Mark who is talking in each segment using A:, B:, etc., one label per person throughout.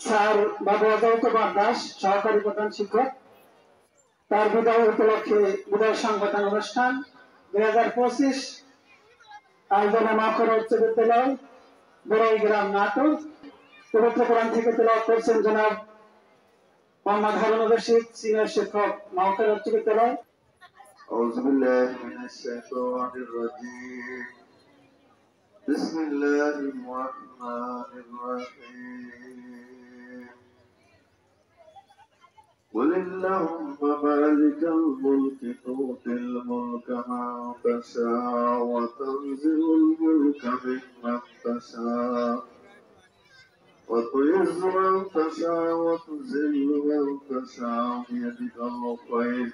A: Sir বাবু অজয় কুমার দাস, সহকারী প্রধান শিক্ষক, তার বিদায় উপলক্ষে বিদায় সংবর্ধনা অনুষ্ঠান 2025 আয়োজনে মাখরা উচ্চ বিদ্যালয় বড়াইগ্রাম নাটোর। পবিত্র কোরআন থেকে তেলাওয়াত করছেন জনাব মোহাম্মদ হারুন রশিদ, সিনিয়র শিক্ষক, মাখরা উচ্চ বিদ্যালয়।
B: أعوذ بالله من الشيطان الرجيم. بسم الله الرحمن الرحيم. قل اللهم مالك الملك تؤتي الملك من تشاء وتنزع الملك ممن تشاء وتعز من تشاء وتذل من تشاء بيدك الخير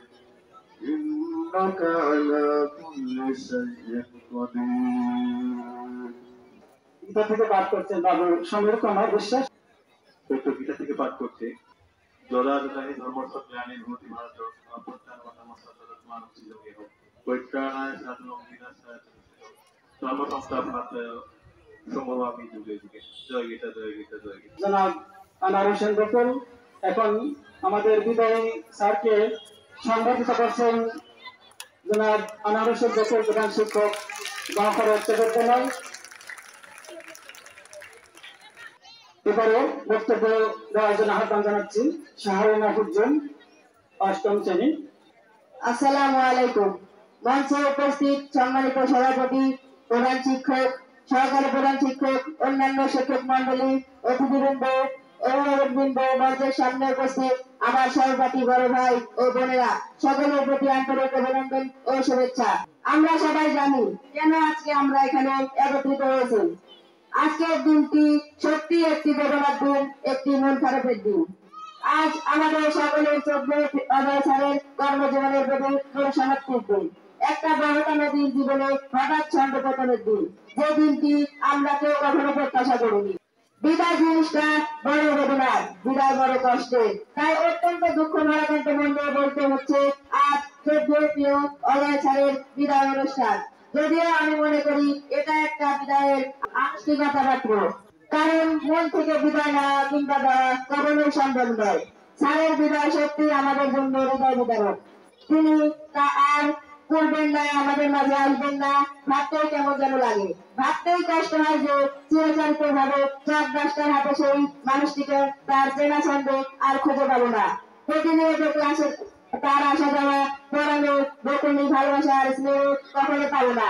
B: إنك على كل شيء قدير.
A: গীতা থেকে পাঠ করছেন বাবু সমীর কুমার বিশ্বাস।
C: গীতা থেকে পাঠ করছে জলাজলাহি ধর্মসব জ্ঞানী ভূতি ভারত অপত্যান মতামসদত মানব সিলোকে হোক কৈত্রাণায় সাধনং বিনাশায় ধর্ম সংস্থাপনায় সম্ভবামি যুগে যুগে। জয় গীতা, জয় গীতা, জয় গীতা।
A: জনাব আনোয়ার হোসেন বকুল এখন আমাদের বিদায়ী স্যারকে সংবর্ধিত করছেন জনাব আনোয়ার হোসেন বকুল, প্রধান শিক্ষক, মাখরা উচ্চ বিদ্যালয়। এবারে বক্তব্য দেওয়ার জন্য আহ্বান জানাচ্ছি শাহরিন আফুজ্জন, 8ম শ্রেণী।
D: আসসালামু আলাইকুম। মঞ্চে উপস্থিত সম্মানিত সভাপতি, প্রধান শিক্ষক, সহকারী প্রধান শিক্ষক, অন্যান্য শিক্ষক মন্ডলী, অতিথিবৃন্দ, অভিভাবকবৃন্দ, মঞ্চের সামনে উপস্থিত আমার সহপাঠী বড় ভাই ও বোনেরা, সকলের প্রতি আন্তরিক অভিনন্দন ও শুভেচ্ছা। আমরা সবাই জানি কেন আজকে আমরা এখানে একত্রিত হয়েছি। আজকের দিনটি সত্যি একটি বেদনার দিন, একটি মন খারাপের দিন। আজ আমাদের সকলের 14 অজয় স্যারের কর্মজীবনের প্রতি সমাপ্তির দিন, একটা বড়তম দিন, জীবনে হঠাৎ ছন্দপতনের দিন, যে দিনটি আমরা কেউ কখনো প্রত্যাশা করিনি। বিদায় জিনিসটা বড় বেদনার, বিদায় বড় কষ্টের, তাই অত্যন্ত দুঃখ ভারাক্রান্ত মন নিয়ে বলতে হচ্ছে আজ 14 অজয় স্যারের বিদায় অনুষ্ঠান। যদিও আমি মনে করি এটা একটা বিদায়ের আনুষ্ঠানিকতা মাত্র, কারণ মন থেকে বিদায় নেওয়া কিংবা দেওয়া কখনোই সম্ভব নয়। স্যারের বিদায় সত্যি আমাদের জন্য হৃদয় বিদারক। তিনি তা আর করবেন না, আমাদের মাঝে আসবেন না, ভাবতেই কেমন যেন লাগে, ভাবতেই কষ্ট হয় যে চিরচারিত ভাবে চাঁদ হাতে সেই মানুষটিকে তার চেনা ছন্দে আর খুঁজে পাবো না। প্রতিনিয়ত ক্লাসে তার আসা যাওয়া, পড়ানো, বকুনি, ভালোবাসা আর স্নেহ কখনো পাবো না।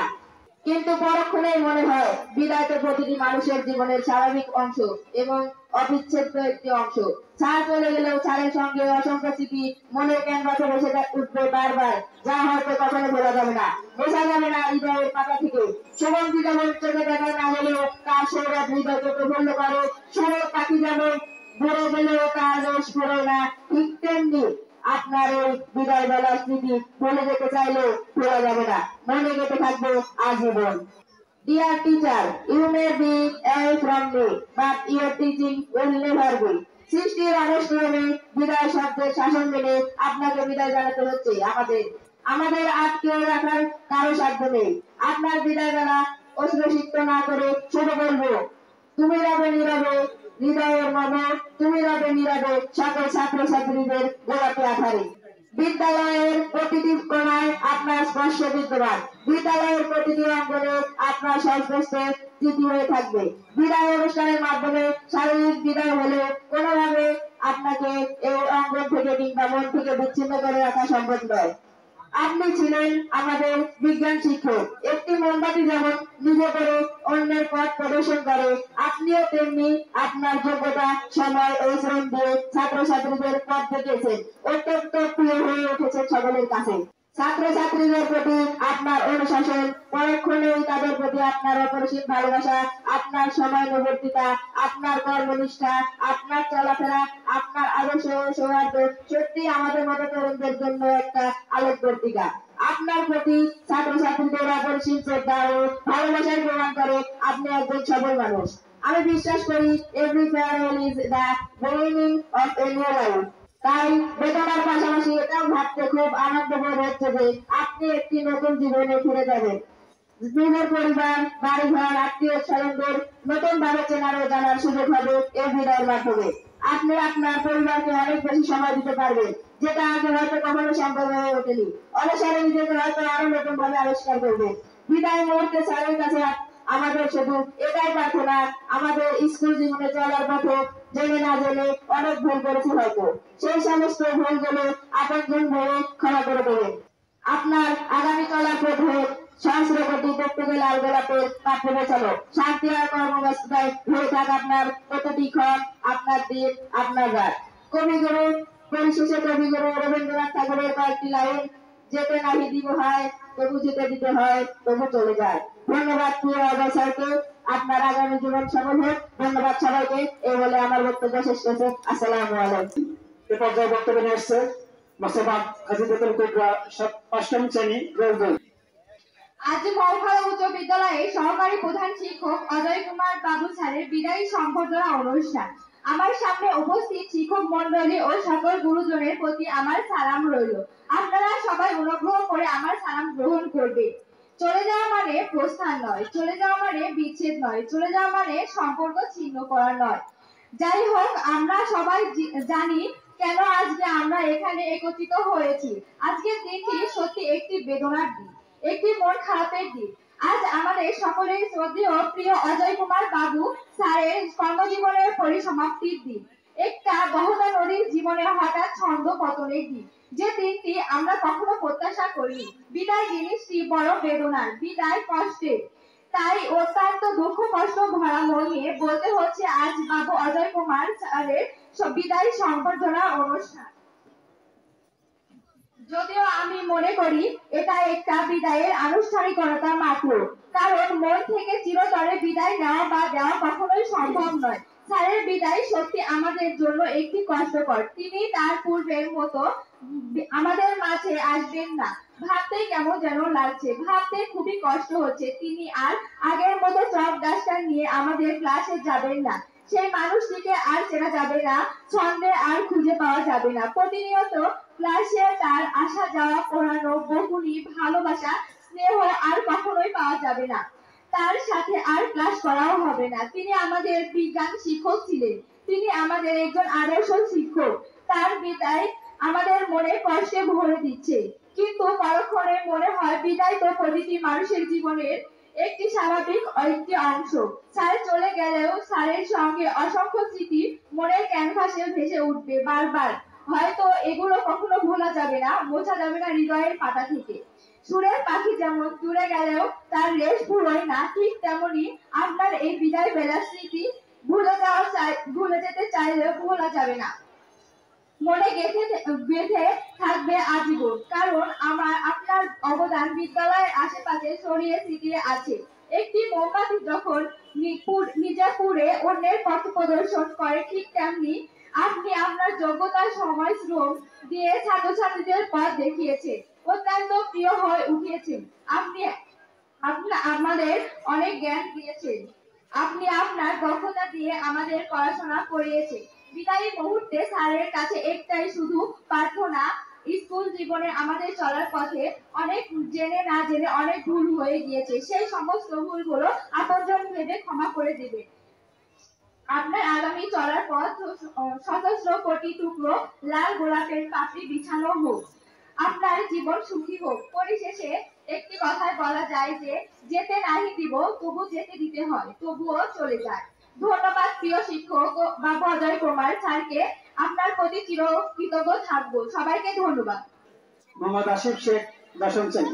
D: কিন্তু পরক্ষণেই মনে হয় বিদায় তো প্রতিটি মানুষের জীবনের স্বাভাবিক অংশ এবং অবিচ্ছেদ্য একটি অংশ। স্যার চলে গেলেও স্যারের সঙ্গে অসংখ্য স্মৃতি মনের ক্যানভাসে বসে উঠবে বারবার, যা হয়তো কখনো ভোলা যাবে না, বোঝা যাবে না হৃদয়ের পাতা থেকে। সুগন্ধি যেমন চোখে দেখা না হলেও তার সৌরভ হৃদয়কে প্রফুল্ল করে, সৌরভ পাখি যেমন ঘুরে গেলেও তার রস ঘুরে না, ঠিক তেমনি আপনার এই বিদায় বেলার স্মৃতি ভুলে যেতে চাইলেও ভোলা যাবে না, মনে গেঁথে থাকবে আজীবন। Dear teacher, you may be away from me, but your teaching will never be. সৃষ্টির অনুষ্ঠানে বিদায় শব্দের শাসন মেনে আপনাকে বিদায় জানাতে হচ্ছে আমাদের আটকে রাখার কারো সাধ্য নেই। আপনার বিদায় বেলা অশ্রুসিক্ত না করে শুধু বলবো, তুমি রবে নীরবে হৃদয়ের মনে, তুমি রবে নীরবে সকল ছাত্র ছাত্রীদের গোলাপি আধারে। বিদ্যালয়ের প্রতিটি কোণায় আপনার স্পর্শ বিদ্যমান, বিদ্যালয়ের প্রতিটি অঙ্গনে আপনার সংস্পর্শে স্মৃতি হয়ে থাকবে। বিদায় অনুষ্ঠানের মাধ্যমে শারীরিক বিদায় হলে কোনোভাবে আপনাকে এই অঙ্গন থেকে কিংবা মন থেকে বিচ্ছিন্ন করে রাখা সম্ভব নয়। আপনি ছিলেন আমাদের বিজ্ঞান শিক্ষক। একটি মোমবাতি যেমন নিজে করে অন্যের পথ প্রদর্শন করে, আপনিও তেমনি আপনার যোগ্যতা, সময় ও শ্রম দিয়ে ছাত্রছাত্রীদের পথ দেখিয়েছেন, অত্যন্ত প্রিয় হয়ে উঠেছেন সকলের কাছে। ছাত্রছাত্রীদের প্রতি আপনার অনুশাসন, পরক্ষণেই তাদের প্রতি আপনার অপরিসীম ভালোবাসা, আপনার সময়ানুবর্তিতা, আপনার কর্মনিষ্ঠা, আপনার চলাফেরা, আপনার আদর্শ ও সৌহার্দ্য সত্যি আমাদের মতো তরুণদের জন্য একটা আলোকবর্তিকা। আপনার প্রতি ছাত্রছাত্রীদের অপরিসীম শ্রদ্ধা ও ভালোবাসার প্রমাণ করে আপনি একজন সবল মানুষ। আমি বিশ্বাস করি every farewell is the beginning of a new life. তাই বেদনার পাশাপাশি এটাও ভাবতে খুব আনন্দ বোধ হচ্ছে যে আপনি একটি নতুন জীবনে ফিরে যাবেন। নিজের পরিবার, বাড়িঘর, আত্মীয় স্বজনদের নতুন ভাবে চেনার ও জানার সুযোগ হবে এই বিদায়ের মাধ্যমে। আপনি আপনার পরিবারকে অনেক বেশি সময় দিতে পারবেন, যেটা আগে হয়তো কখনো সম্ভব হয়ে ওঠেনি। অনুসারে নিজেকে হয়তো আরো নতুন ভাবে আবিষ্কার করবেন। বিদায় মুহূর্তে স্যারের কাছে আমাদের শুধু এটাই প্রার্থনা, আমাদের স্কুল জীবনে চলার পথে জেনে না জেনে অনেক ভুল করেছি হয়তো, সেই সমস্ত ভুলগুলো আপনজন ভেবে ক্ষমা করে দেবেন। আপনার আগামী চলার পথে সহস্রকোটি প্রত্যেকে লাল গোলাপের পাত্রে বেছানো শান্তি আর কর্মব্যস্ততায় হয়ে থাক আপনার প্রতিটি ক্ষণ, আপনার দিন, আপনার রাত। কবিগুরু পরিশেষে কবিগুরু রবীন্দ্রনাথ ঠাকুরের কয়েকটি লাইন, যেতে নাহি দিব হয় তবু যেতে দিতে হয়, তবু চলে যায়। ধন্যবাদ প্রিয় অজয় স্যারকে, আপনার আগামী জীবন সফল হোক। ধন্যবাদ সবাইকে। এই বলে আমার বক্তব্য শেষ করছে। আসসালামু আলাইকুম।
A: এ পর্যায়ে বক্তব্য নিয়ে এসছে মোসাম্মদ হাজিদুল কুবরা, অষ্টম শ্রেণী, রোজগঞ্জ।
E: আজ মহখালা উচ্চ বিদ্যালয়ে সহকারী প্রধান শিক্ষক অজয় কুমার বাবু স্যারের বিদায়ী সংবর্ধনা অনুষ্ঠান। আমার সামনে উপস্থিত শিক্ষক মন্ডলী ও সকল গুরুজনের প্রতি আমার সালাম রইল। আপনারা সবাই অনুগ্রহ করে আমার সালাম গ্রহণ করবে। চলে যাওয়া মানে প্রস্থান নয়, চলে যাওয়া মানে বিচ্ছেদ নয়, চলে যাওয়া মানে সম্পর্ক ছিন্ন করা নয়। যাই হোক, আমরা সবাই জানি কেন আজকে আমরা এখানে একত্রিত হয়েছি। আজকের দিনটি সত্যি একটি বেদনার দিন, একটি মন খারাপের দিন। আজ আমাদের সকলের শ্রদ্ধেয় প্রিয় অজয় কুমার বাবু স্যারের কর্মজীবনের পরিসমাপ্তির দিন, একটা বহতা নদীর জীবনে হঠাৎ ছন্দ পতনের দিন, যে দিনটি আমরা কখনো প্রত্যাশা করিনি। বিদায় জিনিসটি বড় বেদনার, বিদায় কষ্টের। তাই অত্যন্ত দুঃখ কষ্ট ভরা মন নিয়ে বলতে হচ্ছে আজ বাবু অজয় কুমার স্যারের বিদায় সংবর্ধনা অনুষ্ঠান। যদিও আমি মনে করি এটা একটা বিদায়ের আনুষ্ঠানিকতা মাত্র, কারণ মন থেকে চিরতরে বিদায় নেওয়া বা দেওয়া কখনোই সম্ভব নয়। স্যারের বিদায় সত্যি আমাদের জন্য একটি কষ্টকর। তিনি তার পূর্বের মতো আমাদের মাঝে আসবেন না ভাবতেই কেমন যেন লাগছে, ভাবতে খুবই কষ্ট হচ্ছে। তিনি আর আগের মতো চক ডাস্টার নিয়ে আমাদের ক্লাসে যাবেন না, সেই মানুষটিকে আর চেনা যাবে না, ছন্দে আর খুঁজে পাওয়া যাবে না। প্রতিনিয়ত ক্লাসে তার আসা যাওয়া, পড়ানো, বকুনি, ভালোবাসা, স্নেহ আর কখনোই পাওয়া যাবে না। তার সাথে আর ক্লাস করাও হবে না। তিনি আমাদের বিজ্ঞান শিক্ষক ছিলেন, তিনি আমাদের একজন আদর্শ শিক্ষক। তার বিদায় আমাদের মনে কষ্টে ভরে দিচ্ছে, কিন্তু পরক্ষণে মনে হয় বিদায় তো প্রতিটি মানুষের জীবনের একটি স্বাভাবিক একটি অংশ। স্যার চলে গেলেও স্যারের সঙ্গে অসংখ্য স্মৃতি মনের ক্যানভাসে ভেসে উঠবে বারবার। হয়তো এগুলো কখনো ভোলা যাবে না, মোছা যাবে না হৃদয়ের পাতা থেকে। সুরের পাখি যেমন দূরে গেলেও তার রেশ ভুলোয় না, ঠিক তেমনি আপনার এই বিদায় বেলার স্মৃতি ভুলে যেতে চাইলেও ভোলা যাবে না, মনে গেঁথে থাকবে আজীবন। কারণ আপনার অবদান বিদ্যালয়ের আশেপাশে ছড়িয়ে ছিটিয়ে আছে। একটি মোমবাতি যখন নিজে পুড়ে অন্যের পথ প্রদর্শন করে, ঠিক তেমনি আপনি আপনার যোগ্যতা, সময়, শ্রম দিয়ে ছাত্রছাত্রীদের পথ দেখিয়েছে, অত্যন্ত প্রিয় হয়ে উঠিয়েছেন। আপনি আমাদের অনেক জ্ঞান দিয়েছেন, আপনি আপনার দক্ষতা দিয়ে আমাদের পড়াশোনা করিয়েছেন। বিদায়ী মুহূর্তে স্যারের কাছে একটাই শুধু প্রার্থনা, স্কুল জীবনে আমাদের চলার পথে অনেক জেনে না জেনে অনেক ভুল হয়ে গিয়েছে, সেই সমস্ত ভুলগুলো আপনজন ভেবে ক্ষমা করে দেবে। আপনার আগামী চলার পথ সহস্র কোটি টুকরো লাল গোলাপের পাপড়ি বিছানো হোক, আপনার জীবন সুখী হোক। পরিশেষে একটি কথায় বলা যায় যে যেতে নাহি দিব তবু যেতে দিতে হয়, তবুও চলে যায়। ধন্যবাদ প্রিয় শিক্ষক বাবু অজয় কুমার স্যারকে, আপনার প্রতি চির কৃতজ্ঞ থাকবো। সবাইকে ধন্যবাদ।
A: মোহাম্মদ আসিফ শেখ, দশম শ্রেণী।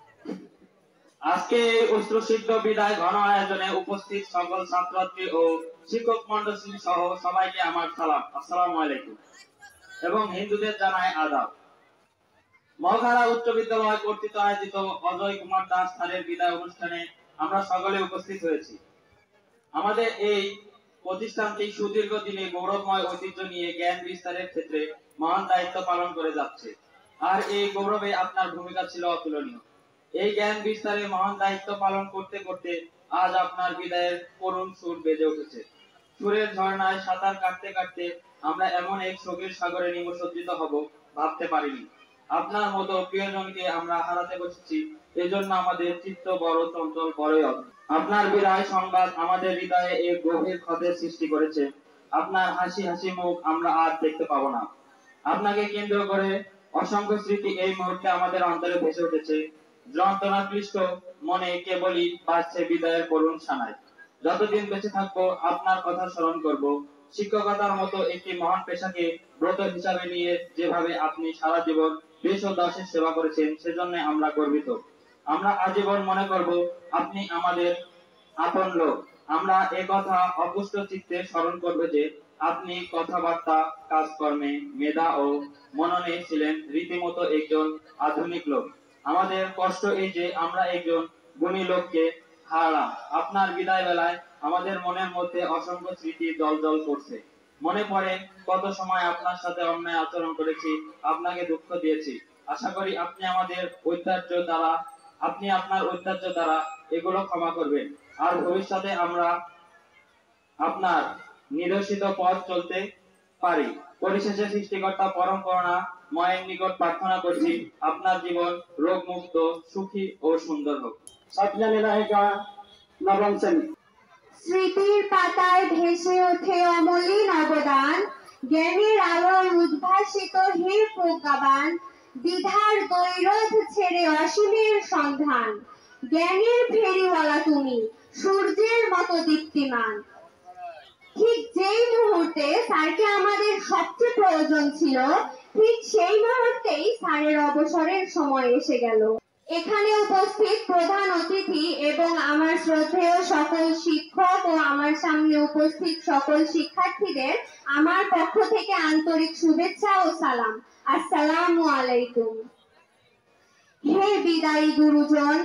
F: আজকে এই উচ্চশিক্ষিত বিদায় ঘন আয়োজনে উপস্থিত সকল ছাত্রছাত্রী ও শিক্ষক মন্ডলী সহ সবাইকে আমার সালাম, আসসালামু আলাইকুম, এবং হিন্দুদের জানাই আদাব। মহখালা উচ্চ বিদ্যালয় কর্তৃক আয়োজিত অজয় কুমার দাস স্যারের বিদায় অনুষ্ঠানে আমরা সকলে উপস্থিত হয়েছি। আমাদের এই প্রতিষ্ঠানটি সুদীর্ঘ দিনে গৌরবময় ঐতিহ্য নিয়ে জ্ঞান বিস্তারের ক্ষেত্রে মহান দায়িত্ব পালন করে যাচ্ছে, আর এই গৌরবে আপনার ভূমিকা ছিল অতুলনীয়। এই জ্ঞান বিস্তারে মহান দায়িত্ব পালন করতে করতে আজ আপনার বিদায়ের করুণ সুর বেজে উঠেছে। সুরের ঝর্ণায় সাঁতার কাটতে কাটতে আমরা এমন এক শোকের সাগরে নিমজ্জিত হব ভাবতে পারিনি। আপনার মতো প্রিয়জনকে আমরা হারাতে বসেছি, এজন্য আমাদের চিত্ত বড় চঞ্চল, বড়ই অদ্ভুত। আপনার বিদায় সংবাদ আমাদের হৃদয়ে এক গভীর ক্ষতের সৃষ্টি করেছে। আপনার হাসি হাসি মুখ আমরা আর দেখতে পাবো না। আপনাকে কেন্দ্র করে অসংখ্য স্মৃতি এই মুহূর্তে আমাদের অন্তরে ভেসে উঠেছে। যন্ত্রণাক্লিষ্ট মনে কেবলই বাজছে বিদায়ের করুণ সানাই। যতদিন বেঁচে থাকবো আপনার কথা স্মরণ করব। শিক্ষকতার মতো একটি মহান পেশাকে ব্রত হিসাবে নিয়ে যেভাবে আপনি সারা জীবন দেশ ও দাসের সেবা করেছেন, সেজন্য আমরা গর্বিত। আমরা আজীবন মনে করব আপনি আমাদের আপন লোক। আমরা একথা অপুষ্ট চিত্তে স্মরণ করব যে আপনি কথাবার্তা, কাজকর্মে, মেধা ও মননে ছিলেন রীতিমতো একজন আধুনিক লোক। আমাদের কষ্ট এই যে আমরা একজন গুণী লোককে হারালাম। আপনার বিদায় বেলায় আমাদের মনের মধ্যে অসংখ্য স্মৃতি দলদল করছে। মনে পড়ে কত সময় আপনার সাথে অন্যায় আচরণ করেছি, আপনাকে দুঃখ দিয়েছি। আশা করি আপনি আপনার ঐতিহ্য দ্বারা এগুলো ক্ষমা করবেন। আর ভবিষ্যতে আমরা আপনার নির্দেশিত পথ চলতে পারি। পরিশেষে সৃষ্টিকর্তা পরম করুণা ময়ের নিকট প্রার্থনা করছি আপনার জীবন রোগমুক্ত, সুখী ও সুন্দর হোক।
A: সপ্তমী নায়িকা নবম শ্রেণী।
E: স্মৃতির পাতায় ভেসে ওঠে অমলিন অবদান, জ্ঞানের আলোয় উদ্ভাসিত হে প্রজ্ঞাবান, দ্বিধার দৈরথ ছেড়ে অসীমের সন্ধান, জ্ঞানের ফেরিওয়ালা তুমি, সূর্যের মতো দীপ্তিমান। ঠিক যেই মুহূর্তে স্যারকে আমাদের সবচেয়ে প্রয়োজন ছিল, ঠিক সেই মুহূর্তেই স্যারের অবসরের সময় এসে গেল। এখানে উপস্থিত প্রধান অতিথি এবং আমার শ্রদ্ধেয় সকল শিক্ষক ও আমার সামনে উপস্থিত সকল শিক্ষার্থীদের আমার পক্ষ থেকে আন্তরিক শুভেচ্ছা ও সালাম। আসসালামু আলাইকুম। হে বিদায়ী গুরুজন,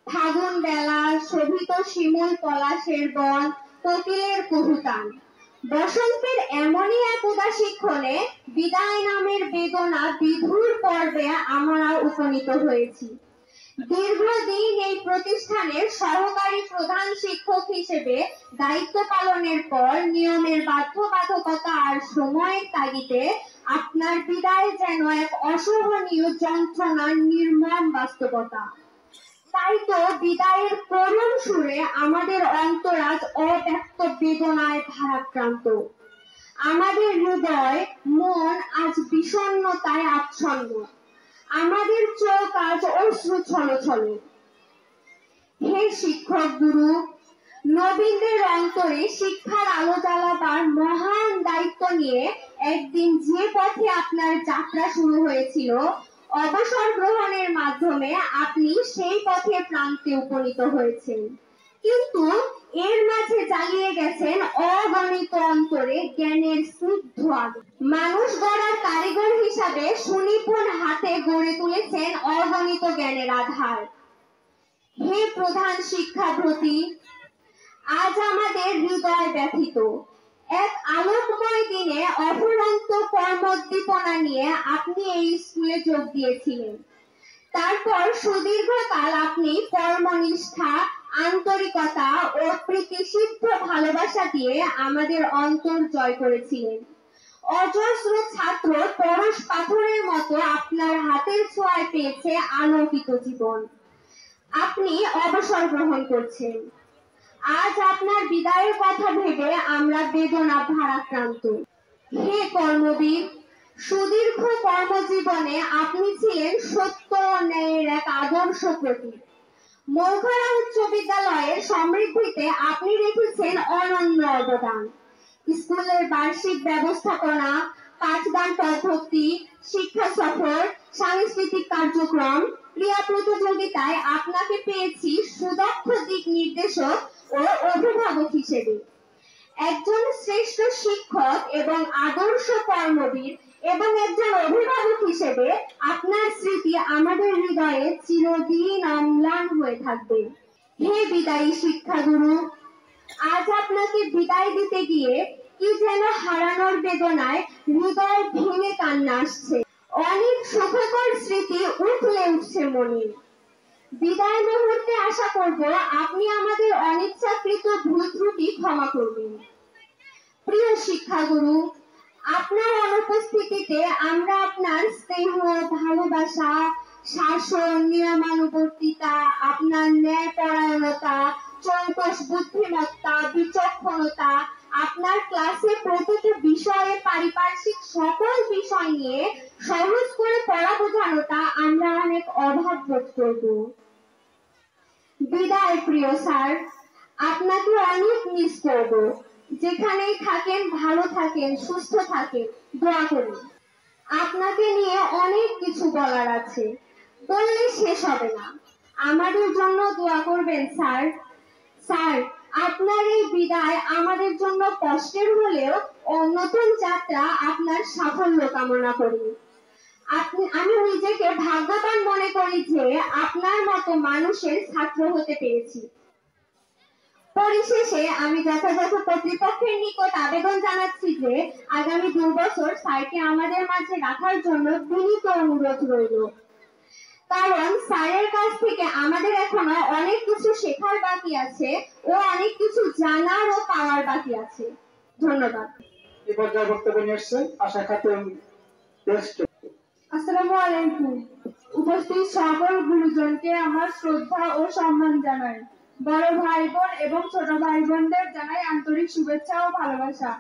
E: ফাগুন বেলা, শোভিত শিমুল পলাশের বন, কোকিলের কুহুতান। বসন্তের এমনই এক উদাসীক্ষণে বিদায় নামের বেদনা বিধুর পর্বে আমরা উপনীত হয়েছি। দীর্ঘদিন এই প্রতিষ্ঠানের সহকারী প্রধান শিক্ষক হিসেবে দায়িত্ব পালনের পর নিয়মের বাধ্যবাধকতা আর সময়ের তাগিদে আপনার বিদায় যেন এক অসহনীয় যন্ত্রণার নির্মম বাস্তবতা। তাই তো বিদায়ের করুণ সুরে আমাদের অন্তরাজ অব্যক্ত বেদনায় ভারাক্রান্ত। আমাদের হৃদয়, মন আজ বিষণ্ণতায় আচ্ছন্ন। আমাদের চোখ আজ অশ্রু ছলছল। হে শিক্ষক গুরু, নবীনদের অন্তরে শিক্ষার আলো জ্বালাবার মহান দায়িত্ব নিয়ে একদিন যে পথে আপনার যাত্রা শুরু হয়েছিল, অবসর গ্রহণের মাধ্যমে আপনি সেই পথে প্রান্তে উপনীত হয়েছেন। কিন্তু এর মাঝে জ্বালিয়ে গেছেন অগণিত অন্তরে জ্ঞানের স্নিগ্ধ আলো। মানুষ গড়ার কারিগর হিসাবে সুনিপুণ হাতে গড়ে তুলেছেন অগণিত জ্ঞানের আধার। হে প্রধান শিক্ষাব্রতী, আজ আমাদের হৃদয় ব্যথিত। এক আলোকময় দিনে অফুরন্ত কর্মোদ্দীপনা নিয়ে আপনি এই স্কুলে যোগ দিয়েছিলেন। তারপর সুদীর্ঘকাল আপনি কর্মনিষ্ঠা, আন্তরিকতা ও প্রীতিসিদ্ধ ভালোবাসা দিয়ে আমাদের অন্তর জয় করেছিলেন। অজস্র ছাত্র পরশ পাথরের মতো আপনার হাতের ছোঁয়ায় পেয়েছে আলোকিত জীবন। আপনি অবসর গ্রহণ করছেন। আজ আপনার বিদায়ের কথা ভেবে আমরা বেদনা ভারাক্রান্ত। হে কর্মবীর, সুদীর্ঘ কর্মজীবনে আপনি ছিলেন সত্য ও ন্যায়ের এক আদর্শ প্রতীক। মৌখারা উচ্চ বিদ্যালয়ের সমৃদ্ধিতে আপনি রেখেছেন অনন্য অবদান। স্কুলের বার্ষিক ব্যবস্থাপনা, পাঠদান পদ্ধতি, শিক্ষা সফর, সাংস্কৃতিক কার্যক্রম, ক্রীড়া প্রতিযোগিতায় আপনাকে পেয়েছি সুদক্ষ দিক নির্দেশক ও অভিভাবক হিসেবে। একজন শ্রেষ্ঠ শিক্ষক এবং আদর্শ কর্মবীর এবং একজন অভিভাবক হিসেবে আপনার স্মৃতি আমাদের হৃদয়ে চিরদিন অম্লান হয়ে থাকবে। হে বিদায়ী শিক্ষাগুরু, আজ আপনাকে বিদায় দিতে গিয়ে কি যেন হারানোর বেদনায় হৃদয় ভেঙে কান্না আসছে। অনেক সুখকর স্মৃতি উঠলে উঠছে মনে। বিদায় মুহূর্তে আশা করব আপনি আমাদের অনিচ্ছাকৃত ভুল ত্রুটি ক্ষমা করবেন। প্রিয় শিক্ষাগুরু, আপনার অনুপস্থিতিতে আমরা আপনার স্নেহ, ভালোবাসা, শাসন, নিয়মানুবর্তিতা, আপনার ন্যায়পরায়ণতা, চৌকস বুদ্ধিমত্তা, বিচক্ষণতা, আপনার ক্লাসে প্রতিটি বিষয়ে পারিপার্শ্বিক সকল বিষয় নিয়ে সহজ করে পড়া বোঝানোটা আমরা অনেক অভাব বোধ করব। বিদায় প্রিয় স্যার, আপনাকে অনেক মিস করব। যেখানেই থাকেন ভালো থাকেন, সুস্থ থাকেন, দোয়া করি। আপনাকে নিয়ে অনেক কিছু বলার আছে, বললে শেষ হবে না। আমাদের জন্য দোয়া করবেন স্যার। স্যার, আপনার এই বিদায় আমাদের জন্য কষ্টের হলেও নতুন যাত্রা আপনার সাফল্য কামনা করি। আমি নিজেকে ভাগ্যবান মনে করি যে আপনার মতো মানুষের ছাত্র হতে পেরেছি। পরিশেষে আমি যথাযথ কর্তৃপক্ষের নিকট আবেদন জানাচ্ছি যে আগামী 2 বছর স্যারকে আমাদের মাঝে রাখার জন্য বিনীত অনুরোধ রইল। কারণ স্যারের কাছ থেকে আমাদের এখনো অনেক কিছু শেখার বাকি আছে ও অনেক কিছু জানার ও পাওয়ার বাকি আছে। ধন্যবাদ।
A: এই পর্যায়ে বক্তব্য নিয়ে এসেছেন আশা খাতুন।
E: আসসালামু আলাইকুম। উপস্থিত সকল গুরুজনকে আমার শ্রদ্ধা ও সম্মান জানাই। বড় ভাই বোন এবং ছোট ভাই বোনদের জানাই আন্তরিক শুভেচ্ছা ও ভালোবাসা।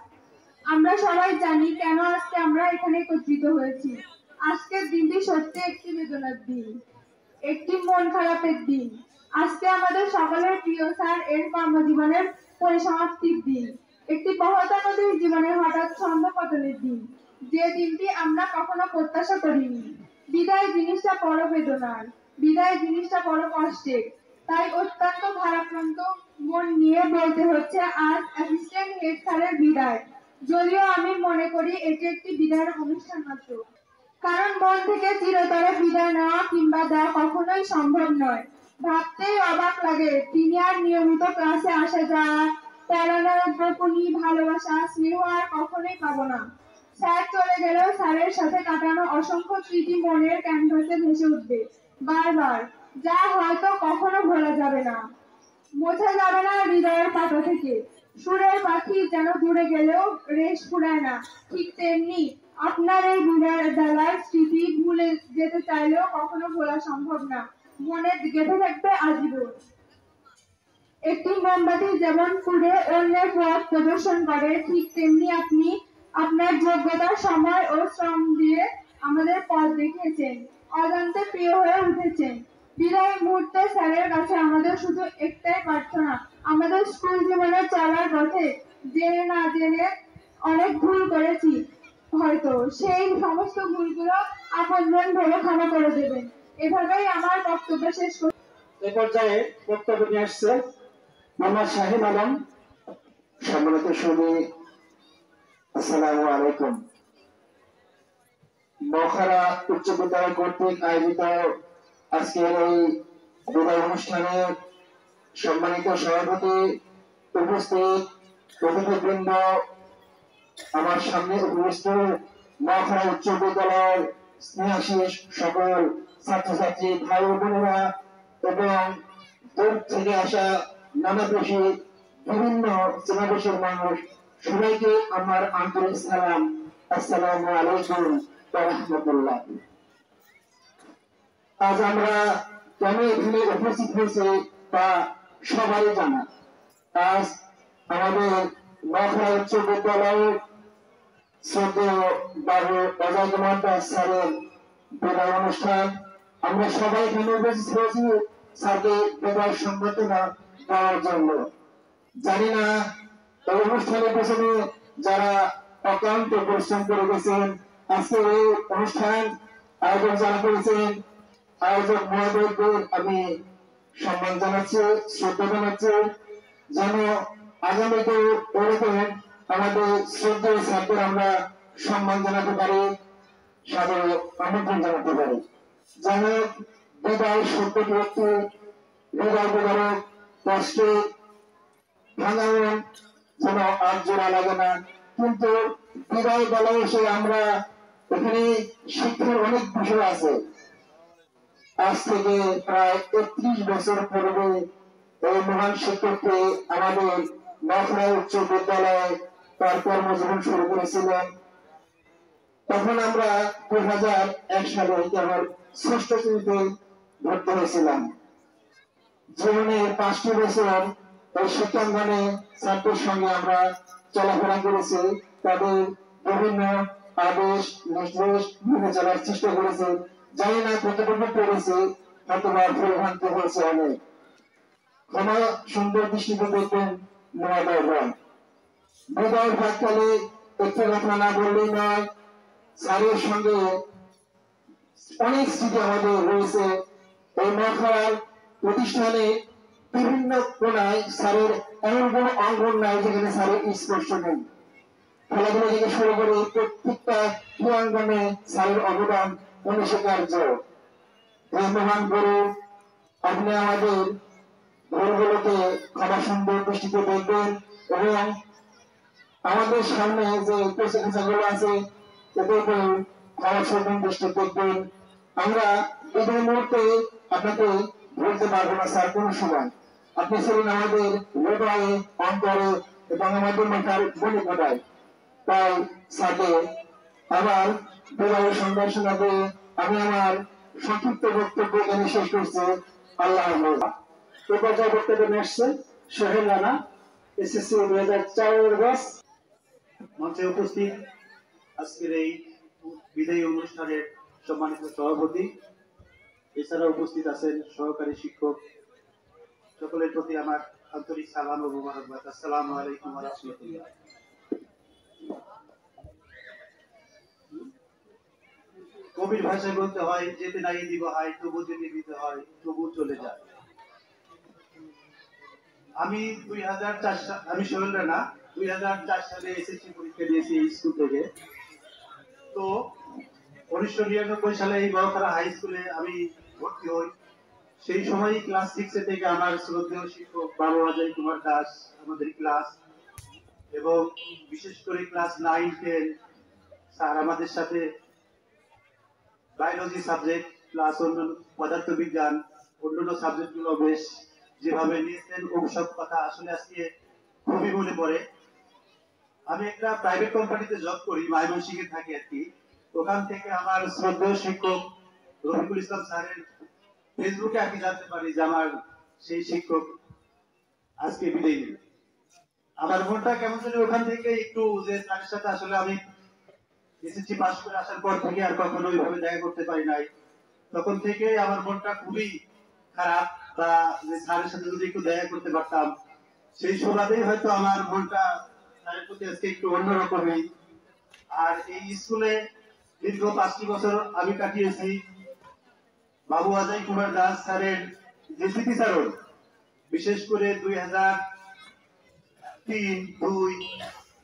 E: আমরা সবাই জানি কেন আজকে আমরা এখানে একত্রিত হয়েছি। আজকের দিনটি সত্যি একটি বেদনার দিন, একটি মন খারাপের দিন। আজকে আমাদের সকলের প্রিয় স্যার এর কর্মজীবনের পরিসমাপ্তির দিন, একটি বহতা নদীর জীবনের হঠাৎ ছন্দপতনের দিন, যে দিনটি আমরা কখনো প্রত্যাশা করিনি। বিদায় জিনিসটা বড় বেদনার, বিদায় জিনিসটা বড় কষ্টের। তাই অত্যন্ত ভারাক্রান্ত মন নিয়ে বলতে হচ্ছে আজ অ্যাসিস্ট্যান্ট হেড স্যারের বিদায়। যদিও আমি মনে করি এটি একটি বিদায়ের অনুষ্ঠান মাত্র, কারণ মন থেকে চিরতরে বিদায় নেওয়া কিংবা দেওয়া কখনোই সম্ভব নয়। ভাবতেই অবাক লাগে তিনি আর নিয়মিত ক্লাসে আসা যাওয়া, পড়ানোর গোপনী ভালোবাসা স্নেহ আর কখনোই পাবো না। স্যার চলে গেলেও স্যারের সাথে কাটানো অসংখ্য স্মৃতি মনের ক্যানভাসে ভেসে উঠবে বারবার, যা হয়তো কখনো ভোলা যাবে না, মোছা যাবে না হৃদয়ের পাতা থেকে। সুরের পাখি যেন দূরে গেলেও রেশ ফুরায় না, ঠিক তেমনি আপনার এই বিদায়ের বেলার স্মৃতি ভুলে যেতে চাইলেও কখনো ভোলা সম্ভব না, মনে গেঁথে থাকবে আজীবন। একটি মোমবাতি যেমন পুড়ে অন্যের পথ প্রদর্শন করে, ঠিক তেমনি আপনি আপনার যোগ্যতা, সময় ও শ্রম দিয়ে আমাদের পথ দেখিয়েছেন, অজান্তে প্রিয় হয়ে উঠেছেন। বিদায় মুহূর্তে স্যারের কাছে আমাদের শুধু একটাই প্রার্থনা, আমাদের স্কুল জীবনে চলার পথে জেনে না জেনে অনেক ভুল করেছি হয়তো, সেই সমস্ত ভুলগুলো আপনজন ভেবে ক্ষমা করে দেবেন। এভাবেই আমার বক্তব্য শেষ করি।
A: এই পর্যায়ে বক্তব্য নিয়ে আসছে মোহাম্মদ শাহিন আলম।
B: সম্মানিত সুধী, আসসালামু আলাইকুম। মখরা উচ্চ বিদ্যালয় কর্তৃক আয়োজিত আজকের এই বিদায় অনুষ্ঠানে সম্মানিত সভাপতি, উপস্থিত অতিথিবৃন্দ, আমার সামনে উপস্থিত মখরা উচ্চ বিদ্যালয়ের স্নেহাশীষ সকল ছাত্রছাত্রী ভাই ও বোনেরা এবং দূর থেকে আসা নানাদেশী বিভিন্ন জেনাদেশের মানুষ, সবাইকে আমার আন্তরিক সালাম। আসসালামু আলাইকুম ওয়া রাহমাতুল্লাহ। আজ আমরা কেন এখানে উপস্থিত হয়েছি তা সবাই জানা। আজ আমাদের মখরা উচ্চ বিদ্যালয়ের শ্রদ্ধেয় বাবু অজয় কুমার দাস স্যারের বিদায় অনুষ্ঠান। আমরা সবাই এখানে উপস্থিত হয়েছি স্যারকে বিদায় সংবর্ধনা দেওয়ার জন্য। জানি না এই অনুষ্ঠানের পেছনে যারা অক্লান্ত পরিশ্রম করে গেছেন, আজকের এই অনুষ্ঠান আয়োজন যারা করেছেন, আয়োজক মহোদয়দের আমি সম্মান জানাচ্ছি, শ্রদ্ধা জানাচ্ছি, যেন আগামীতে এরকম আমাদের শ্রদ্ধেয় স্যারদের আমরা সম্মান জানাতে পারি, সাদর আমন্ত্রণ জানাতে পারি। যেন বিদায় সত্যটি একটি হৃদয় বিদারক কষ্টে ভাঙানো, যেন আর জোড়া লাগে না। কিন্তু বিদায় বেলা এসে আমরা এখানে শিক্ষার অনেক বিষয় আছে। আজ থেকে প্রায় 31 বছর পূর্বে এই মহান শিক্ষককে আমাদের মখরা উচ্চ বিদ্যালয়ে তার কর্মজীবন শুরু করেছিলেন। তখন আমরা 2001 সালে কেবল 6ষ্ঠ শ্রেণীতে ভর্তি হয়েছিলাম। জীবনের 5টি বছর এই শিক্ষাঙ্গনে ছাত্রের সঙ্গে আমরা চলাফেরা করেছে, তাদের বিভিন্ন আদেশ নির্দেশ মেনে চলার চেষ্টা করেছে। জানি না কতটুকু করেছে, হয়তো বা ভুলভ্রান্তি হয়েছে অনেক। ক্ষমা সুন্দর দৃষ্টিতে দেখবেন মহোদয়গণ। বিদায়ের প্রাককালে একটি কথা না বললেই নয়, স্যারের সঙ্গে অনেক স্মৃতি আমাদের রয়েছে। এই মহাখাল প্রতিষ্ঠানে বিভিন্ন কোনায় স্যারের এমন কোন অঙ্গন নাই যেখানে স্যারের স্পর্শ নেই। খেলাধুলা থেকে শুরু করে প্রত্যেকটা ক্রীড়াঙ্গনে স্যারের অবদান অনস্বীকার্য। এই মহান গুরু, আপনি আমাদের ভুলগুলোকে ক্ষমা সুন্দর দৃষ্টিতে দেখবেন এবং আমাদের সামনে যে পেশাগুলো আছে এদের উপর ক্ষমা সুন্দর দৃষ্টি দেখবেন। আমরা এই মুহূর্তে আপনাকে বলতে পারবো না স্যার কোন সময়। আপনি ছিলেন আমাদের হৃদয়ে, অন্তরে এবং আমাদের মাথার মনে পড়ায়। তাই স্যারকে আবার বিদায় সম্ভাষণা দিয়ে আমি আমার সংক্ষিপ্ত বক্তব্য এখানে শেষ করছি। আল্লাহ হাফেজ।
A: এ পর্যায়ে বক্তব্য নিয়ে আসছেন সোহেল রানা, এসএসসি 2004 ব্যাচ।
G: মঞ্চে উপস্থিত আজকের এই বিদায়ী অনুষ্ঠানের সম্মানিত সভাপতি, এছাড়া উপস্থিত আছেন সহকারী শিক্ষক, সকলের প্রতি আমার আন্তরিক সালাম ও মোবারকবাদ। আসসালামু আলাইকুম ওয়া রাহমাতুল্লাহ। কবির ভাষায় বলতে হয়, যেতে নাই দিব হয় তবু যদি দিতে হয় তবু চলে যায়। আমি 2004 আমি সোহেল রানা 2004 সালে এসএসসি পরীক্ষা দিয়েছি এই স্কুল থেকে। তো 1999 সালে এই বড়খারা হাই স্কুলে আমি ভর্তি হই। সেই সময় ক্লাস 6 থেকে আমার শ্রদ্ধেয় শিক্ষক বাবু অজয় কুমার দাস আমাদের ক্লাস, এবং বিশেষ করে ক্লাস 9-10 স্যার আমাদের সাথে বায়োলজি সাবজেক্ট প্লাস অন্যান্য পদার্থবিজ্ঞান অন্যান্য সাবজেক্টগুলো বেশ যেভাবে নিয়েছেন, ওসব কথা আসলে আজকে খুবই মনে পড়ে। আমি একটা প্রাইভেট কোম্পানিতে জব করি, ময়মনসিংহে থাকি আর কি। ওখান থেকে আমার শ্রদ্ধেয় শিক্ষক রফিকুল ইসলাম স্যারের ফেসবুকে আর কি জানতে পারি যে আমার সেই শিক্ষক আজকে বিদায় নিল। আমার মনটা কেমন যেন ওখান থেকে একটু, যে স্যারের সাথে আসলে আমি এসএসসি পাস করে আসার পর থেকে আর কখনো ওইভাবে দেখা করতে পারি নাই। তখন থেকে আমার মনটা খুবই খারাপ, বা যে স্যারের সাথে যদি একটু দেখা করতে পারতাম, সেই সুবাদেই হয়তো আমার মনটা স্যারের প্রতি আজকে একটু অন্যরকমই। আর এই স্কুলে দীর্ঘ 5টি বছর আমি কাটিয়েছি। বাবু অজয় কুমার দাস স্যারের যে স্মৃতিচারণ, বিশেষ করে 2003, 2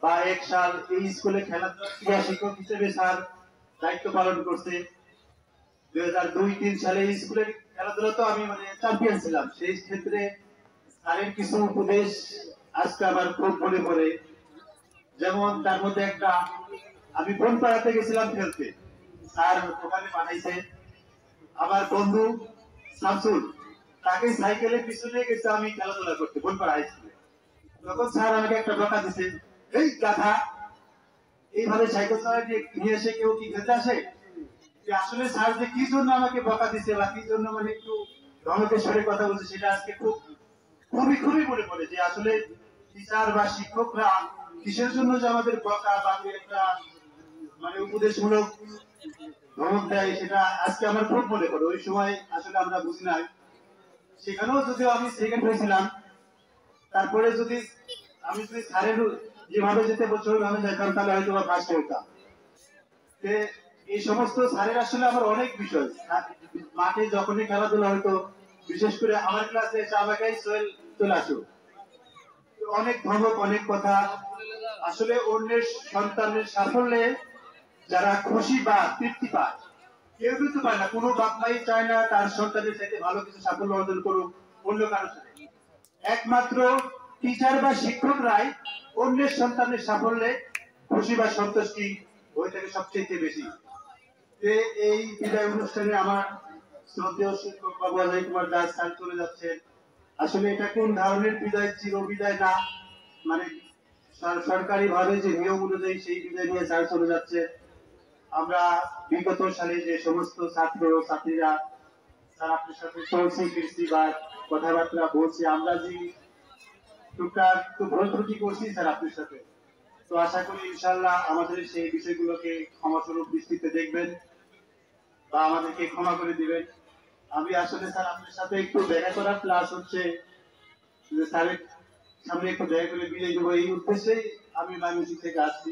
G: বা 1 সাল এই স্কুলে খেলাধুলা ক্রীড়া শিক্ষক হিসেবে স্যার দায়িত্ব পালন করছে। 2002-3 সালে স্কুলের খেলাধুলা তো আমি চ্যাম্পিয়ন ছিলাম। সেই ক্ষেত্রে স্যারের কিছু উপদেশ আজকে আমার খুব মনে পড়ে। যেমন তার মধ্যে একটা, আমি বনপাড়াতে গেছিলাম খেলতে, স্যার ওখানে পাঠাইছে আমার বন্ধু শামসুল, তাকে সাইকেলের পিছনে গেছে আমি খেলাধুলা করতে বনপাড়া হাই স্কুলে। তখন স্যার আমাকে একটা বকা দিছে, এই গাধা, এইভাবে সাইকেল চালায় নিয়ে এসে কেউ কি খেলতে আসে? আসলে স্যার যে কি জন্য আমাকে বকা দিচ্ছে বা কি জন্য একটু ধমকের স্বরে কথা বলছে, সেটা আজকে খুবই খুবই মনে পড়ে যে আসলে টিচার বা শিক্ষকরা কিসের জন্য যে আমাদের বকা বা একটা উপদেশমূলক ধমক দেয়, সেটা আজকে আমার খুব মনে পড়ে। ওই সময় আসলে আমরা বুঝি নাই। সেখানেও যদিও আমি সেকেন্ড হয়েছিলাম, তারপরে যদি আমি স্যারের যেভাবে যেতে বলছি ওইভাবে যেতাম, তাহলে হয়তো বা ফার্স্ট হইতাম। এই সমস্ত স্যারের আসলে আমার অনেক বিষয়, মাঠে যখনই খেলাধুলা হয়তো, বিশেষ করে আমার ক্লাসে এসে আমাকে সোহেল চলে আসো, অনেক ধমক, অনেক কথা। আসলে অন্যের সন্তানের সাফল্যে যারা খুশি বা তৃপ্তি পায়, কেউ কিন্তু পায় না। কোনো বাপ মাই চায় না তার সন্তানের সাথে ভালো কিছু সাফল্য অর্জন করুক অন্য কারোর সাথে। একমাত্র টিচার বা শিক্ষকরাই অন্যের সন্তানের সাফল্যে খুশি বা সন্তুষ্টি হয়ে থাকে সবচেয়ে বেশি। এই বিদায় অনুষ্ঠানে আমার শ্রদ্ধেয় শিক্ষক বাবু অজয় কুমার দাস স্যার চলে যাচ্ছেন। আসলে এটা কোন ধরনের বিদায়, চির বিদায় না, সরকারি ভাবে যে নিয়ম অনুযায়ী সেই বিদায় নিয়ে স্যার চলে যাচ্ছে। আমরা বিগত সালে যে সমস্ত ছাত্র ছাত্রীরা স্যার আপনার সাথে চলছি ফিরছি বা কথাবার্তা বলছি, আমরা যে টুকটাক ভুল ত্রুটি করছি স্যার আপনার সাথে, তো আশা করি ইনশাআল্লাহ আমাদের সেই বিষয়গুলোকে ক্ষমাস্বরূপ দৃষ্টিতে দেখবেন বা আমাদেরকে ক্ষমা করে দিবেন। আমি আসলে স্যার আপনার সাথে একটু দেখা করা প্লাস হচ্ছে যে স্যারের সামনে একটু দেখা করে বিদায় দেবো এই উদ্দেশ্যেই আমি বাংলাদেশ থেকে আসছি।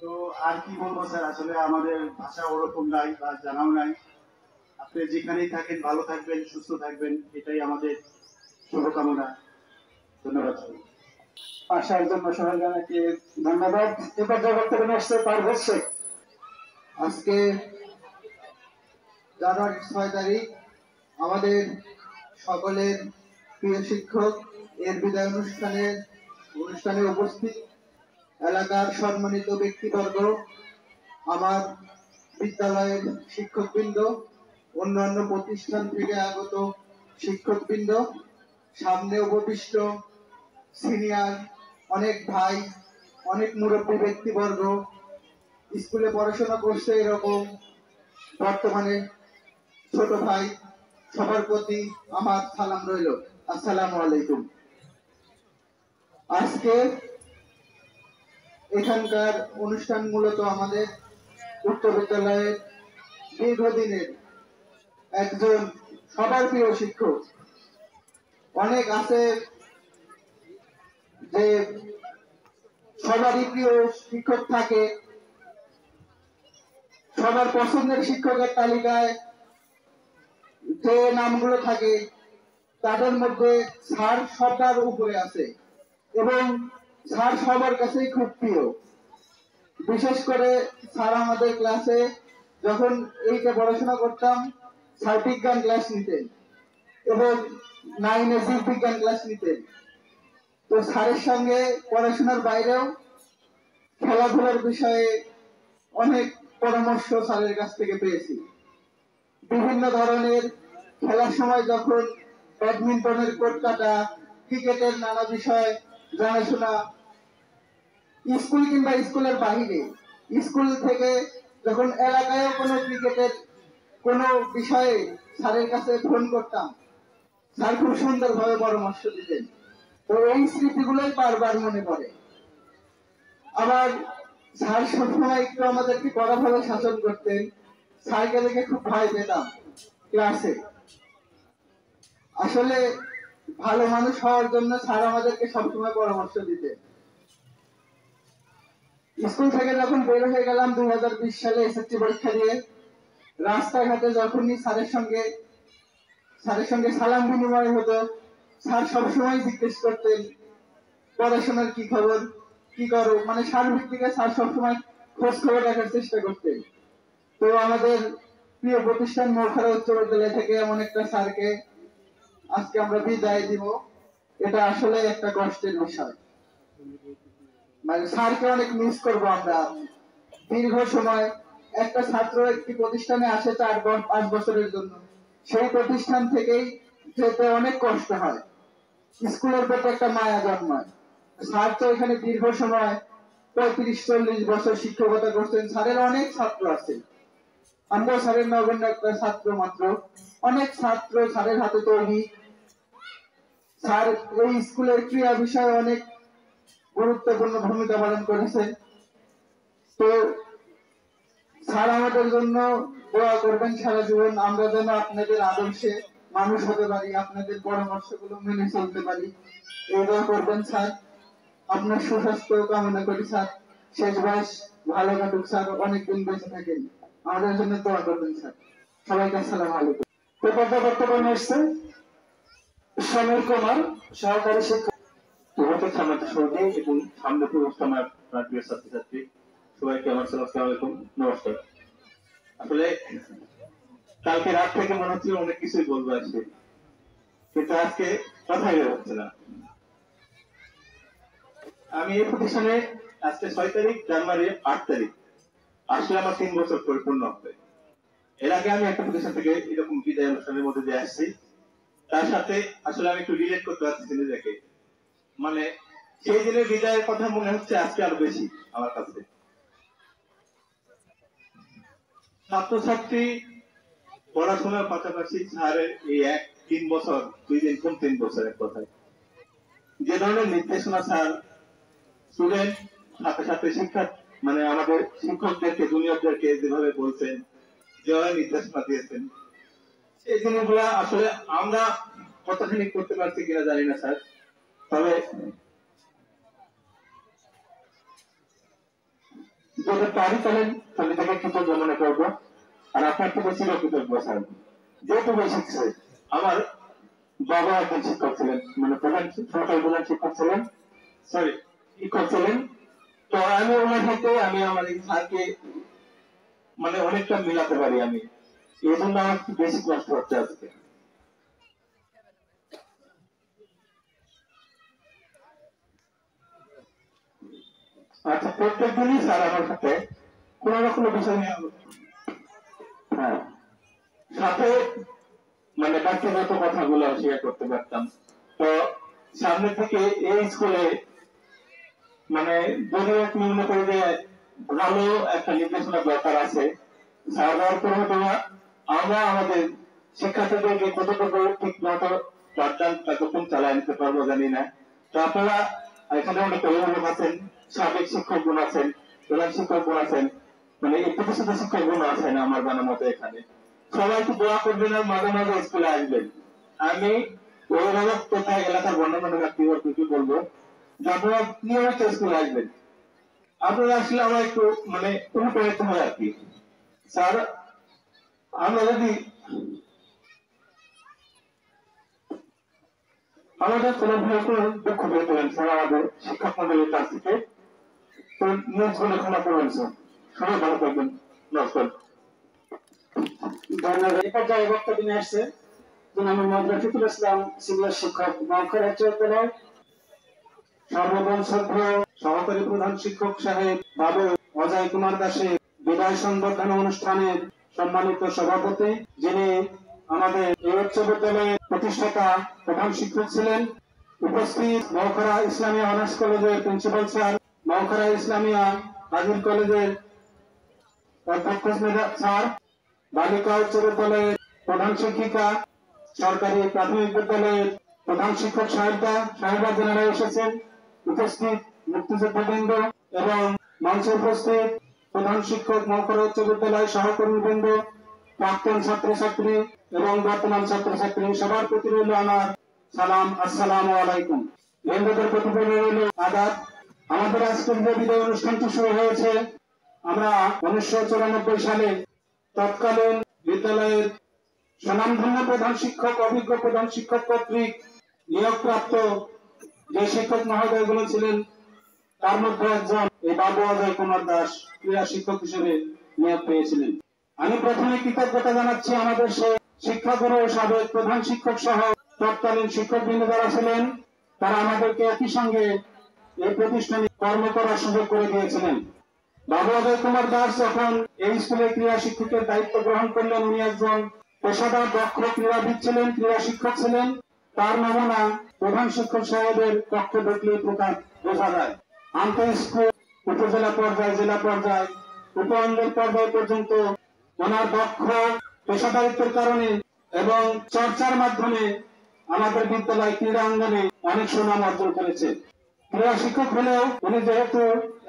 G: তো আর কি বলবো স্যার, আসলে আমাদের ভাষা ওরকম নাই বা জানাও নাই। আপনি যেখানেই থাকেন ভালো থাকবেন, সুস্থ থাকবেন, এটাই আমাদের শুভকামনা। ধন্যবাদ।
A: আসার জন্য সবাই জানাকে ধন্যবাদ। এবার জগৎ থেকে আসছে পারভেজ শেখ।
B: আজকে জানুয়ারি 6 তারিখ আমাদের সকলের প্রিয় শিক্ষক এর বিদায় অনুষ্ঠানে উপস্থিত এলাকার সম্মানিত ব্যক্তিবর্গ, আমার বিদ্যালয়ের শিক্ষকবৃন্দ, অন্যান্য প্রতিষ্ঠান থেকে আগত শিক্ষকবৃন্দ, সামনে উপবিষ্ট সিনিয়র অনেক ভাই, অনেক মুরব্বী ব্যক্তিবর্গ, স্কুলে পড়াশোনা করছে এরকম বর্তমানে ছোট ভাই, সবার প্রতি আমার সালাম রইল। আসসালামু আলাইকুম। আজকে এখানকার অনুষ্ঠান মূলত আমাদের উচ্চ বিদ্যালয়ের দীর্ঘদিনের একজন সবার প্রিয় শিক্ষক। অনেক আছে যে সবারই প্রিয় শিক্ষক থাকে, সবার পছন্দের শিক্ষকের তালিকায় যে নামগুলো থাকে তাদের মধ্যে স্যার সবার উপরে আছে এবং স্যার সবার কাছেই খুব প্রিয়। বিশেষ করে স্যার আমাদের ক্লাসে যখন এইটা পড়াশোনা করতাম, স্যার বিজ্ঞান ক্লাস নিতেন এবং 9-এ জীববিজ্ঞান ক্লাস নিতেন। তো স্যারের সঙ্গে পড়াশোনার বাইরেও খেলাধুলার বিষয়ে অনেক পরামর্শ স্যারের কাছ থেকে পেয়েছি। বিভিন্ন ধরনের খেলার সময় যখন ব্যাডমিন্টনের কোর্ট কাটা, ক্রিকেটের নানা বিষয় জানাশোনা, স্কুল কিংবা স্কুলের বাহিরে, স্কুল থেকে যখন এলাকায়ও কোনো ক্রিকেটের কোনো বিষয়ে স্যারের কাছে ফোন করতাম, স্যার খুব সুন্দরভাবে পরামর্শ দিতেন। তো এই স্মৃতিগুলোই বারবার মনে পড়ে। আবার স্যার সবসময় একটু আমাদেরকে কড়াভাবে শাসন করতেন। স্যারকে দেখে খুব ভয় পেতাম ক্লাসে। আসলে ভালো মানুষ হওয়ার জন্য স্যার আমাদেরকে সবসময় পরামর্শ দিতেন। স্কুল থেকে যখন বের হয়ে গেলাম 2020 সালে এসএসসি পরীক্ষা দিয়ে, রাস্তাঘাটে যখনই স্যারের সঙ্গে সালাম বিনিময় হতো, স্যার সবসময় জিজ্ঞেস করতেন পড়াশোনার কি খবর, কি করো, মানে সার্বিক দিকে স্যার সবসময় খোঁজ খবর রাখার চেষ্টা করতেন। তো আমাদের প্রিয় প্রতিষ্ঠান মৌখারা উচ্চ বিদ্যালয় থেকে এমন একটা স্যারকে আজকে আমরা বিদায় দিব, এটা আসলে একটা কষ্টের বিষয়। মানে স্যারকে অনেক মিস করবো আমরা। দীর্ঘ সময় একটা ছাত্র একটি প্রতিষ্ঠানে আসে 4-5 বছরের জন্য, সেই প্রতিষ্ঠান থেকেই যেতে অনেক কষ্ট হয়, স্কুলের প্রতি একটা মায়া জন্মায়। স্যার তো এখানে দীর্ঘ সময় 35-40 বছর শিক্ষকতা করছেন। স্যারের অনেক ছাত্র আছে, আমরা স্যারের নগণ্য একটা ছাত্র মাত্র। অনেক ছাত্র স্যারের হাতে তৈরি। স্যার এই স্কুলের ক্রীড়া বিষয়ে অনেক গুরুত্বপূর্ণ ভূমিকা পালন করেছেন। তো স্যার আমাদের জন্য দোয়া করবেন সারা জীবন, আমরা যেন আপনাদের আদর্শে মানুষ হতে পারি, আপনাদের পরামর্শগুলো মেনে চলতে পারি, এই দোয়া করবেন স্যার। আপনার সুস্বাস্থ্য কামনা করি স্যার, শেষ বয়স ভালো কাটুক স্যার, অনেকদিন বেঁচে থাকেন, আমাদের জন্য দোয়া করবেন স্যার। সবাইকে আসসালামু আলাইকুম।
A: বর্তমানে এসছে সমীর কুমার, সহকারী শিক্ষক।
C: উপস্থিত সম্মানিত সৌদি এবং সামনে উপস্থিত আমার প্রিয় ছাত্রছাত্রী, সবাইকে আমার আসসালামু আলাইকুম, নমস্কার। আসলে কালকে রাত থেকে মনে হচ্ছিল অনেক কিছুই বলবো আজকে, কিন্তু আজকে কথাই বের হচ্ছে না। আমি এই প্রতিষ্ঠানে আজকে 6 তারিখ, জানুয়ারির 8 তারিখ আসলে আমার 3 বছর পরিপূর্ণ হবে। এর আগে আমি একটা প্রতিষ্ঠান থেকে এরকম বিদায় অনুষ্ঠানের মধ্যে দিয়ে আসছি, তার সাথে আসলে আমি একটু রিলেট করতে পারছি নিজেকে। মানে সেই দিনের বিদায়ের কথা মনে হচ্ছে আজকে আরো বেশি আমার কাছে। ছাত্রছাত্রী পড়াশোনার পাশাপাশি স্যারের এই 3 বছর 2 দিন, কোন 3 বছর এক কথায় যে ধরনের নির্দেশনা স্যার স্টুডেন্ট, সাথে সাথে শিক্ষা মানে আমাদের শিক্ষকদেরকে জুনিয়রদেরকে যেভাবে বলছেন, যেভাবে নির্দেশনা দিয়েছেন, এই জিনিসগুলা আসলে আমরা কতখানি করতে পারছি কিনা জানি না স্যার। তবে যদি পারি তাহলে তাহলে থেকে কৃতজ্ঞ মনে করবো। আর আপনার থেকে চিরকৃতজ্ঞ স্যার, যেটুকু শিখছে। আমার বাবা একজন শিক্ষক ছিলেন, মানে সরকারি প্রধান শিক্ষক ছিলেন, সরি শিক্ষক ছিলেন। তো আমি ওনার সাথে আমি আমার এই স্যারকে মানে অনেকটা মিলাতে পারি আমি, এই জন্য আমার একটু বেশি কষ্ট হচ্ছে আজকে। আচ্ছা, প্রত্যেক দিনই স্যার আমার সাথে কোন না কোনো বিষয় নিয়ে হ্যাঁ সাথে মানে ব্যক্তিগত কথাগুলো শেয়ার করতে পারতাম। তো সামনে থেকে এই স্কুলে মানে যদি আমি মনে করি যে ভালো একটা নির্দেশনা দরকার আছে, স্যার আমরা আমাদের শিক্ষার্থীদেরকে কতটুকু ঠিক মতো পাঠদান ততক্ষণ চালায় নিতে পারবো জানি না। তো আপনারা এখানে অনেক অভিভাবক আছেন, সাবেক শিক্ষকগণ আছেন, প্রধান শিক্ষকগণ আছেন, মানে প্রতিষ্ঠিত শিক্ষকগণ আছেন আমার জানার মতো এখানে। সবাইকে দোয়া করবেন আর মাঝে মাঝে স্কুলে আসবেন। আমি অভিভাবক তথা এলাকার গণ্যমান্য ব্যক্তিকে বলবো যে আপনারা নিয়মিত স্কুলে আসবেন। আপনারা আসলে আমার একটু মানে অনুপ্রাণিত হয় আর কি। স্যার আমরা যদি আমাদের কোনো ভুল দুঃখ পেয়ে তোলেন স্যার আমাদের শিক্ষক মন্ডলীর কাছ থেকে, তো নিউজগুলো ক্ষমা করবেন স্যার। সবাই ভালো থাকবেন, নমস্কার।
A: ধন্যবাদ। এ পর্যায়ে বক্তব্য নিয়ে আসছে জনাব মোহাম্মদ রফিকুল ইসলাম, সিনিয়র শিক্ষক, মহাখালী উচ্চ বিদ্যালয়। সর্বজন শ্রদ্ধেয় সহকারী প্রধান শিক্ষক সাহেব বাবু অজয় কুমার দাসের বিদায় সংবর্ধনা অনুষ্ঠানের সম্মানিত সভাপতি, যিনি আমাদের এই উচ্চ বিদ্যালয়ের প্রতিষ্ঠাতা প্রধান শিক্ষক ছিলেন। উপস্থিত মহখারা ইসলামিয়া অনার্স কলেজের প্রিন্সিপাল স্যার, মহখারা ইসলামিয়া হাজির কলেজের অধ্যক্ষ স্যার, বালিকা উচ্চ বিদ্যালয়ের প্রধান শিক্ষিকা, সরকারি প্রাথমিক বিদ্যালয়ের প্রধান শিক্ষক সাহেবা যারা এসেছেন, উপস্থিত মুক্তিযোদ্ধাবৃন্দ এবং মঞ্চে উপস্থিত প্রধান শিক্ষক মহকুমা উচ্চ বিদ্যালয় সহকর্মীবৃন্দ, প্রাক্তন ছাত্রছাত্রী এবং বর্তমান ছাত্রছাত্রী, সবার প্রতি রইল আমার সালাম, আসসালামু আলাইকুম। বন্ধুদের প্রতি রইল আদাব। আমাদের আজকের যে বিদায় অনুষ্ঠানটি শুরু হয়েছে, আমরা 1994 সালে তৎকালীন বিদ্যালয়ের স্বনামধন্য প্রধান শিক্ষক, অভিজ্ঞ প্রধান শিক্ষক কর্তৃক নিয়োগপ্রাপ্ত যে শিক্ষক মহোদয়গুলো ছিলেন, তার মধ্যে একজন এই বাবু অজয় কুমার দাস ক্রীড়া শিক্ষক হিসেবে নিয়োগ পেয়েছিলেন। আমি প্রথমে কৃতজ্ঞতা জানাচ্ছি আমাদের সেই শিক্ষাগুরু, সাবেক প্রধান শিক্ষক সহ তৎকালীন শিক্ষকবৃন্দ যারা ছিলেন, তারা আমাদেরকে একই সঙ্গে এই প্রতিষ্ঠানে কর্ম করার সুযোগ করে দিয়েছিলেন। বাবু অজয় কুমার দাস যখন এই স্কুলে ক্রীড়া শিক্ষকের দায়িত্ব গ্রহণ করলেন, উনি একজন পেশাদার দক্ষ ক্রীড়াবিদ ছিলেন, ক্রীড়া শিক্ষক ছিলেন। তার নমুনা প্রধান শিক্ষক সাহেবের পক্ষে দেখলে প্রকাশ বোঝা যায়। আন্তঃ স্কুল, উপজেলা পর্যায়ে, জেলা পর্যায়ে, উপমন্ডল পর্যায় পর্যন্ত ওনার দক্ষ পেশাদারিত্বের কারণে এবং চর্চার মাধ্যমে আমাদের বিদ্যালয় ক্রীড়া অঙ্গনে অনেক সুনাম অর্জন করেছে। ক্রীড়া শিক্ষক হলেও উনি যেহেতু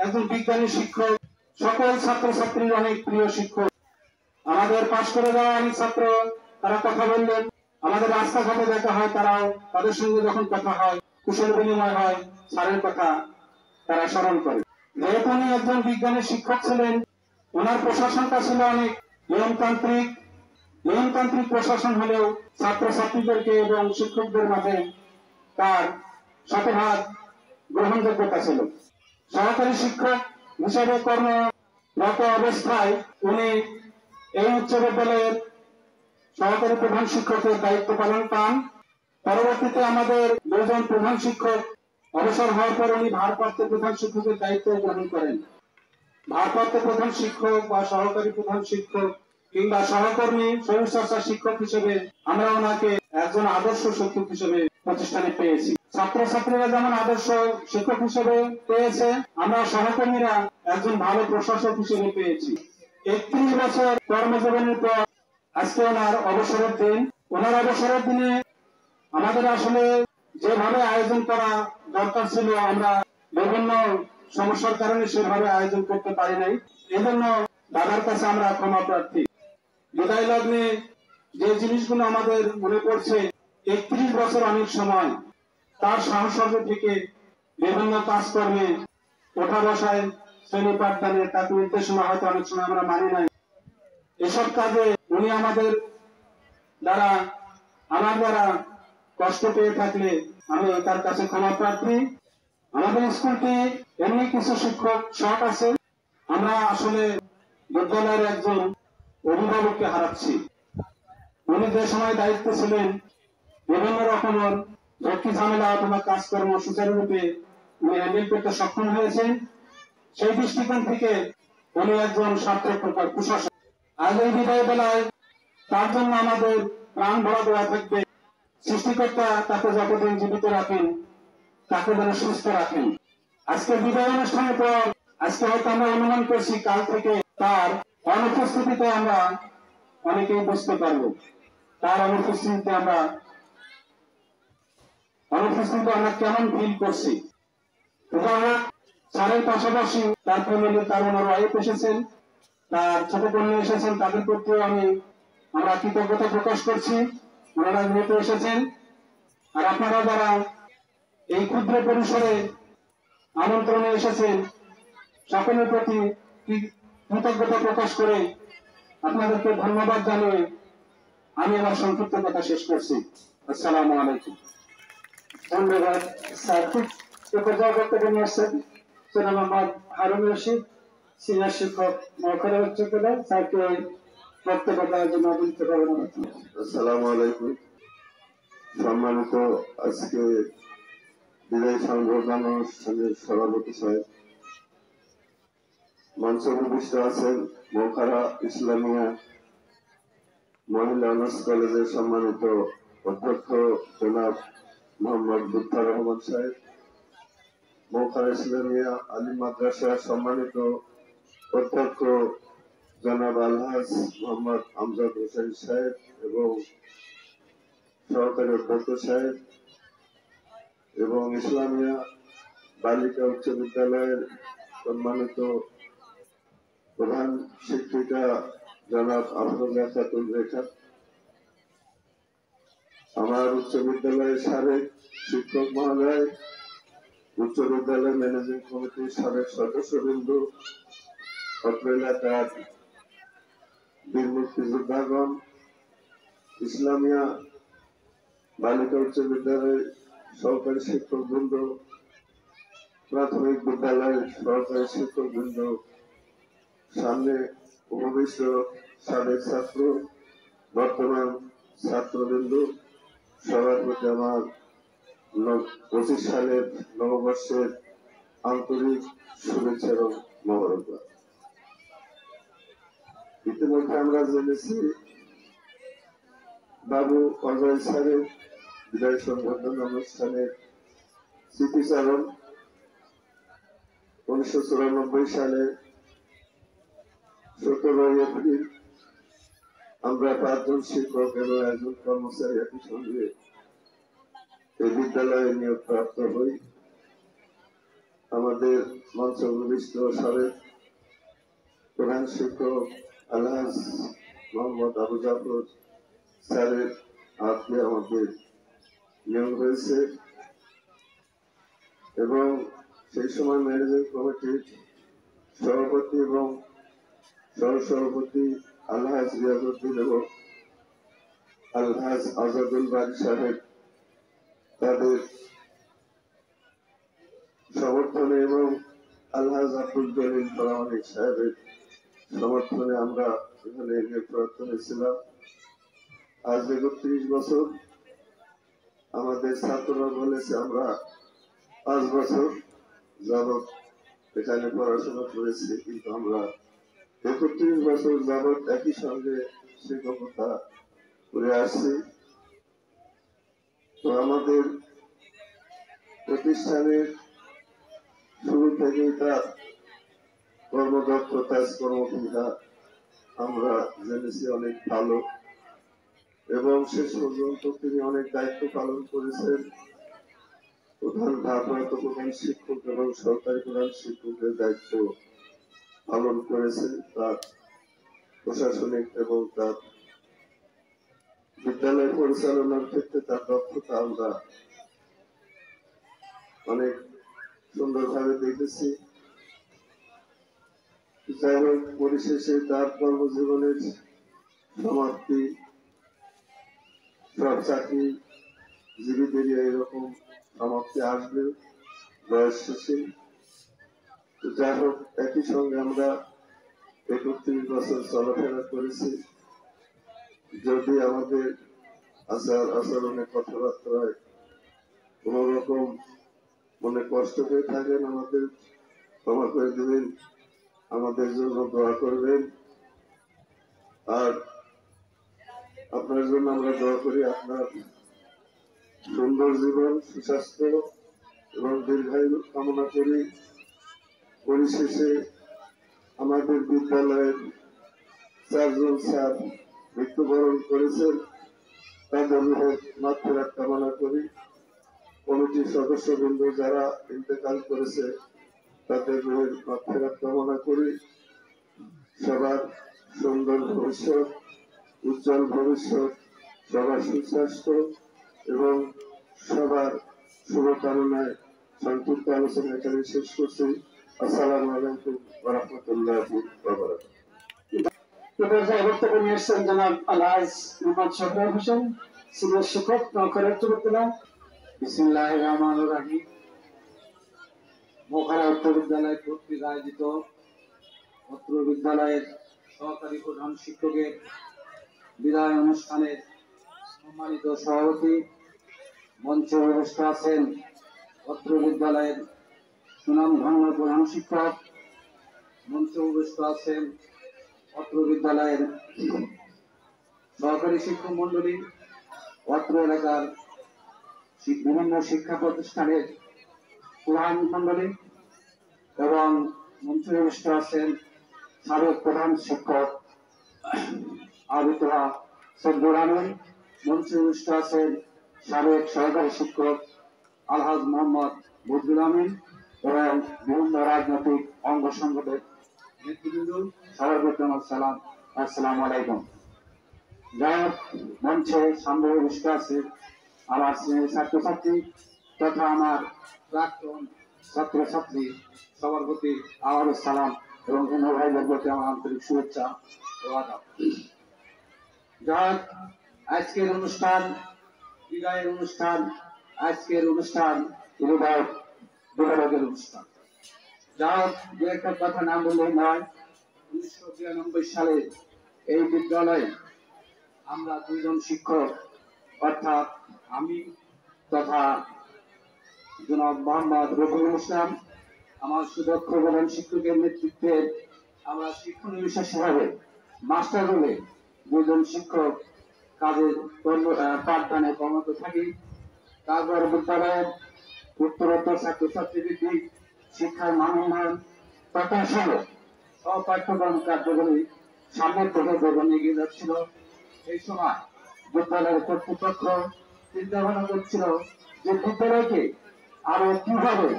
A: একজন বিজ্ঞানী শিক্ষক, সকল ছাত্রছাত্রীর অনেক প্রিয় শিক্ষক। আমাদের পাশ করে যাওয়া অনেক ছাত্র তারা কথা বললেন, আমাদের রাস্তাঘাটে দেখা হয়, তারাও তাদের সঙ্গে যখন কথা হয়, কুশল বিনিময় হয়, স্যারের কথা তারা স্মরণ করে। যেহেতু উনি একজন বিজ্ঞানী শিক্ষক ছিলেন, ওনার প্রশাসনটা ছিল অনেক নিয়মতান্ত্রিক প্রশাসন হলেও ছাত্রছাত্রীদেরকে এবং শিক্ষকদের মাঝে তার শতভাগ গ্রহণযোগ্যতা ছিল। সহকারী শিক্ষক হিসেবে কর্মরত অবস্থায় উনি এই উচ্চ বিদ্যালয়ের সহকারী প্রধান শিক্ষকের দায়িত্ব পালন পান। পরবর্তীতে আমাদের দুজন প্রধান শিক্ষক অবসর হওয়ার পর উনি ভারপ্রাপ্ত প্রধান শিক্ষকের দায়িত্ব গ্রহণ করেন। ভারপ্রাপ্ত প্রধান শিক্ষক বা সহকারী প্রধান শিক্ষক কিংবা সহকর্মী শরীরচর্চা শিক্ষক হিসেবে আমরা ওনাকে একজন আদর্শ শিক্ষক হিসেবে প্রতিষ্ঠানে পেয়েছি। ছাত্রছাত্রীরা যেমন আদর্শ শিক্ষক হিসেবে পেয়েছে, আমরা সহকর্মীরা একজন ভালো প্রশাসক হিসেবে পেয়েছি। 31 বছর কর্মজীবনের পর আজকে ওনার অবসরের দিন। ওনার অবসরের দিনে আমাদের আসলে যেভাবে আয়োজন করা দরকার ছিল, আমরা বিভিন্ন সমস্যার কারণে সেভাবে আয়োজন করতে পারি নাই। এই জন্য দাদার কাছে আমরা ক্ষমা প্রার্থী। বিদায় লগ্নে যে জিনিসগুলো আমাদের মনে পড়ছে, 31 বছর অনেক সময় তার সাহসর্য থেকে বিভিন্ন কাজকর্মে ওঠা বসায়, শ্রেণী পাঠদানে তার নির্দেশনা হয়তো অনেক সময় আমরা মানি নাই। এসব কাজে উনি আমাদের দ্বারা আমার দ্বারা কষ্ট পেয়ে থাকলে আমি তার কাছে ক্ষমা প্রার্থী। আমাদের স্কুলটি এমনি কিছু শিক্ষক শখ আছে, আমরা আসলে বিদ্যালয়ের একজন অভিভাবককে হারাচ্ছি। উনি যে সময় দায়িত্ব ছিলেন বিভিন্ন রকমের ঝক্কি ঝামেলা অথবা কাজকর্ম সুচারুরূপে উনি হ্যান্ডেল করতে সক্ষম হয়েছেন। সেই দৃষ্টিকোণ থেকে উনি একজন সার্থক প্রশাসক। আজ এই বিদায় বেলায় তার জন্য আমাদের প্রাণ ভরা দেওয়া থাকবে। সৃষ্টিকর্তা তাকে যতদিন জীবিত রাখেন তাকে যেন সুস্থ রাখেন। আজকে বিদায় অনুষ্ঠানের পর আজকে হয়তো আমরা অনুমান করছি কাল থেকে তার অনুপস্থিতিতে আমরা অনেকেই বুঝতে পারবো। তার অনুপস্থিতিতে আমরা কেমন ফিল করছি। স্যারের পাশাপাশি তার ফ্যামিলি, তার ওনার ওয়াইফ এসেছেন, তার ছোট কন্যা এসেছেন, তাদের প্রতিও আমরা কৃতজ্ঞতা প্রকাশ করছি। ওনারা নিহত এসেছেন। আর আপনারা যারা এই ক্ষুদ্র পরিসরে আমন্ত্রণে এসেছেন, সকলের প্রতি কৃতজ্ঞতা প্রকাশ করে আপনাদেরকে ধন্যবাদ জানিয়ে আমি আমার সংক্ষিপ্ত কথা শেষ করছি। আসসালামু আলাইকুম। ধন্যবাদ স্যার। খুব বক্তব্য নিয়ে আসছেন জনাব মোহাম্মদ হারুন রশিদ, সিনিয়র শিক্ষক মহাখালী উচ্চ বিদ্যালয়। স্যারকে বক্তব্য দেওয়ার জন্য অভিযুক্ত করবেন।
B: আসসালামু আলাইকুম। সম্মানিত আজকে বিদায় সংবর্ধনা অনুষ্ঠানের সভাপতি সাহেব, মঞ্চে উপবিষ্ট আছেন মোখারা ইসলামিয়া মহিলা অনার্স কলেজের সম্মানিত অধ্যক্ষ জনাব মোহাম্মদ লুৎফর রহমান সাহেব, মোখারা ইসলামিয়া আলিম মাদ্রাসার সম্মানিত অধ্যক্ষ জনাব আলহাজ মোহাম্মদ আমজাদ হোসেন সাহেব এবং সহকারী অধ্যক্ষ সাহেব এবং ইসলামিয়া বালিকা উচ্চ বিদ্যালয়ের সম্মানিত প্রধান শিক্ষিকা জনাব আফরোজা খাতুন রেখা, আমার উচ্চ বিদ্যালয়ের সাবেক শিক্ষক মহোদয়, উচ্চ বিদ্যালয় ম্যানেজিং কমিটির সাবেক সদস্যবৃন্দ, অত্র এলাকার বীর মুক্তিযোদ্ধাগণ, ইসলামিয়া বালিকা উচ্চ বিদ্যালয়ের সহকারী শিক্ষকবৃন্দ, প্রাথমিক বিদ্যালয়ের সহকারী শিক্ষকবৃন্দ, সামনে উপবিষ্ট সাবেক ছাত্র, বর্তমান ছাত্রবৃন্দ, সবার প্রতি আমার 25 সালের নববর্ষের আন্তরিক শুভেচ্ছা এবং মোবারকবাদ। ইতিমধ্যে আমরা জেনেছি বাবু অজয় স্যারের বিদায় সংবর্ধনা অনুষ্ঠানের স্মৃতিচারণ 1994 সালে 17 এপ্রিল আমরা 5 জন শিক্ষক এবং 1 জন কর্মচারী একই সঙ্গে এই বিদ্যালয়ে নিয়োগপ্রাপ্ত হই। আমাদের মঞ্চ উপবিষ্ট সাবেক প্রধান শিক্ষক আলহাজ মোহাম্মদ আবু জাফর স্যারের হাত দিয়ে আমাদের নিয়োগ হয়েছে এবং সেই সময় ম্যানেজিং কমিটির সভাপতি এবং সহসভাপতি আলহাজ রিয়াজউদ্দিন এবং আলহাজ আজাদুল বারী সাহেব তাদের সমর্থনে এবং আলহাজ আব্দুল জলিল প্রামাণিক সাহেবের সমর্থনে আমরা এখানে নিয়োগপ্রাপ্ত হয়েছিলাম। আজ 31 বছর আমাদের ছাত্ররা বলেছে আমরা 5 বছর যাবৎ এখানে পড়াশোনা করেছি, কিন্তু আমরা 31 বছর যাবৎ একই সঙ্গে শিক্ষকতা করে আসছি। তো আমাদের প্রতিষ্ঠানের শুরু থেকেই তার কর্মদক্ষতা, কর্মক্ষমতা আমরা জেনেছি অনেক ভালো এবং শেষ পর্যন্ত তিনি অনেক দায়িত্ব পালন করেছেন প্রধান ভারপ্রাপ্ত প্রধান শিক্ষক এবং সরকারি প্রধান শিক্ষকের দায়িত্ব পালন করেছে। তার প্রশাসনিক এবং তার বিদ্যালয় পরিচালনার ক্ষেত্রে তার দক্ষতা আমরা অনেক সুন্দরভাবে দেখেছি। যাই হোক, পরিশেষে তার কর্মজীবনের সমাপ্তি সব চাকরিজীবীদেরই এরকম সমাপ্তি আসবে বয়স শেষে। যাই হোক, একই সঙ্গে আমরা 31 বছর চলাফেরা করেছি। যদি আমাদের আচরণে কথাবার্তায় কোন রকম মনে কষ্ট হয়ে থাকেন, আমাদের ক্ষমা করে দেবেন, আমাদের জন্য দোয়া করবেন। আর আপনার জন্য আমরা দোয়া করি, আপনার সুন্দর জীবন, সুস্বাস্থ্য এবং দীর্ঘায়ু কামনা করি। পরিশেষে আমাদের বিদ্যালয়ের 4 জন স্যার মৃত্যুবরণ করেছেন, তাদের মাগফিরাত কামনা করি। কমিটির সদস্যবৃন্দ যারা ইন্তেকাল করেছে তাদের মাগফিরাত কামনা করি। সবার সুন্দর ভবিষ্যৎ, উজ্জ্বল ভবিষ্যৎ, সবার সুস্বাস্থ্য এবং সবার শুভকামনায় সংক্ষিপ্ত আলোচনা এখানে শেষ করছি। আসসালামু আলাইকুম ওয়া রাহমাতুল্লাহি ওয়া বারাকাতুহু।
A: বক্তব্য নিয়ে এসছেন জনাব আলহাজ মোহাম্মদ শফিউল হোসেন, সিনিয়র শিক্ষক, নওখালী উচ্চ বিদ্যালয়।
H: বিসমিল্লাহির রহমানির রহিম। মোখাড়া উচ্চ বিদ্যালয় কর্তৃক আয়োজিত অত্র বিদ্যালয়ের সহকারী প্রধান শিক্ষকের বিদায় অনুষ্ঠানের সম্মানিত সভাপতি, মঞ্চে উপস্থিত আছেন অত্র বিদ্যালয়ের সুনামধন্য প্রধান শিক্ষক, মঞ্চে উপস্থিত আছেন অত্র বিদ্যালয়ের সহকারী শিক্ষক মন্ডলী, অত্র এলাকার বিভিন্ন শিক্ষা প্রতিষ্ঠানের প্রধান মন্ডলী এবং মঞ্চে উপস্থিত আছেন সাবেক প্রধান শিক্ষক আবিদুল্লাহ সদ্দুর আমিন, মঞ্চে উপস্থিত আছেন সাবেক সহকারী শিক্ষক আলহাজ মোহাম্মদ বদরুল আমিন এবং বিভিন্ন রাজনৈতিক অঙ্গ সংগঠনের নেতৃবৃন্দ, সবার প্রতি আমার সালাম, আসসালামু আলাইকুম। যাই হোক, মঞ্চে সামনে উপস্থিত আছে আমার শ্রেণীর ছাত্রছাত্রী তথা আমার প্রাক্তন ছাত্রছাত্রী, সবার প্রতি আমার সালাম এবং অন্য ভাইদের প্রতি আমার আন্তরিক শুভেচ্ছা ও আদাব। যাই হোক, আজকের অনুষ্ঠান বিদায়ের অনুষ্ঠান, আজকের অনুষ্ঠান বিভাগের অনুষ্ঠান। যাই হোক, দু একটা কথা না বললেই নয়। 1992 সালে এই বিদ্যালয়ে আমরা 2 জন শিক্ষক, অর্থাৎ আমি তথা জনাব মোহাম্মদ রফিকুল ইসলাম, আমার সুদক্ষ প্রধান শিক্ষকের নেতৃত্বে আমরা শিক্ষানবিশ হিসাবে মাস্টার রোলে 2 জন শিক্ষক কাজের পাঠদানে কর্মরত থাকি। তারপর বিদ্যালয়ের উত্তরোত্তর ছাত্রছাত্রী ভিত্তিক শিক্ষার মান উন্নয়ন তথা সহ পাঠ্যক্রম কার্যকরী সামনের দিকে বেগম এগিয়ে যাচ্ছিল। এই সময় বিদ্যালয়ের কর্তৃপক্ষ চিন্তা ভাবনা করছিল যে বিদ্যালয়কে আরো কিভাবে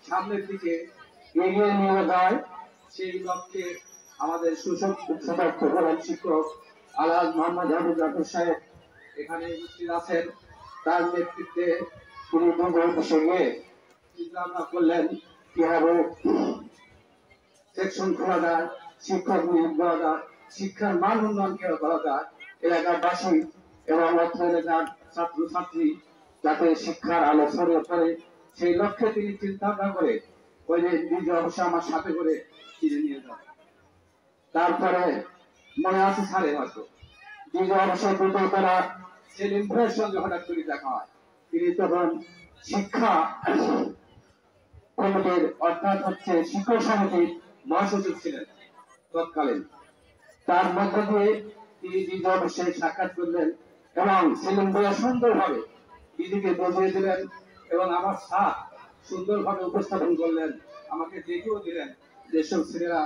H: সামনের দিকে এগিয়ে নিয়ে যায়। সেই লক্ষ্যে আমাদের সুদক্ষ প্রধান শিক্ষক আলহাজ মোহাম্মদ হাবিব জাফর সাহেব এখানে উপস্থিত আছেন। তার নেতৃত্বে তিনি সঙ্গে চিন্তা ভাবনা করলেন কিভাবে সেকশন খোলা যায়, শিক্ষক নিয়োগ দেওয়া যায়, শিক্ষার মান উন্নয়ন কিভাবে করা যায়, এলাকাবাসী এবং অর্থ এলাকার ছাত্রছাত্রী যাতে শিক্ষার আলো ছড়িয়ে পড়ে, সেই লক্ষ্যে তিনি চিন্তা ভাবনা করে ওই যে নিজ অবশ্য আমার সাথে করে কিনে নিয়ে যান। তারপরে মনে আছে সাড়ে হয়তো নিজ অবশ্য দুপুরবেলা সেলিম ভাইয়ের সঙ্গে হঠাৎ করে দেখা হয়। তিনি তখন শিক্ষা কমিটির অর্থাৎ হচ্ছে শিক্ষক সমিতির মহাসচিব ছিলেন তৎকালীন। তার মধ্য দিয়ে তিনি নিজ অবশ্যই সাক্ষাৎ করলেন এবং সেলিম ভাইয়া সুন্দরভাবে দিদিকে বুঝিয়ে দিলেন এবং আমার সাথ সুন্দরভাবে উপস্থাপন করলেন, আমাকে দেখিয়েও দিলেন যেসব ছেলেরা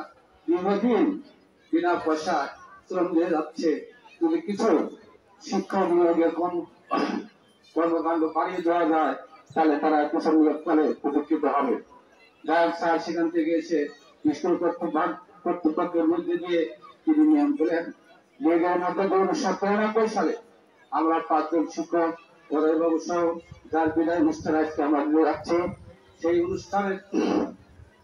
H: দীর্ঘদিন বিনা পয়সা শ্রম দিয়ে যাচ্ছে, তুমি কিছু শিক্ষা নিয়োগের কর্মকাণ্ড বাড়িয়ে দেওয়া যায় তাহলে তারা কিছু নিয়োগকালে উপকৃত হবে। যাই হোক, স্যার সেখান থেকে এসে স্কুল কর্তৃপক্ষের মধ্যে দিয়ে তিনি নিয়ম করলেন যে 1993 সালে আমরা 5 জন শিক্ষক উদয়বাবু সহ যার বিদায় অনুষ্ঠান আজকে আমরা যাচ্ছি। সেই অনুষ্ঠানের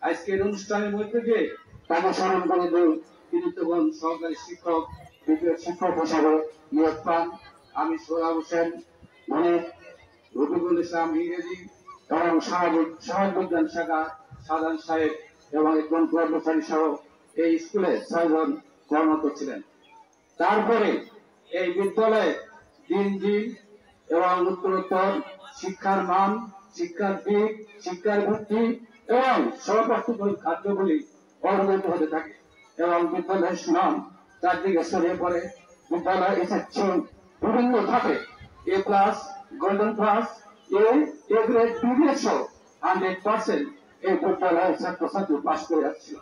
H: আজকের অনুষ্ঠানের মধ্যে দিয়ে তাকে স্মরণ করে দেই তিনি তখন সহকারী শিক্ষক দ্বিতীয় শিক্ষক হিসাবে নিয়োগ পান। আমি সোহরাব হোসেন মানে রফিকুল ইসলাম ইংরেজি এবং সমাজ বিজ্ঞান শাখা সাধারণ সাহেব এবং একজন কর্মচারী সহ এই স্কুলে 6 জন কর্মরত ছিলেন। তারপরে এই বিদ্যালয়ে দিন দিন এবং উত্তরোত্তর শিক্ষার মান, শিক্ষার দিক, শিক্ষার ভিত্তি এবং সহপাঠ্যক্রমিক খাদ্যগুলি অবনতি হতে থাকে এবং বিদ্যালয়ের সুনাম চারদিকে ছড়িয়ে পড়ে। বিদ্যালয় এসেছে বিভিন্ন ধাপে A class, golden class, A grade, B grade সহ 100% এই বিদ্যালয়ের ছাত্রছাত্রী পাশ করে যাচ্ছিল।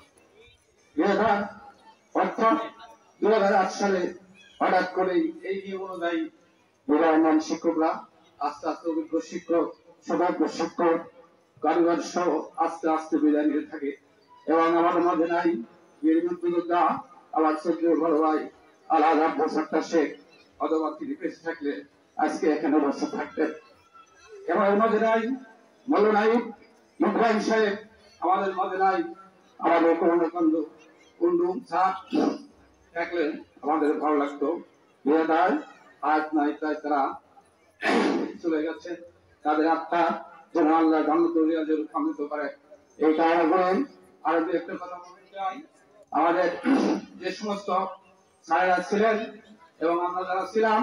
H: 2008 সালে হঠাৎ করেই এই নিয়ম অনুযায়ী বিদায়মান শিক্ষকরা আস্তে আস্তে অভিজ্ঞ শিক্ষক, সৌভাগ্য শিক্ষক, কারিগর সহ আস্তে আস্তে বিদায় নিতে থাকে এবং আমাদের মাঝে নাই বীর মুক্তিযোদ্ধা আমার শ্রদ্ধেয় বড় ভাই আলহাজ আব্দুল সত্তার শেখ, অথবা তিনি বেঁচে থাকলে আজকে এখানে বসে থাকতেন। এবং এর মাঝে নাই মৌলানা ইব্রাহিম সাহেব, আমাদের মাঝে নাই আমাদের করুণাকান্ত কুন্ডুম স্যার থাকলে আমাদের ভালো লাগতো। আজ নাই, তাই তারা চলে গেছেন। তাদের আত্মা যেন আল্লাহ কামিত করে এই কারণে বলেন। আরো দু একটা কথা বলতে চাই, আমাদের যে সমস্ত স্যারেরা ছিলেন এবং আমরা যারা ছিলাম,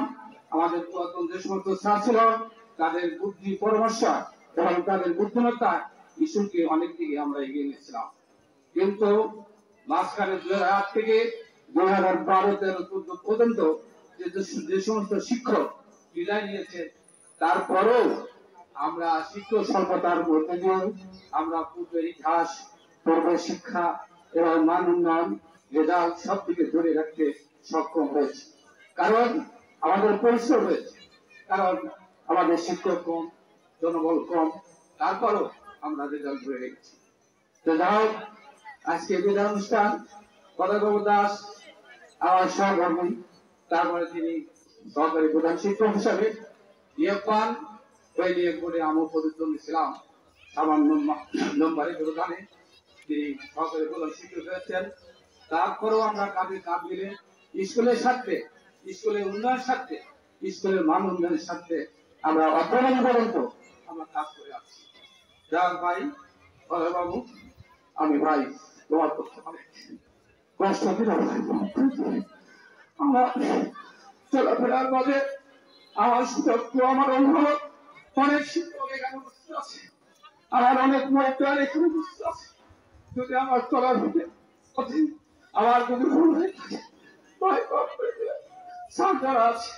H: আমাদের পুরাতন যে সমস্ত স্যার ছিল, তাদের বুদ্ধি পরামর্শ এবং তাদের বুদ্ধিমত্তা স্কুলকে অনেক দিকে আমরা এগিয়ে নিয়েছিলাম। কিন্তু মাঝখানে 2008 থেকে 2012-13 পর্যন্ত যে সমস্ত শিক্ষক বিদায় নিয়েছে, তারপরেও আমরা শিক্ষক স্বল্পতার মধ্যে দিয়ে আমরা পূর্বের ইতিহাস, পূর্বের শিক্ষা এবং মান উন্নয়ন, রেজাল্ট সব দিকে ধরে রাখতে সক্ষম হয়েছে। কারণ আমাদের পরিশ্রম হয়েছে, কারণ আমাদের শিক্ষক কম, জনবল কম, তারপরও আমরা রেজাল্ট ধরে রেখেছি। তো যাই হোক, আজকে বিদায় অনুষ্ঠান পদাগব দাস আমার সহকর্মী, তারপরে তিনি সহকারী প্রধান শিক্ষক হিসাবে নিয়োগ পান। ওই নিয়োগ করে আমি প্রতিদ্বন্দ্বী ছিলাম সামান্য নম্বরে ব্যবধানে তিনি সহকারী প্রধান শিক্ষক হয়েছেন। তারপরেও আমরা কাঁধে কাঁধ মিলে স্কুলের স্বার্থে, স্কুলের উন্নয়নের স্বার্থে, স্কুলের মান উন্নয়নের স্বার্থে আমরা অগ্রগণ পর্যন্ত আমরা কাজ করে আসছি। যার ভাই বাবু, আমি ভাই তোমার করতে পারি কষ্ট দিল আমার চলাফেরার মাঝে আমার শিক্ষক, আমার অভিভাবক, অনেক শিক্ষক এখানে উপস্থিত আছে, আমার অনেক মহিলার এখানে উপস্থিত আছে। যদি আমার চলার পথে আমার যদি ভুল হয়ে থাকে, যারা আছে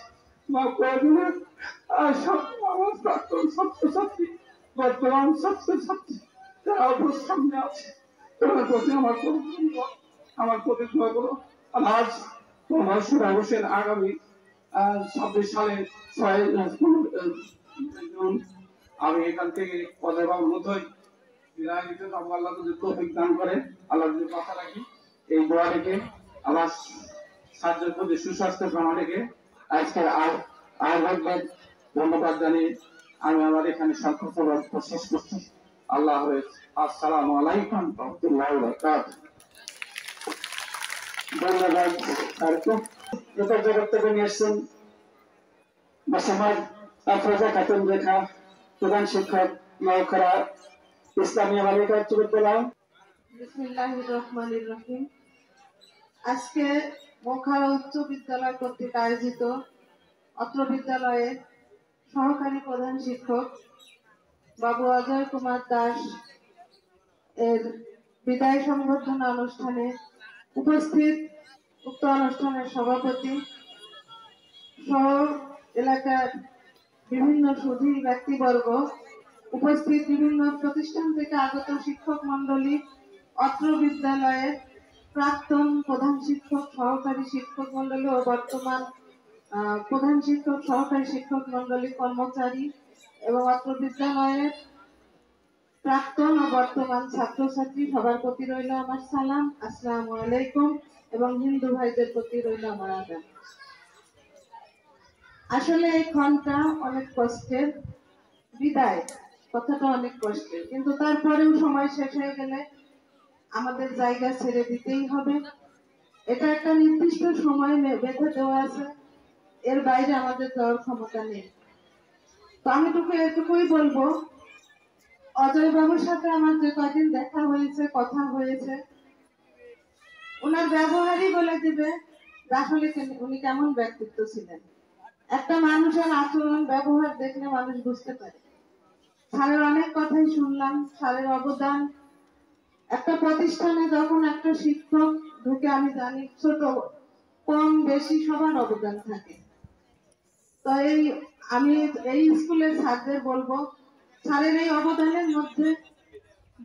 H: আমার প্রাক্তন ছাত্রছাত্রী, বর্তমান ছাত্রছাত্রী যারা অপর সামনে আছে, তাদের প্রতি আমার প্রতিজ্ঞা করো। আজ সোহরাব হোসেন আগামী 26 সালে 6 জুন আমি এখান থেকে পদের মতোই বিদায় নিতে যাবো। আল্লাহ যদি তৌফিক দান করে, আল্লাহ যদি কথা রাখি, এই দোয়া রেখে আমার ছাত্রের প্রতি সুস্বাস্থ্য কামনা রেখে আজকের আয়োজকদের ধন্যবাদ জানিয়ে আমি আমার এখানে সংক্ষিপ্ত শেষ করছি। আল্লাহ হাফেজ। আসসালামু আলাইকুম রহমতুল্লাহি ওয়া বারাকাতুহু।
A: ধন্যবাদ। আর কৃতজ্ঞ বক্তব্য নিয়ে এসছেন মোসাম্মদ আফরোজা খাতুন রেখা, প্রধান শিক্ষক, নওখরা ইসলামিয়া বালিকা উচ্চ বিদ্যালয়।
I: বিসমিল্লাহির রহমানির রহিম। আজকে মোখারা উচ্চ বিদ্যালয় কর্তৃক আয়োজিত অত্র বিদ্যালয়ের সহকারী প্রধান শিক্ষক বাবু অজয় কুমার দাস এর বিদায় সংবর্ধনা অনুষ্ঠানে উপস্থিত উক্ত অনুষ্ঠানের সভাপতি সহ এলাকার বিভিন্ন সুধী ব্যক্তিবর্গ, উপস্থিত বিভিন্ন প্রতিষ্ঠান থেকে আগত শিক্ষক মন্ডলী, অত্র বিদ্যালয়ের প্রাক্তন প্রধান শিক্ষক, সহকারী শিক্ষক মন্ডলী ও বর্তমান প্রধান শিক্ষক, সহকারী শিক্ষক মন্ডলী, কর্মচারী এবং অত্র বিদ্যালয়ের প্রাক্তন ও বর্তমান ছাত্রছাত্রী সবার প্রতি রইল আমার সালাম, আসসালামু আলাইকুম, এবং হিন্দু ভাইদের প্রতি রইল আমার আদাব। আসলে এই ক্ষণটা অনেক কষ্টের, বিদায় কথাটা অনেক কষ্টের, কিন্তু তারপরেও সময় শেষ হয়ে গেলে আমাদের জায়গা ছেড়ে দিতেই হবে। এটা একটা নির্দিষ্ট সময় বেঁধে দেওয়া আছে, এর বাইরে আমাদের যাওয়ার ক্ষমতা নেই। তো আমি এটুকুই বলবো, অজয় বাবুর সাথে আমার যে কদিন দেখা হয়েছে, কথা হয়েছে, ওনার ব্যবহারই বলে দিবে আসলে উনি কেমন ব্যক্তিত্ব ছিলেন। একটা মানুষের আচরণ ব্যবহার দেখলে মানুষ বুঝতে পারে। স্যারের অনেক কথাই শুনলাম, স্যারের অবদান একটা প্রতিষ্ঠানে যখন একটা শিক্ষক ঢুকে, আমি জানি ছোট কম বেশি সবার অবদান থাকে। তো আমি এই স্কুলের স্যারদের বলবো, স্যারের এই অবদানের মধ্যে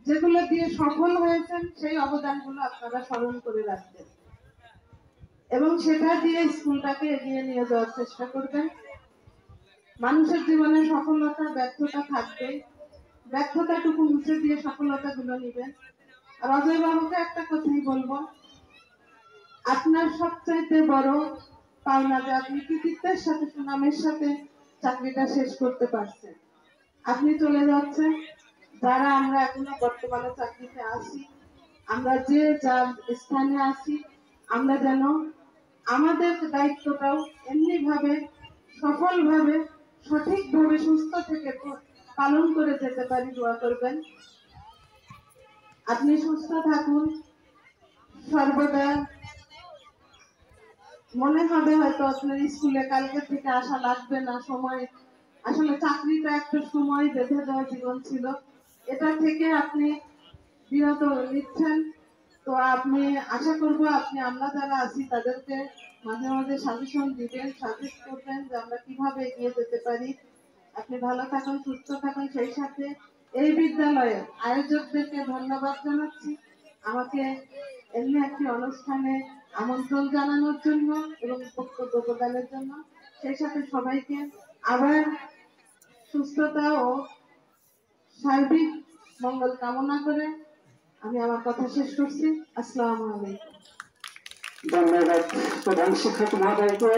I: যেগুলো দিয়ে সফল হয়েছেন সেই অবদানগুলো আপনারা স্মরণ করে রাখবেন এবং সেটা দিয়ে স্কুলটাকে এগিয়ে নিয়ে যাওয়ার চেষ্টা করবেন। মানুষের জীবনে সফলতা ব্যর্থতা থাকবে, ব্যর্থতাটুকু মুছে দিয়ে সফলতাগুলো নেবেন। আর অজয় বাবুকে একটা কথাই বলবো, আপনার সবচাইতে বড় পাওনা যে আপনি কৃতিত্বের সাথে, সুনামের সাথে চাকরিটা শেষ করতে পারছেন। আপনি চলে যাচ্ছেন, যারা আমরা এখনো বর্তমানে চাকরিতে আছি, আমরা যে যার স্থানে আছি, আমরা যেন আমাদের দায়িত্বটাও এমনি ভাবে সফলভাবে সঠিকভাবে সুস্থ থেকে পালন করে যেতে পারি, দোয়া করবেন। আপনি সুস্থ থাকুন সর্বদা। মনে হবে হয়তো আপনার স্কুলে কালকে থেকে আসা লাগবে না, সময় আসলে চাকরিটা একটা সময় বেঁধে দেওয়া জীবন ছিল, এটা থেকে আপনি বিরত নিচ্ছেন। তো আপনি আশা করব আপনি আমরা যারা আছি তাদেরকে মাঝে মাঝে সাজেশন দিবেন, সাজেস্ট করবেন যে আমরা কিভাবে এগিয়ে যেতে পারি। আপনি ভালো থাকুন, সুস্থ থাকুন। সেই সাথে এই বিদ্যালয়ের আয়োজকদেরকে ধন্যবাদ জানাচ্ছি আমাকে এমনি একটি অনুষ্ঠানে আমন্ত্রণ জানানোর জন্য এবং বক্তব্য প্রদানের জন্য। সেই সাথে সবাইকে আবার সুস্থতা ও সার্বিক মঙ্গল কামনা করে আমি আমার কথা শেষ করছি। আসসালামু আলাইকুম।
A: ধন্যবাদ প্রধান শিক্ষক মহোদয়কে।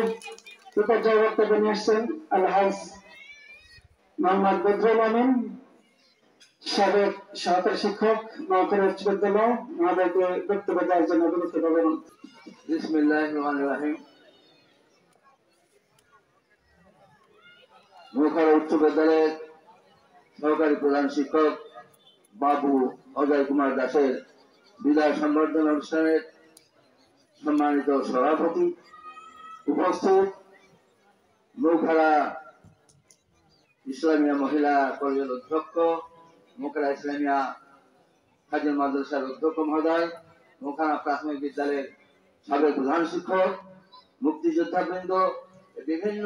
A: বিপর্যয় বক্তব্য নিয়ে আসছেন আলহাজ মোহাম্মদ বদরুল আমিন, সাবেক সহকারী শিক্ষক মহাখালী উচ্চ বিদ্যালয়। মহোদয়কে বক্তব্য দেওয়ার জন্য অনুরোধ করবেন।
B: বিসমিল্লাহির রহমানির রহিম। মহাখালী উচ্চ বিদ্যালয়ের সহকারী প্রধান শিক্ষক বাবু অজয় কুমার দাসের বিদায় সংবর্ধনা অনুষ্ঠানের সম্মানিত সভাপতি, উপস্থিত মৌখালা ইসলামিয়া মহিলা কলেজের অধ্যক্ষ, মৌখালা ইসলামিয়া হাজির মাদ্রাসার অধ্যক্ষ মহোদয়, মৌখালা প্রাথমিক বিদ্যালয়ের সাবেক প্রধান শিক্ষক, মুক্তিযোদ্ধাবৃন্দ, বিভিন্ন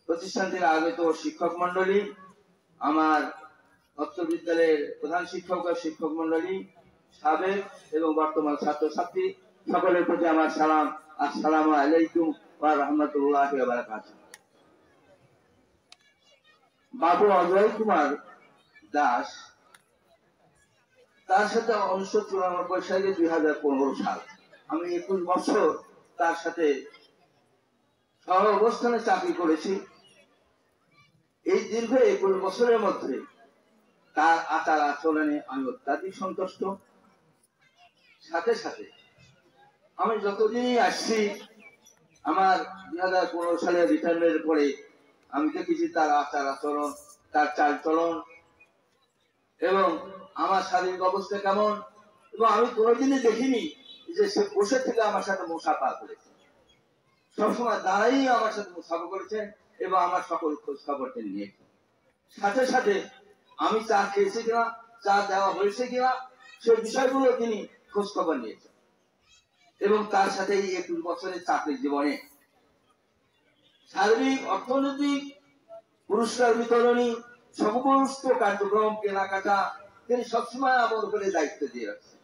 B: প্রতিষ্ঠান থেকে আগত শিক্ষক মন্ডলী, আমার অত্র বিদ্যালয়ের প্রধান শিক্ষক ও শিক্ষক মন্ডলী, সাবেক এবং বর্তমান ছাত্রছাত্রী, সকলের প্রতি আমার সালাম। আসসালামু আলাইকুম ওয়া রাহমাতুল্লাহি ওয়া বারাকাতুহু। বাবু অজয় কুমার দাস, তার সাথে 1994 সালে 2015 সাল, আমি 21 বছর তার সাথে সহ অবস্থানে চাকরি করেছি। এই দীর্ঘ 21 বছরের মধ্যে তার আচার আচরণে আমি অত্যাধিক সন্তুষ্ট। সাথে সাথে আমি যতদিনই আসছি, আমার 2015 সালে রিটায়ারমেন্টের পরে আমি দেখেছি তার আচার আচরণ, তার চাল চলন এবং আমার শারীরিক অবস্থা কেমন, এবং আমি কোনোদিনই দেখিনি যে সে বসে থেকে আমার সাথে মুসাফা করেছে। সবসময় দাঁড়াই আমার সাথে মুসাফা করেছেন এবং আমার সকল খোঁজ খবর তিনি নিয়েছেন। সাথে সাথে আমি চা খেয়েছি কিনা, চা দেওয়া হয়েছে কিনা, সে বিষয়গুলো তিনি খোঁজ খবর নিয়েছেন। এবং তার সাথে এই 21 বছরের চাকরির জীবনে সার্বিক অর্থনৈতিক পুরস্কার বিতরণী সমস্ত কার্যক্রম, কেনাকাটা তিনি সবসময় আমার উপরে দায়িত্ব দিয়ে রাখছেন।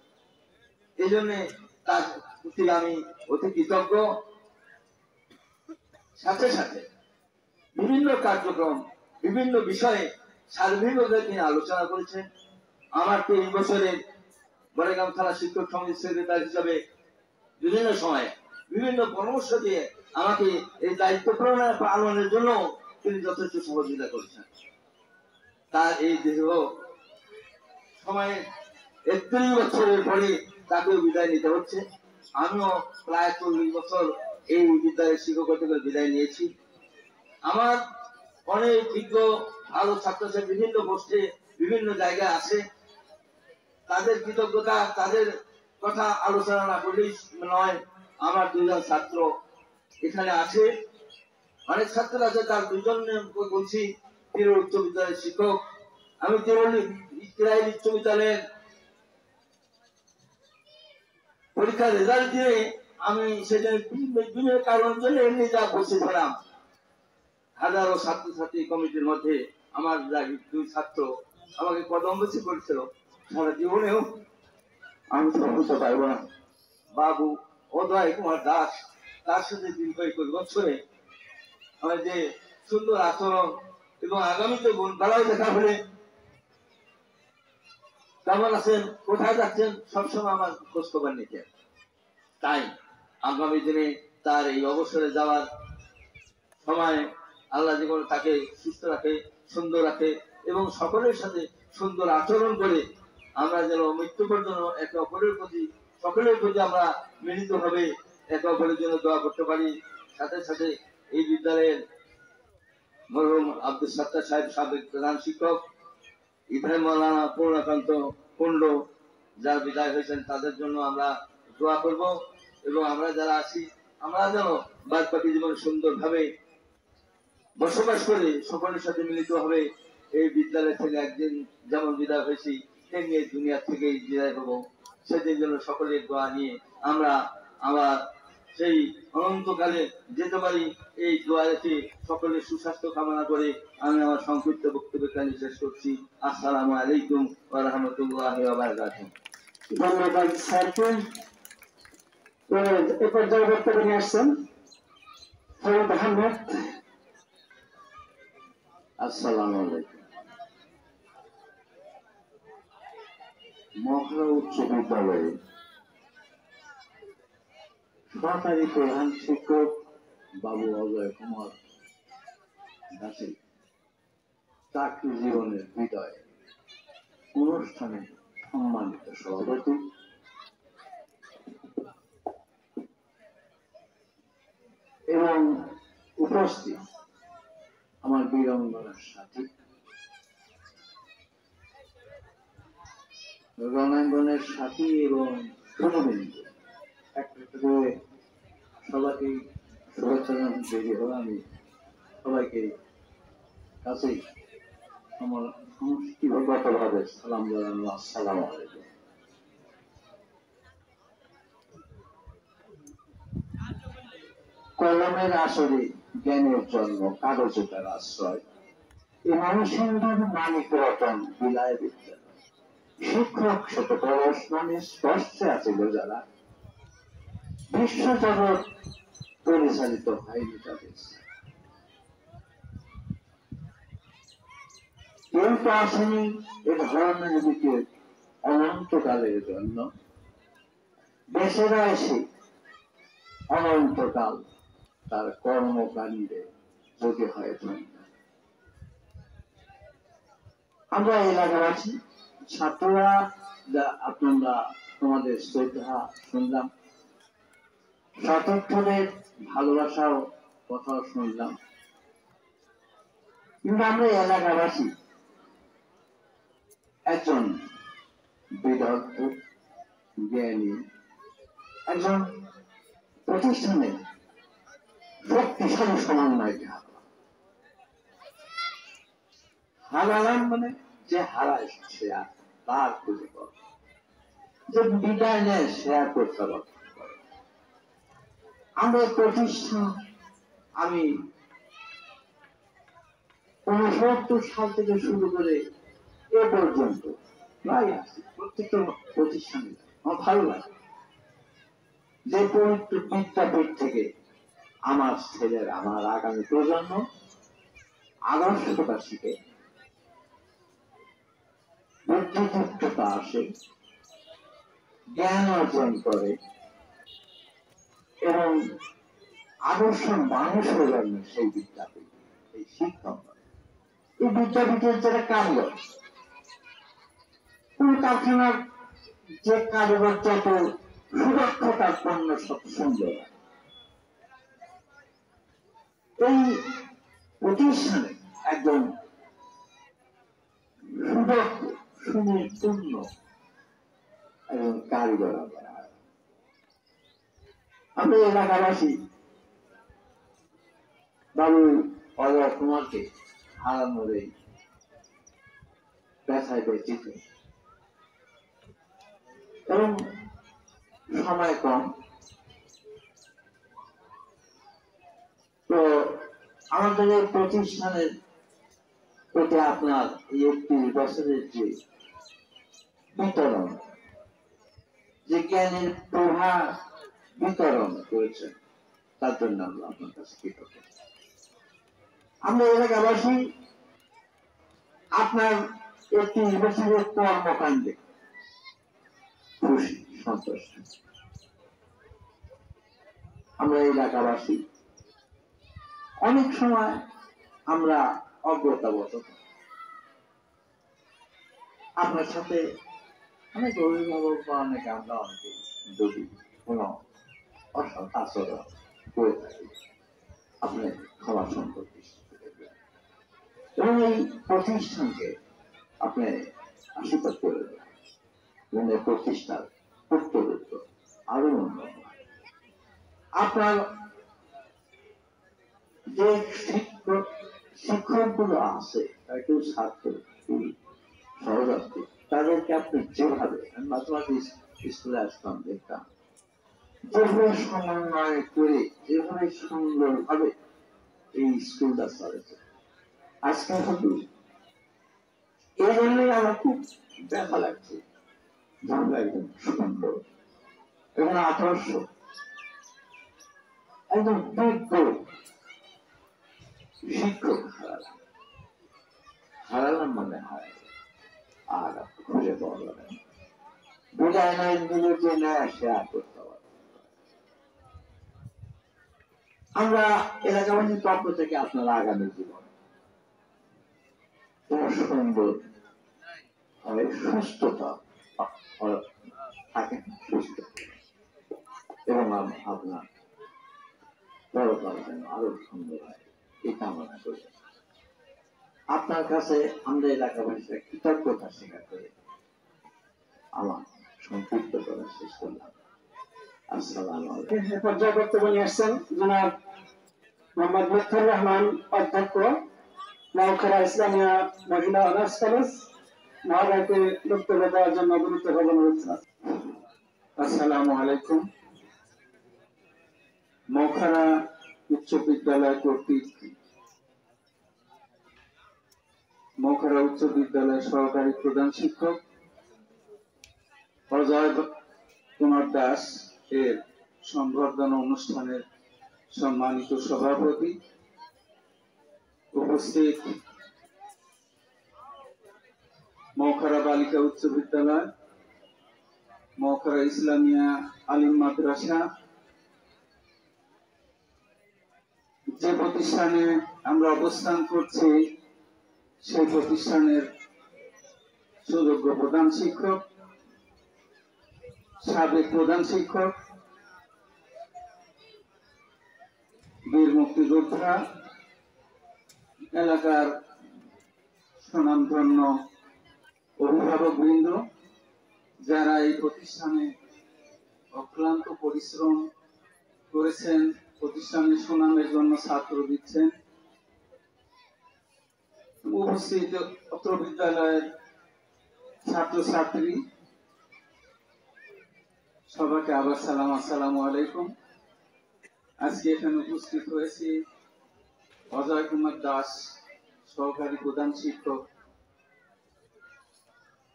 B: এই জন্য তার প্রতি আমি অতি কৃতজ্ঞ। সাথে সাথে বিভিন্ন কার্যক্রম বিভিন্ন বিষয়ে সার্বিকভাবে তিনি আলোচনা করেছেন। আমার 23 বছরের বড়গাম থানা শিক্ষক সমিতির সেক্রেটারি হিসাবে বিভিন্ন সময়ে বিভিন্ন পরামর্শ দিয়ে আমাকে এই দায়িত্ব পালনের জন্য তিনি যথেষ্ট সহযোগিতা করেছেন। তার এই দীর্ঘ সময়ে 31 বছরের পরে তাকে বিদায় নিতে হচ্ছে। আমিও প্রায় 40 বছর এই বিদ্যালয়ের শিক্ষকতা করে বিদায় নিয়েছি। আমার অনেক বিজ্ঞ ভালো ছাত্রছাত্রী বিভিন্ন পোস্টে বিভিন্ন জায়গায় আছে। তাদের কৃতজ্ঞতা, তাদের কথা আলোচনা না করলেই নয়। আমার 2জন ছাত্র এখানে আছে, অনেক ছাত্র আছে, তার 2জন বলছি তিরুল উচ্চ বিদ্যালয়ের শিক্ষক। আমি তিরুল উচ্চ বিদ্যালয়ের পরীক্ষার রেজাল্ট দিয়ে আমি সেখানে বিভিন্ন কারণের জন্য এমনি যা বসেছিলাম। হাজারো ছাত্রছাত্রী কমিটির মধ্যে আমার 2 ছাত্র আমাকে কদম বেশি করেছিল। সারা জীবনেও আমি তো বুঝতে পারবো না। বাবু অদয় কুমার দাস, তার সাথে দীর্ঘ 21 বছরে আমার যে সুন্দর আচরণ এবং আগামীতে বেলায় দেখা হলে কেমন আছেন, কোথায় যাচ্ছেন, সবসময় আমার খোঁজ খবর নিতেন। তাই আগামী দিনে তার এই অবসরে যাওয়ার সময় আল্লাহ জীবন তাকে সুস্থ রাখে, সুন্দর রাখে এবং সকলের সাথে সুন্দর আচরণ করে আমরা যেন মৃত্যু পর্যন্ত একে অপরের প্রতি সকলের প্রতি আমরা মিলিত ভাবে একে অপরের জন্য দোয়া করতে পারি। সাথে সাথে এই বিদ্যালয়ের মরহুম আব্দুল সত্তার সাহেব সাবেক প্রধান শিক্ষক, ইব্রাহিম মাওলানা পূর্ণকান্ত কুণ্ড যারা বিদায় হয়েছেন, তাদের জন্য আমরা দোয়া করব এবং আমরা যারা আছি আমরা যেন বাদ বাকি জীবনে সুন্দরভাবে বসবাস করে সকলের সাথে মিলিত হবে। এই বিদ্যালয় থেকে একদিন যেমন বিদায় হয়েছি তেমনি এই দুনিয়া থেকেই বিদায় হবো। সেদিন জন্য সকলের দোয়া নিয়ে আমরা আবার সেই অনন্তকালে যেতে পারি, এই দোয়া রেখে সকলের সুস্বাস্থ্য কামনা করে আমি আমার সংক্ষিপ্ত বক্তব্য এখানে শেষ করছি। আসসালামু আলাইকুম ওয়া রাহমাতুল্লাহি ওয়া বারাকাতুহু।
A: ধন্যবাদ স্যারকে। এ পর্যায়ে বক্তব্য নিয়ে আসছেন ফরিদ আহমেদ।
B: আসসালামু আলাইকুম। মহড়া উচ্চ বিদ্যালয়ে সহকারী প্রধান শিক্ষক বাবু অজয় কুমার দাসের চাকরি জীবনের বিদায় অনুষ্ঠানে সম্মানিত সভাপতি এবং উপস্থিত আমার বীরাঙ্গনার সাথী, রণাঙ্গনের সাথী এবং সুরবিন্দু, একটা করে সবাইকে শুভেচ্ছা জানাতে দেরি হলো। আমি সবাইকে কাছেই আমার সমষ্টিগতভাবে সালাম জানানো। আসসালামু আলাইকুম। কলমের আসরে জ্ঞানের জন্ম, কাগজে তার আশ্রয়। এই মনুষ্যের মানিক রতন বিলায় বিদ্যালয়। শিক্ষক শত পরশ মানে স্পর্শে আছিল যারা, বিশ্বজগৎ পরিচালিত হয়নি তাদের। কেউ তো আসেনি এ ধরনের দিকে অনন্তকালের জন্য, দেশেরা এসে অনন্তকাল তার কর্মকাণ্ডে যোগী হয় ধন্য। আমরা এলাকাবাসী ছাত্ররা যা আপনারা তোমাদের শ্রদ্ধা শুনলাম, শতক্ষণের ভালোবাসাও কথা শুনলাম, কিন্তু আমরা এলাকাবাসী একজন বিদগ্ধ জ্ঞানী একজন প্রতিষ্ঠানের শক্তিশালী সমন্বয় হারালাম মানে যে হারায় সে আর তার খুঁজে পাবে, যে বিদায় নেয় সে আর করতে পারবে। আমরা প্রতিষ্ঠান আমি 69 সাল থেকে শুরু করে এ পর্যন্ত প্রায় আছে প্রত্যেকটা প্রতিষ্ঠানে। আমার ভালো লাগে যে পবিত্র বিদ্যাপীঠ থেকে আমার ছেলের, আমার আগামী প্রজন্ম আদর্শতা শিখে, বুদ্ধিদীপ্ততা আসে, জ্ঞান অর্জন করে এবং আদর্শ মানুষ হয়ে যাবেন সেই বিদ্যাপীঠ, এই শিক্ষক। এই বিদ্যাপীঠের যেটা কারিগর, কোন কারখানার যে কারিগর যত সুদক্ষতার পণ্য সব সুন্দর, এই প্রতিষ্ঠানে একজন সুদক্ষ সুনিপুণ্য এবং কারিগর আমরা এলাকাবাসী বাবু অজয় কুমারকে হারানোর এই ব্যথায় ব্যতীত এবং সময় কম, তো আমাদের এই প্রতিষ্ঠানের প্রতি আপনার এই 31 বছরের যে বিতরণ, যে জ্ঞানের প্রভাব বিতরণ করেছেন, তার জন্য আমরা আপনার কাছে কৃতজ্ঞ। আমরা এলাকাবাসী আপনার 31 বছরের কর্মকাণ্ডে খুশি, সন্তুষ্ট। আমরা এলাকাবাসী অনেক সময় আমরা অজ্ঞতাবশত আপনার সাথে অনেক অভিভাবক বা অনেকে আমরা অনেকে যদি কোন অসৎ আচরণ করে থাকি, আপনি ক্ষমা সম্পর্কে এবং এই প্রতিষ্ঠানকে আপনি আশীর্বাদ করে দেন এবং এই প্রতিষ্ঠার উত্তরোত্তর আরো উন্নত। আপনার যে শিক্ষক গুলো আছে, কেউ ছাত্র, কেউ সহযাত্রী, তাদেরকে আপনি যেভাবে স্কুলে আসতাম দেখতাম, যেভাবে সমন্বয় করে, যেভাবে সুন্দর ভাবে এই স্কুলটা চলেছে, আজকে হয়তো এই জন্যই আমার খুব দেখা লাগছে যে আমরা একদম সুন্দর এবং আদর্শ একদম বিজ্ঞ শিক্ষক হারালাম মানে হারালাম, আর খুঁজে পাওয়া যাবে না। বিদায় নয় দিলে যে নেয় সে আর করতে পারে। আমরা এলাকাবাসীর পক্ষ থেকে আপনার আগামী জীবন সুন্দর হয়, সুস্থতা থাকেন, সুস্থ এবং আপনার পরকাল যেন আরো সুন্দর হয় এই কামনা করি। আপনার কাছে আমরা এলাকাবাসীরা কৃতজ্ঞতা স্বীকার করে আমার সংক্ষিপ্ত করা শেষ করলাম। আসসালামু আলাইকুম।
A: পর্যায়ে বক্তব্য নিয়ে আসছেন জনাব মোহাম্মদ লুৎফর রহমান, অধ্যক্ষ, নওখরা ইসলামিয়া মহিলা অনার্স কলেজ, মহারাজকে বক্তব্য দেওয়ার জন্য গুরুত্বপূর্ণ অনুরোধ।
H: আসসালামু আলাইকুম। নওখরা উচ্চ বিদ্যালয় কর্তৃক নওখরা উচ্চ বিদ্যালয়ের সহকারী প্রধান শিক্ষক অজয় কুমার দাস এর সংবর্ধনা অনুষ্ঠানের সম্মানিত সভাপতি, উপস্থিত নওখরা বালিকা উচ্চ বিদ্যালয়, নওখরা ইসলামিয়া আলিম মাদ্রাসা, যে প্রতিষ্ঠানে আমরা অবস্থান করছি সেই প্রতিষ্ঠানের সুযোগ্য প্রধান শিক্ষক, সাবেক প্রধান শিক্ষক, বীর মুক্তিযোদ্ধা, এলাকার সুনামধন্য অভিভাবক বৃন্দ, যারা এই প্রতিষ্ঠানে অক্লান্ত পরিশ্রম করেছেন, প্রতিষ্ঠানের সুনামের জন্য ছাত্র দিচ্ছেন, উপস্থিত অত্র বিদ্যালয়ের ছাত্রছাত্রী, সবাইকে আবার সালাম, আসসালামু আলাইকুম। আজকে এখানে উপস্থিত হয়েছি অজয় কুমার দাস, সহকারী প্রধান শিক্ষক,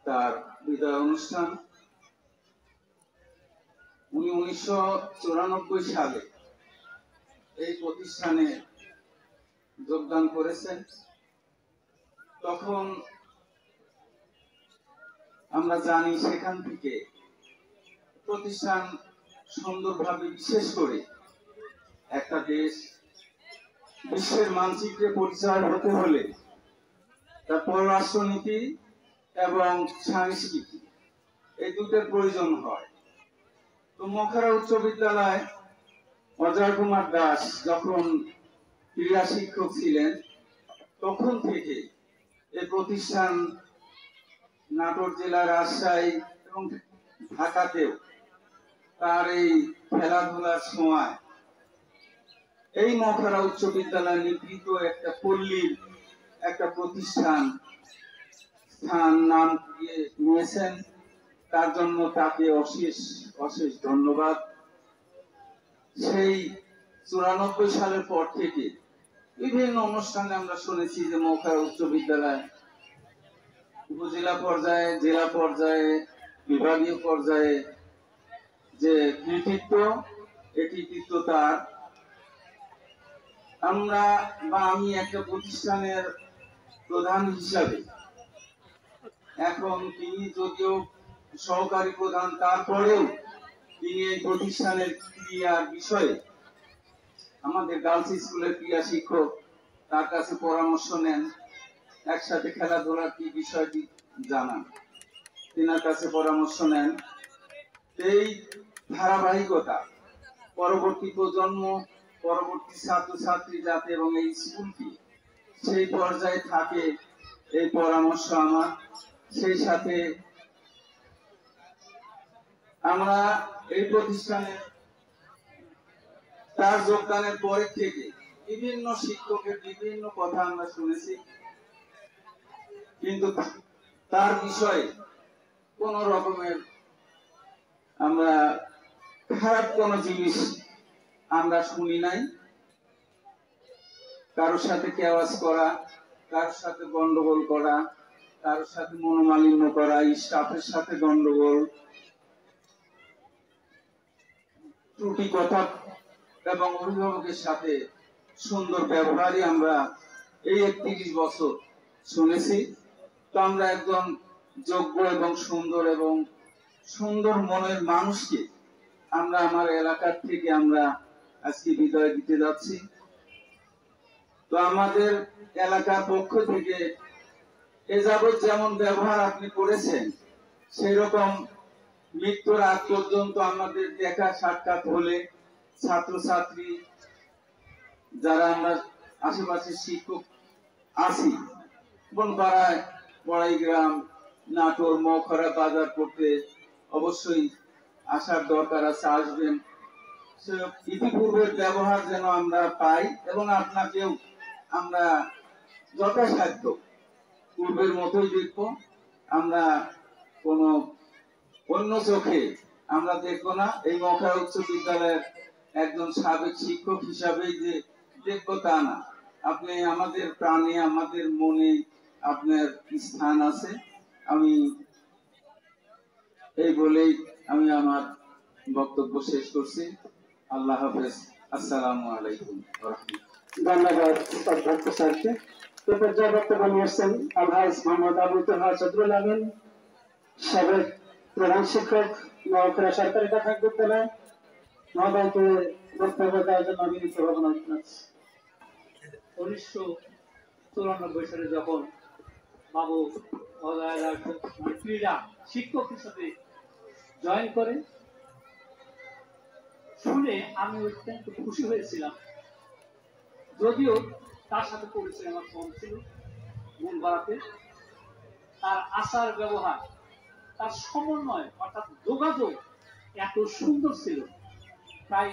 H: তার বিদায় অনুষ্ঠান। উনি 1994 সালে এই প্রতিষ্ঠানে যোগদান করেছেন তখন আমরা জানি সেখান থেকে প্রতিষ্ঠান সুন্দরভাবে, বিশেষ করে একটা দেশ বিশ্বের মানচিত্রে পরিচয় হতে হলে তার পররাষ্ট্রনীতি এবং সংস্কৃতি এই দুটোর প্রয়োজন হয়। তো মখরা উচ্চ বিদ্যালয় অজয় কুমার দাস যখন ক্রীড়া শিক্ষক ছিলেন তখন থেকে এই প্রতিষ্ঠান নাটোর জেলা, রাজশাহী এবং ঢাকাতেও তার এই খেলাধুলার সময় এই মখরা উচ্চ বিদ্যালয় নিকৃত একটা পল্লীর একটা প্রতিষ্ঠান স্থান নাম দিয়ে নিয়েছেন। তার জন্য তাকে অশেষ অশেষ ধন্যবাদ। সেই 94 সালের পর থেকে বিভিন্ন অনুষ্ঠানে আমরা শুনেছি যে মখরা উচ্চ বিদ্যালয় উপজেলা পর্যায়ে, জেলা পর্যায়ে, বিভাগীয় পর্যায়ে যে কৃতিত্ব, এই কৃতিত্ব তার। আমরা বা আমি একটা প্রতিষ্ঠানের প্রধান হিসাবে, এখন তিনি যদিও সহকারী প্রধান, তারপরেও তিনি এই প্রতিষ্ঠানের ক্রিয়ার বিষয়ে আমাদের গার্লস স্কুলের ক্রিয়া শিক্ষক তার কাছে পরামর্শ নেন, একসাথে খেলাধুলার কি বিষয়টি জানান, তিনার কাছে পরামর্শ নেন। এই ধারাবাহিকতা পরবর্তী প্রজন্ম, পরবর্তী ছাত্রছাত্রী যাতে এবং এই স্কুলটি সেই পর্যায়ে থাকে, এই পরামর্শ আমার। সেই সাথে আমরা এই প্রতিষ্ঠানে তার যোগদানের পরের থেকে বিভিন্ন শিক্ষকের বিভিন্ন কথা আমরা শুনেছি, কিন্তু তার বিষয়ে কোন রকমের আমরা খারাপ কোন জিনিস আমরা শুনি নাই। কারোর সাথে কেওয়াজ করা, কারোর সাথে গন্ডগোল করা, কারোর সাথে মনোমালিন্য করা, স্টাফের সাথে গন্ডগোল, ত্রুটি কথা এবং অভিভাবকের সাথে সুন্দর ব্যবহারই আমরা এই 31 বছর শুনেছি। তো আমরা একজন যোগ্য এবং সুন্দর মনের মানুষকে আমরা আমার এলাকার থেকে আমরা আজকে বিদায় দিতে যাচ্ছি। তো আমাদের এলাকার পক্ষ থেকে এ যাবৎ যেমন ব্যবহার আপনি করেছেন, সেই রকম মৃত্যুর আগ পর্যন্ত আমাদের দেখা সাক্ষাৎ হলে ছাত্রছাত্রী যারা আমরা আশেপাশে শিক্ষক আছি, বনপাড়ায়, বড়াইগ্রাম, নাটোর, মখরা বাজার করতে অবশ্যই আসার দরকার আছে, আসবেন। ইতিপূর্বের ব্যবহার যেন আমরা পাই এবং আপনাকেও আমরা যথাসাধ্য পূর্বের মতোই দেখব। আমরা কোন অন্য চোখে আমরা দেখবো না। এই মখরা উচ্চ বিদ্যালয়ের একজন সাবেক শিক্ষক হিসাবে যে দেখবো তা না, আপনি আমাদের প্রাণে, আমাদের মনে আপনার স্থান আছে। আমি এই বলেই আমি আমার বক্তব্য শেষ করছি। আল্লাহ হাফেজ। আসসালামু আলাইকুম।
A: ধন্যবাদ অধ্যক্ষ স্যারকে। এ পর্যায়ে বক্তব্য নিয়ে এসছেন আলহাজ মোহাম্মদ আবু তোহা চৌধুরী আমিন, সাবেক প্রধান শিক্ষক, মখরা সরকারি প্রাথমিক বিদ্যালয়। মহোদয়কে বক্তব্য দেওয়ার জন্য আমি প্রভাবনা জানাচ্ছি।
J: 1994 সালে যখন বাবু ক্রীড়া শিক্ষক হিসেবে জয়েন করে, শুনে আমি অত্যন্ত খুশি হয়েছিলাম। যদিও তার সাথে পরিচয় আমার কম ছিল, মূল বাড়াতে তার আচার ব্যবহার, তার সমন্বয় অর্থাৎ যোগাযোগ এত সুন্দর ছিল। তাই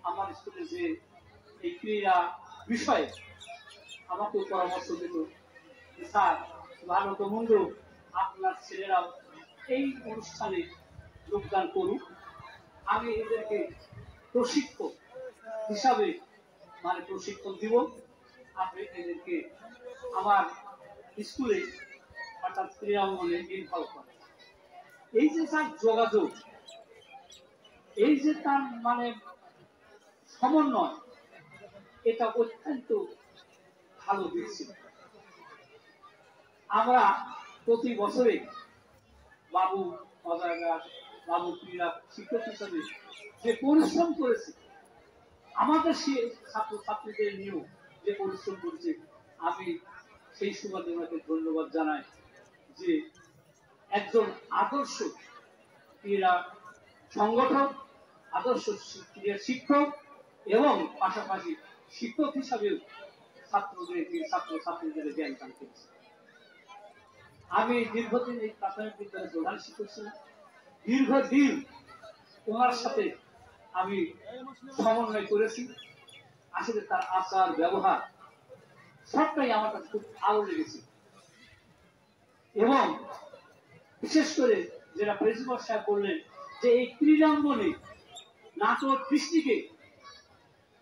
J: আমার স্কুলে যে এই ক্রীড়া বিষয়ে আমাকে পরামর্শ দিত, স্যার ভালো তো মন্দ আপনার ছেলেরাও এই অনুষ্ঠানে যোগদান করুক, আমি এদেরকে প্রশিক্ষক হিসাবে প্রশিক্ষণ দিব, আপনি এদেরকে আমার স্কুলে অর্থাৎ ক্রীড়াঙ্গনে ইনভলভ করেন। এই যে তার যোগাযোগ, এই যে তার সমন্বয়, এটা অত্যন্ত ভালো দিক ছিল। আমরা প্রতি বছরে বাবু অজয় দাস, বাবু ক্রীড়া শিক্ষক হিসাবে যে পরিশ্রম করেছে, আমাদের সে ছাত্রছাত্রীদের নিয়েও যে পরিশ্রম করেছে, আমি সেই সুবাদে ওনাকে ধন্যবাদ জানাই যে একজন আদর্শ ক্রীড়া সংগঠক, আদর্শ ক্রীড়া শিক্ষক এবং পাশাপাশি শিক্ষক হিসাবেও ছাত্রছাত্রীদের জ্ঞান দান করেছে। আমি দীর্ঘদিন এই প্রাথমিক বিদ্যালয়ের প্রধান শিক্ষক ছিলাম। দীর্ঘদিন ওনার সাথে আমি সমন্বয় করেছি। আসলে তার আচার ব্যবহার সবটাই আমার কাছে খুব ভালো লেগেছে এবং বিশেষ করে যেটা প্রিন্সিপাল সাহেব বললেন যে এই ক্রীড়াঙ্গনে নাটোর ডিস্ট্রিক্টে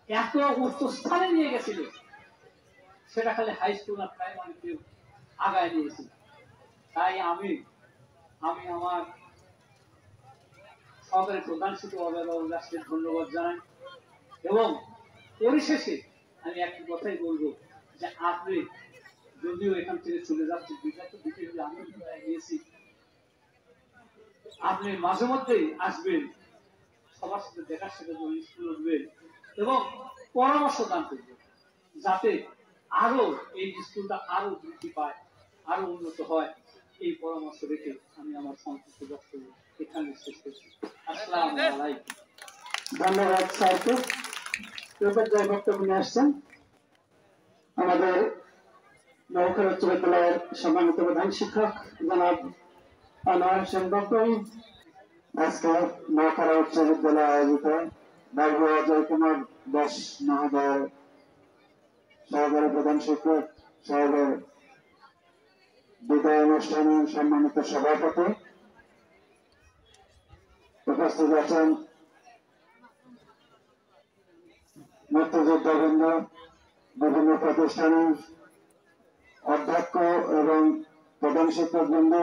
J: এত উচ্চ স্থানে নিয়ে গেছিল, সেটা খালি হাই স্কুল আর প্রাইমারিতেও আগায় নিয়েছিল। তাই আমি আমার সহকারী প্রধান শিক্ষক অজয় দাসকে ধন্যবাদ জানাই এবং পরিশেষে আমি একটা কথাই বলবো যে আপনি যদিও এখান থেকে চলে যাচ্ছেন, বিগত দিকে আমি গিয়েছি, আপনি মাঝে মধ্যেই আসবেন, সবার সাথে দেখার সাথে স্কুল উঠবেন এবং পরামর্শ দান করবেন যাতে আরো এই স্কুলটা আরো বৃদ্ধি পায়, আরো উন্নত হয়। এই পরামর্শ রেখে আমি আমার সংক্ষিপ্ত বক্তব্য এখানে শেষ করছি। আসসালামু আলাইকুম।
A: ধন্যবাদ স্যারকে। যে বক্তব্য নিয়ে আসছেন আমাদের নওখার উচ্চ বিদ্যালয়ের সম্মানিত প্রধান শিক্ষক জনাব আনোয়ার হোসেন বকরি। আজকে নওখার উচ্চ বিদ্যালয়ে আয়োজিত বাবু অজয় কুমার দাস মহোদয় সহকারী প্রধান শিক্ষক সাহেবের বিদায় অনুষ্ঠানে সম্মানিত সভাপতি উপস্থিত আছেন মুক্তিযোদ্ধাবৃন্দ, বিভিন্ন প্রতিষ্ঠানের অধ্যক্ষ এবং প্রধান শিক্ষকবৃন্দ,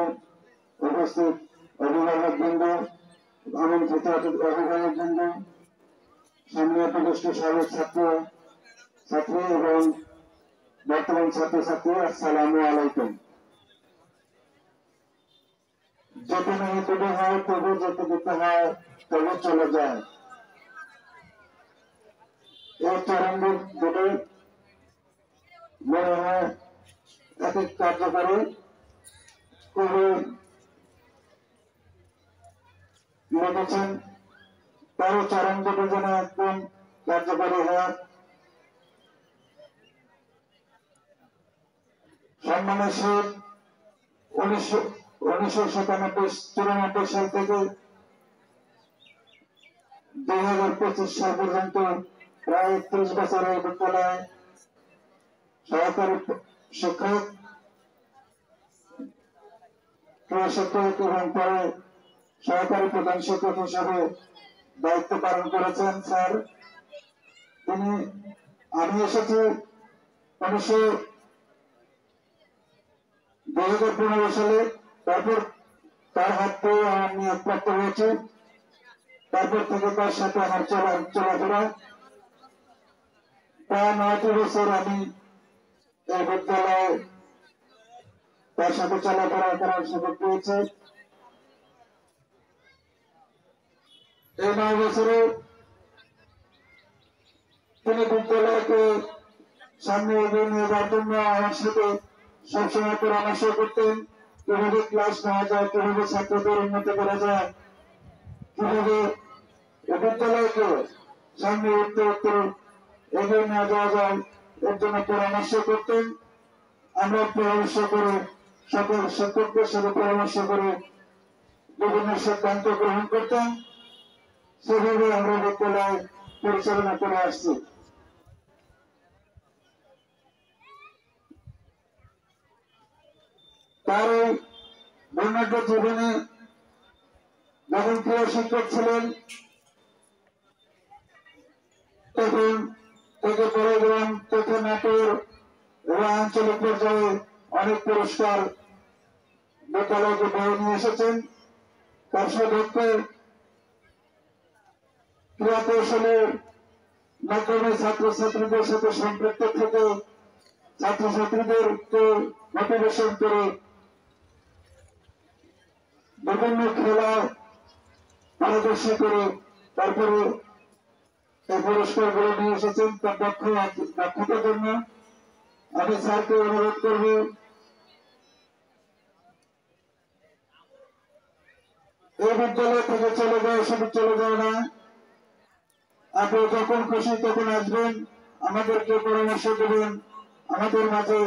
A: উপস্থিত অভিভাবকবৃন্দ, আমন্ত্রিত অভিভাবকবৃন্দ, সামনে প্রতিষ্ঠ সাবেক ছাত্রী এবং বর্তমান ছাত্রছাত্রী, আসসালামু আলাইকুম। যেতে नहीं তবে হয়, তবু যেতে দিতে হয়, তবু চলে যায়। এই চরণের দুটো মনে হয় এক এক কার্যকরী কবি লিখেছেন, তারও চরণ দুটো যেন একদম কার্যকরী হয়। সম্মানের সহিত 1994 সাল থেকে 2025 সাল পর্যন্ত প্রায় 30 বছরের বিদ্যালয়ে সহকারী শিক্ষক, এবং পরে সহকারী প্রধান শিক্ষক হিসেবে দায়িত্ব পালন করেছেন স্যার। আমি এসেছি 2015 সালে, তারপর তার হাত পেয়ে আমার নিয়োগপ্রাপ্ত হয়েছে। তারপর থেকে তার সাথে আমার চলাফেরা প্রায় 9টি বছর আমি এই বিদ্যালয়ে তার সাথে চলাফেরা করার সুযোগ পেয়েছি। এই 9 বছরে তিনি বিদ্যালয়কে সামনে এগিয়ে নিয়ে যাওয়ার জন্য আমার সাথে সবসময় পরামর্শ করতেন, কিভাবে ক্লাস নেওয়া যায়, কিভাবে ছাত্রদের উন্নত করা যায়, কিভাবে বিদ্যালয়কে সামনে উত্তর এগিয়ে নিয়ে যাওয়া যায়, এর জন্য পরামর্শ করতেন। আমরা পরামর্শ করে সকল শিক্ষকদের সাথে পরামর্শ করে বিভিন্ন সিদ্ধান্ত গ্রহণ করতাম। সেভাবে আমরা বিদ্যালয় পরিচালনা করে আসছি। তার এই বর্ণাঢ্য জীবনে যখন প্রিয় শিক্ষক ছিলেন তখন থেকে পরিবহন তথ্য নাটোর এবং আঞ্চলিক পর্যায়ে অনেক পুরস্কার বিদ্যালয়কে বয়ে নিয়ে এসেছেন। তার সদস্য ক্রীড়া কৌশলের মাধ্যমে ছাত্রছাত্রীদের সাথে সম্পৃক্ত থেকে
B: ছাত্রছাত্রীদেরকে মোটিভেশন করে বিভিন্ন খেলায় পারদর্শী করে তারপরে এই পুরস্কারগুলো নিয়ে এসেছেন তার দক্ষতার জন্য। আমি স্যারকে অনুরোধ করব এই বিদ্যালয় থেকে চলে যায়, শুধু চলে যায় না, আপনি যখন খুশি তখন আসবেন, আমাদেরকে পরামর্শ দেবেন, আমাদের মাঝে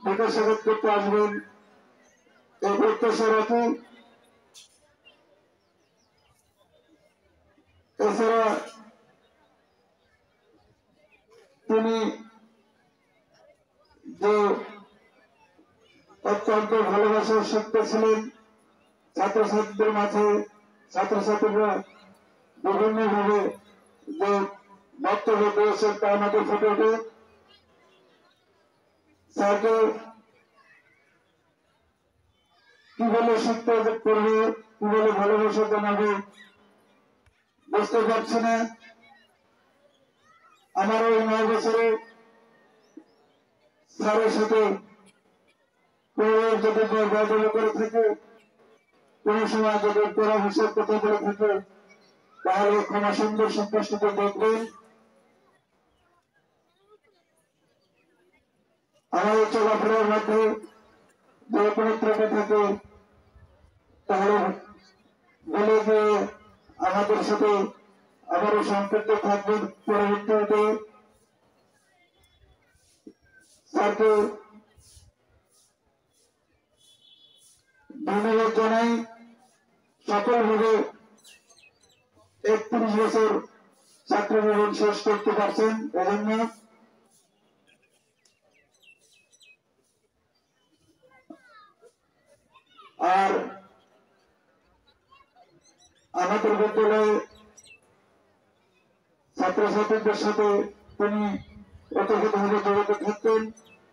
B: দেখা সাক্ষাৎ করতে আসবেন, এই প্রত্যাশা রাখি। এছাড়া তিনি যে অত্যন্ত ভালোবাসার শিক্ষক ছিলেন, ছাত্রছাত্রীদের মাঝে ছাত্রছাত্রীরা বিভিন্নভাবে যে বক্তব্য দিয়েছেন তা আমাদের ফুটে ওঠে। স্যারকে কি বলে শিখতে করবে, কি বলে ভালোবাসা জানাবে বুঝতে পারছি না। আমার ওই 9 বছরে স্যারের সাথে যদি গল্প করে থাকে, কোন সময় যদি পরামর্শের কথা বলে থাকে, তাহলে ক্ষমা সুন্দর সন্তুষ্টকে দেখবেন। আমাদের চলাফেরার মধ্যে যে পবিত্রতা থাকে তাহলে বলে যে আমাদের সাথে আবারও সম্পর্ক থাকবেন পরবর্তীতে। স্যারকে ধন্যবাদ জানাই। সফলভাবে 31 বছর ছাত্র জীবন শেষ করতে পারছেন, এজন্য আর আমাদের বিদ্যালয়ে ছাত্রছাত্রীদের সাথে তিনি অতভাবে জড়িত থাকতেন,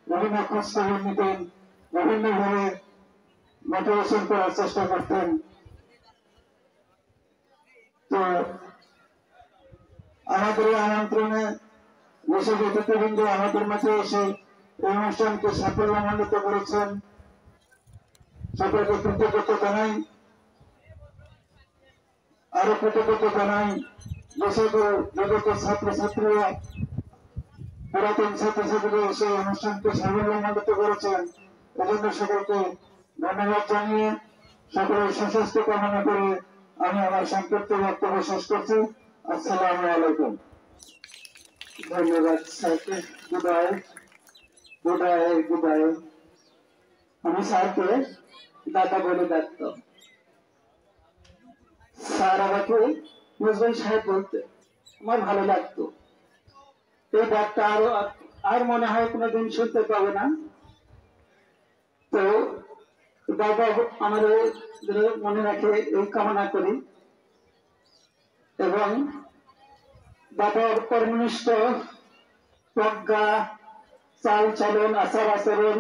B: বিভিন্ন খোঁজ খবর নিতেন, বিভিন্নভাবে মোটিভেশন করার চেষ্টা করতেন। তো আমাদের আমন্ত্রণে বিশেষ অতিথিবৃন্দ আমাদের মাঝে এসে এই অনুষ্ঠানকে সাফল্যমণ্ডিত করেছেন, সকলকে কৃতজ্ঞতা জানাই। আরো কৃতজ্ঞতা জানাই যে সকল জগতের ছাত্রছাত্রীরা, পুরাতন ছাত্রছাত্রীরা এসে অনুষ্ঠানকে সাফল্যমণ্ডিত করেছেন, এজন্য সকলকে ধন্যবাদ জানিয়ে সকলের সুস্বাস্থ্য কামনা করে আমি আমার সংক্ষিপ্ত বক্তব্য শেষ করছি। আসসালামু আলাইকুম।
A: ধন্যবাদ স্যারকে। বিদায়। আমি স্যারকে দাদা বলে ডাকতাম। স্যার আমাকে নজরুল সাহেব বলতে আমার ভালো লাগতো। এই ডাকটা আর মনে হয় কোনোদিন শুনতে পাবে না। তো দাদা আমাদের মনে রাখে এই কামনা করি, এবং দাদার কর্মনিষ্ঠ প্রজ্ঞা, চাল চলন, আচার আচরণ,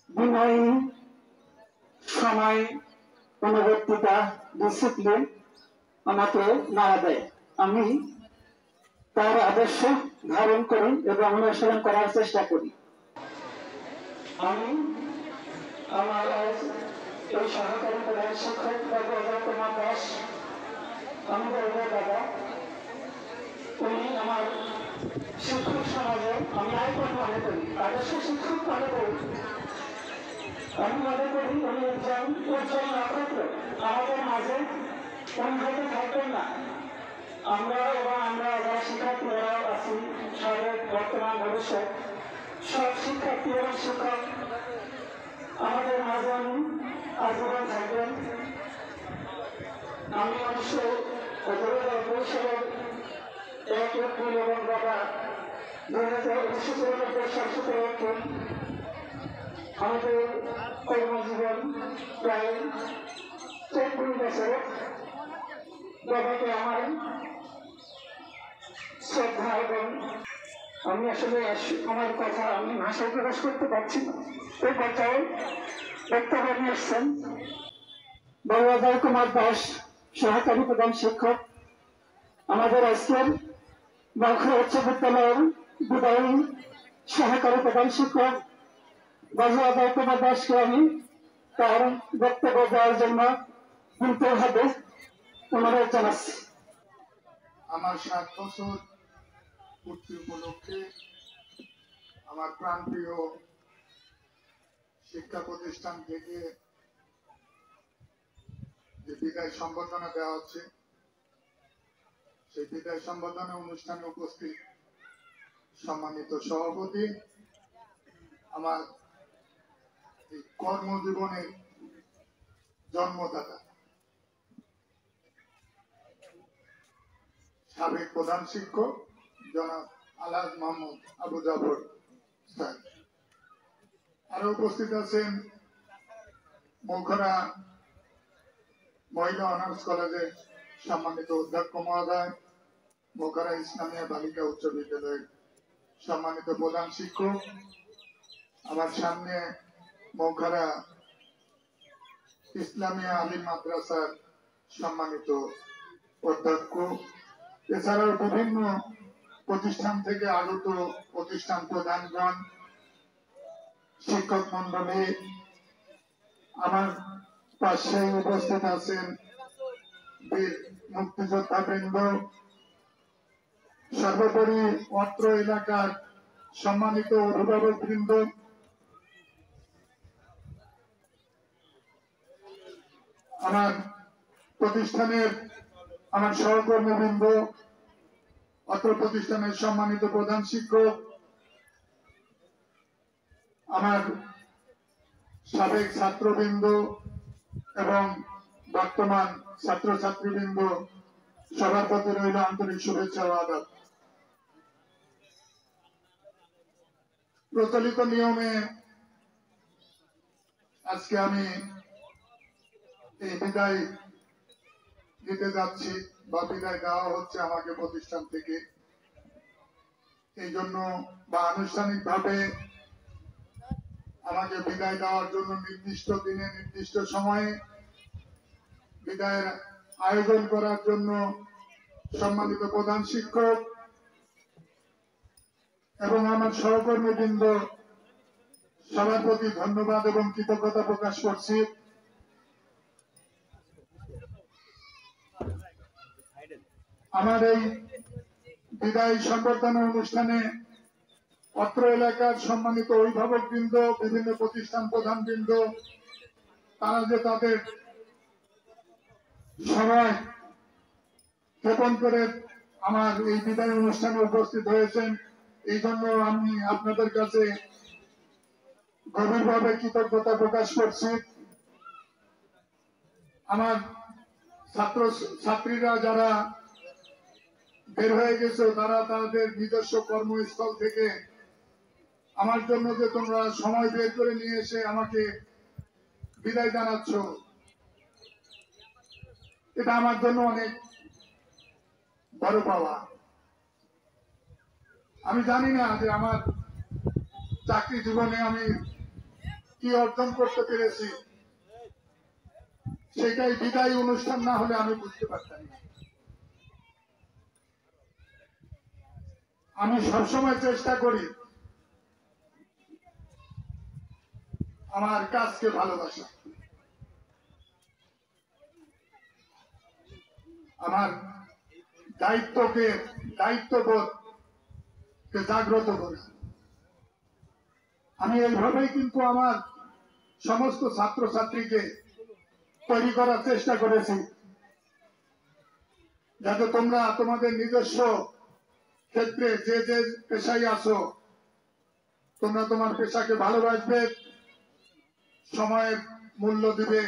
A: বিনয়ী, সময়, অনুবর্তিতা, ডিসিপ্লিন আমাকে নাড়া দেয়। আমি তার আদর্শ ধারণ করি এবং অনুসরণ করার চেষ্টা করি। আমি আমার এই সহকারী প্রধান শিক্ষক অজয় কুমার দাস, আমি বলবো দাদা, উনি আমার শিক্ষক সমাজে আমি আইকন মনে করি, আদর্শ শিক্ষক মনে করি। আমি মনে করি উনি একজন উজ্জ্বল নক্ষত্র আমাদের মাঝে, উনি হয়তো থাকবেন না। আমরা যারা শিক্ষার্থীরাও আছি, সাবেক বর্তমান ভবিষ্যৎ সব শিক্ষার্থী এবং শিক্ষক আমাদের মাঝে উনি আজীবন থাকবেন। আমি 1992 সালের 1 এপ্রিল এবং বাবা 1994 সাল 17 এপ্রিল আমাদের কর্মজীবন প্রায় 24 বছর। বাবাকে আমার শ্রদ্ধা, এবং আমি আসলে আমার কথা আমি ভাষায় প্রকাশ করতে পারছি না। এই পর্যায়ে বক্তব্য নিয়ে এসছেন অজয় কুমার দাস, সহকারী প্রধান শিক্ষক। আমাদের আজকের বাঁকুড়া উচ্চ বিদ্যালয়ের বিদায়ী সহকারী প্রধান শিক্ষক বাজুয়াদার কুমার দাসকে আমি তার বক্তব্য দেওয়ার জন্য বিনীতভাবে অনুরোধ জানাচ্ছি।
K: আমার 7 বছর পূর্তি উপলক্ষে আমার প্রাণপ্রিয় শিক্ষা প্রতিষ্ঠান থেকে যে বিদায় সম্বর্ধনা দেওয়া হচ্ছে, সেই বিদায় সম্বর্ধনা অনুষ্ঠানে উপস্থিত সম্মানিত সভাপতি, আমার এই কর্মজীবনের জন্মদাতা সাবেক প্রধান শিক্ষক জনাব আলহাজ মোহাম্মদ আবু জাফর স্যার, আরো উপস্থিত আছেন মৌখরা মহিলা অনার্স কলেজের সম্মানিত অধ্যক্ষ মহোদয়, মৌখরা ইসলামিয়া বালিকা উচ্চ বিদ্যালয়ের সম্মানিত প্রধান শিক্ষক, আমার সামনে মৌখরা ইসলামিয়া আলিম মাদ্রাসার সম্মানিত অধ্যক্ষ, এছাড়াও বিভিন্ন প্রতিষ্ঠান থেকে আগত প্রতিষ্ঠান প্রধানগণ, শিক্ষক মন্ডলী, আমার পাশে উপস্থিত আছেন বীর মুক্তিযোদ্ধা বৃন্দ, সর্বোপরি অত্র এলাকার সম্মানিত অভিভাবক বৃন্দ, আমার প্রতিষ্ঠানের আমার সহকর্মীবৃন্দ, অত্র প্রতিষ্ঠানের সম্মানিত প্রধান শিক্ষক, আমার সাবেক ছাত্রবৃন্দ এবং বর্তমান ছাত্রছাত্রীবৃন্দ, সবার প্রতি রইল আন্তরিক শুভেচ্ছা ও আদাব। প্রচলিত নিয়মে আজকে আমি এই বিদায় দিতে যাচ্ছি বা বিদায় দেওয়া হচ্ছে আমাকে প্রতিষ্ঠান থেকে, এই জন্য বা আনুষ্ঠানিকভাবে আমাকে বিদায় দেওয়ার জন্য নির্দিষ্ট দিনে নির্দিষ্ট সময়ে বিদায়ের আয়োজন করার জন্য সম্মানিত প্রধান শিক্ষক এবং আমার সহকর্মীবৃন্দ সবার প্রতি ধন্যবাদ এবং কৃতজ্ঞতা প্রকাশ করছি। আমার এই বিদায় সম্বর্ধনা অনুষ্ঠানে অত্র এলাকার সম্মানিত অভিভাবক বৃন্দ, বিভিন্ন প্রতিষ্ঠান প্রধান বৃন্দ, তারা যে তাদের সময় ক্ষেপণ করে আমার এই বিদায় অনুষ্ঠানে উপস্থিত হয়েছেন, এই জন্য আমি আপনাদের কাছে গভীরভাবে কৃতজ্ঞতা প্রকাশ করছি। আমার ছাত্রীরা যারা বের হয়ে গেছে, তারা তাদের নিজস্ব কর্মস্থল থেকে আমার জন্য যে তোমরা সময় বের করে নিয়ে এসে আমাকে বিদায় জানাচ্ছ, এটা আমার জন্য অনেক বড় পাওয়া। আমি জানি না যে আমার চাকরি জীবনে আমি কি অর্জন করতে পেরেছি, সেটাই বিদায় অনুষ্ঠান না হলে আমি বুঝতে পারতাম না। আমি সবসময় চেষ্টা করি আমার কাজকে ভালোবাসা, আমার দায়িত্ববোধকে জাগ্রত করা। আমি এইভাবেই কিন্তু আমার সমস্ত ছাত্রছাত্রীকে তৈরি করার চেষ্টা করেছি, যাতে তোমরা তোমাদের নিজস্ব ক্ষেত্রে যে যে পেশায় আছো, তোমরা তোমার পেশাকে ভালোবাসবে, সময়ের মূল্য দিবে,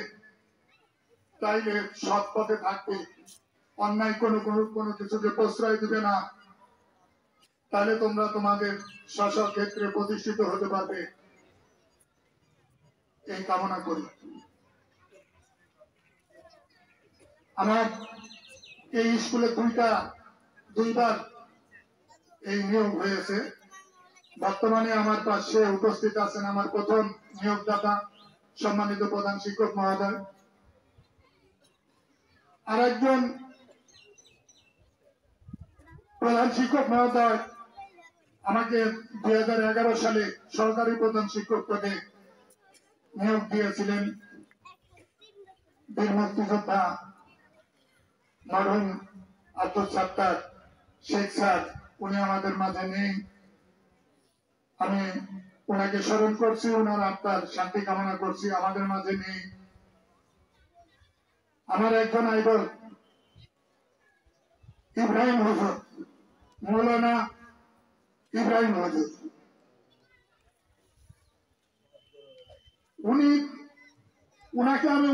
K: তাইলে সৎ পথে থাকবে, অন্যায় কোনো কিছুকে প্রশ্রয় দিবে না, তাহলে তোমরা তোমাদের স্ব ক্ষেত্রে প্রতিষ্ঠিত হতে পারবে, এই কামনা করি। আমার এই স্কুলে দুইবার এই নিয়োগ হয়েছে। বর্তমানে আমার পাশে উপস্থিত আছেন আমার প্রথম নিয়োগদাতা সম্মানিত প্রধান শিক্ষক মহোদয়, আর একজন প্রধান শিক্ষক মহোদয় আমাকে 2011 সালে সরকারি প্রধান শিক্ষক পদে নিয়োগ দিয়েছিলেন বীর মুক্তিযোদ্ধা মরহুম আব্দুল সাত্তার শেখ স্যার। উনি আমাদের মাঝে নেই, আমি ওনাকে স্মরণ করছি, ওনার আত্মার শান্তি কামনা করছি। আমাদের মাঝে নেই। আমার একজন আইডল ইব্রাহিম হুজুর, মৌলানা ইব্রাহিম হুজুর, উনাকে আমি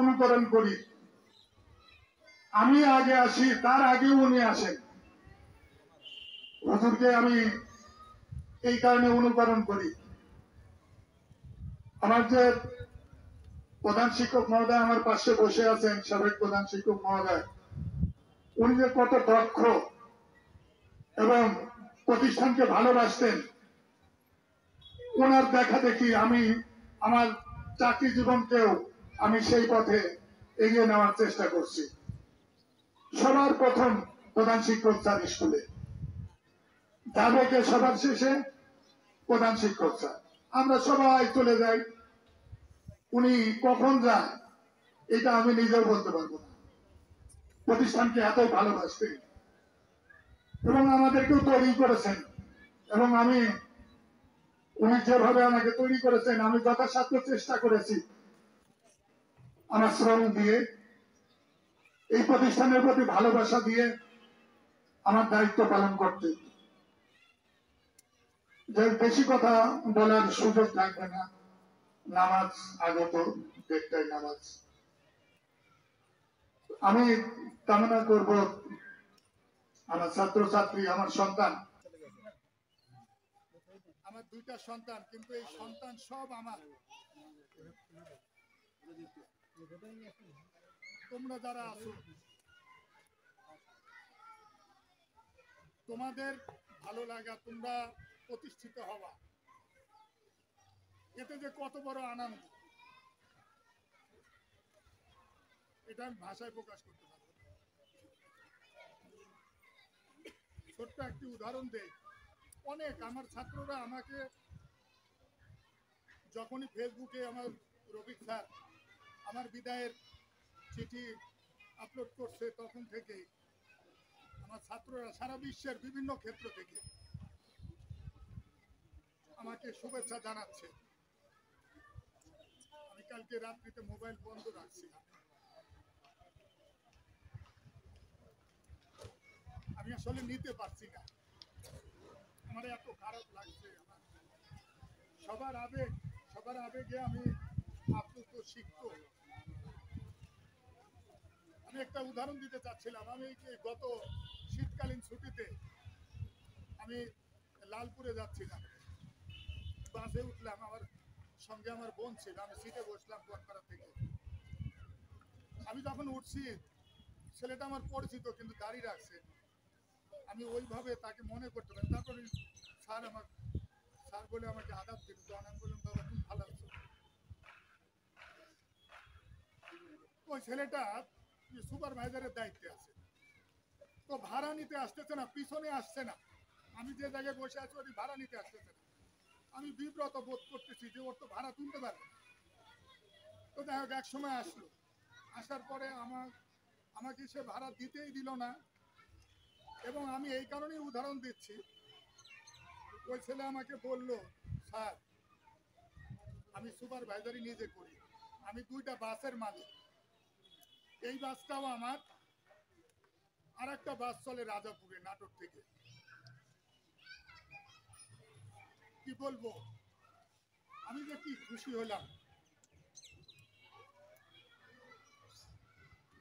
K: অনুকরণ করি। আমি আগে আসি, তার আগেও উনি আসেন। হুজুরকে আমি এই কারণে অনুকরণ করি। আমার যে প্রধান শিক্ষক মহোদয় আমার পাশে বসে আছেন, সাবেক প্রধান শিক্ষক মহোদয়, উনি যে কত দক্ষ এবং প্রতিষ্ঠানকে ভালোবাসতেন, ওনার দেখা দেখি আমি আমার চাকরি জীবনকেও আমি সেই পথে এগিয়ে নেওয়ার চেষ্টা করছি। সবার প্রথম প্রধান শিক্ষক স্যার স্কুলে, যাবে কে সবার শেষে প্রধান শিক্ষক স্যার। আমরা সবাই চলে যাই, উনি কখন যায় এটা আমি নিজেও বলতে পারবো না। প্রতিষ্ঠানকে এত ভালোবাসতেন এবং আমাদেরকেও তৈরি করেছেন, এবং আমি উনি যেভাবে আমাকে তৈরি করেছেন আমি যথাসাধ্য চেষ্টা করেছি আমার শ্রম দিয়ে, এই প্রতিষ্ঠানের প্রতি ভালোবাসা দিয়ে আমার দায়িত্ব পালন করতে। যে বেশি কথা বলার সুযোগ থাকবে না, নামাজ আগত, দেড়টায় নামাজ। আমি কামনা করব আমার ছাত্রছাত্রী, আমার সন্তান, আমার দুইটা সন্তান, কিন্তু এই সন্তান সব আমার। তোমরা যারা আছো, তোমাদের ভালো লাগা, তোমরা প্রতিষ্ঠিত হওয়া, এতে যে কত বড় আনন্দ এটা আমি ভাষায় প্রকাশ করতে পারবো না। ছোট্ট একটি উদাহরণ দেই। অনেক আমার ছাত্ররা আমাকে যখনই ফেসবুকে আমার রফিক স্যার আমার বিদায়ের চিঠি আপলোড করছে, তখন থেকে আমার ছাত্ররা সারা বিশ্বের বিভিন্ন ক্ষেত্র থেকে আমাকে শুভেচ্ছা জানাচ্ছে। আমি কালকে রাত্রিতে মোবাইল বন্ধ রাখছিলাম, আমি আসলে নিতে পারছি না, আমার এত খারাপ লাগছে। আমার সবার আবেগে আমি আপ্লুত, সিক্ত। আমি একটা উদাহরণ দিতে চাচ্ছিলাম। আমি গত শীতকালীন ছুটিতে আমি লালপুরে যাচ্ছিলাম, বাসে উঠলাম, আমার সঙ্গে আমার বোন ছিল, আমি সিটে বসলাম বনপাড়া থেকে। আমি যখন উঠছি, ছেলেটা আমার পরিচিত কিন্তু দাঁড়িয়ে রাখছে, আমি ওইভাবে তাকে মনে করতে পারি। তারপরে স্যার বলে আমাকে আদাব দিল, তখন আমি বললাম বাবা তুমি ভালো আছো। ওই ছেলেটা সুপারভাইজারের দায়িত্বে আছে, তো ভাড়া নিতে আসতেছে না, পিছনে আসছে না। আমি যে জায়গায় বসে আছি ওই ভাড়া নিতে আসতেছে না। আমি বিব্রত বোধ করতেছি যে ওর তো ভাড়া তুলতে পারবে। তো যাই হোক, এক সময় আসলো, আসার পরে আমাকে সে ভাড়া দিতেই দিল না। এবং আমি এই কারণেই উদাহরণ দিচ্ছি, ওই ছেলে আমাকে বলল স্যার আমি সুপারভাইজারি নিজে করি, আমি 2টা বাসের মালিক, এই বাসটাও আমার, আর একটা বাস চলে রাজাপুরে নাটোর থেকে। কি বলবো, আমি যে কি খুশি হলাম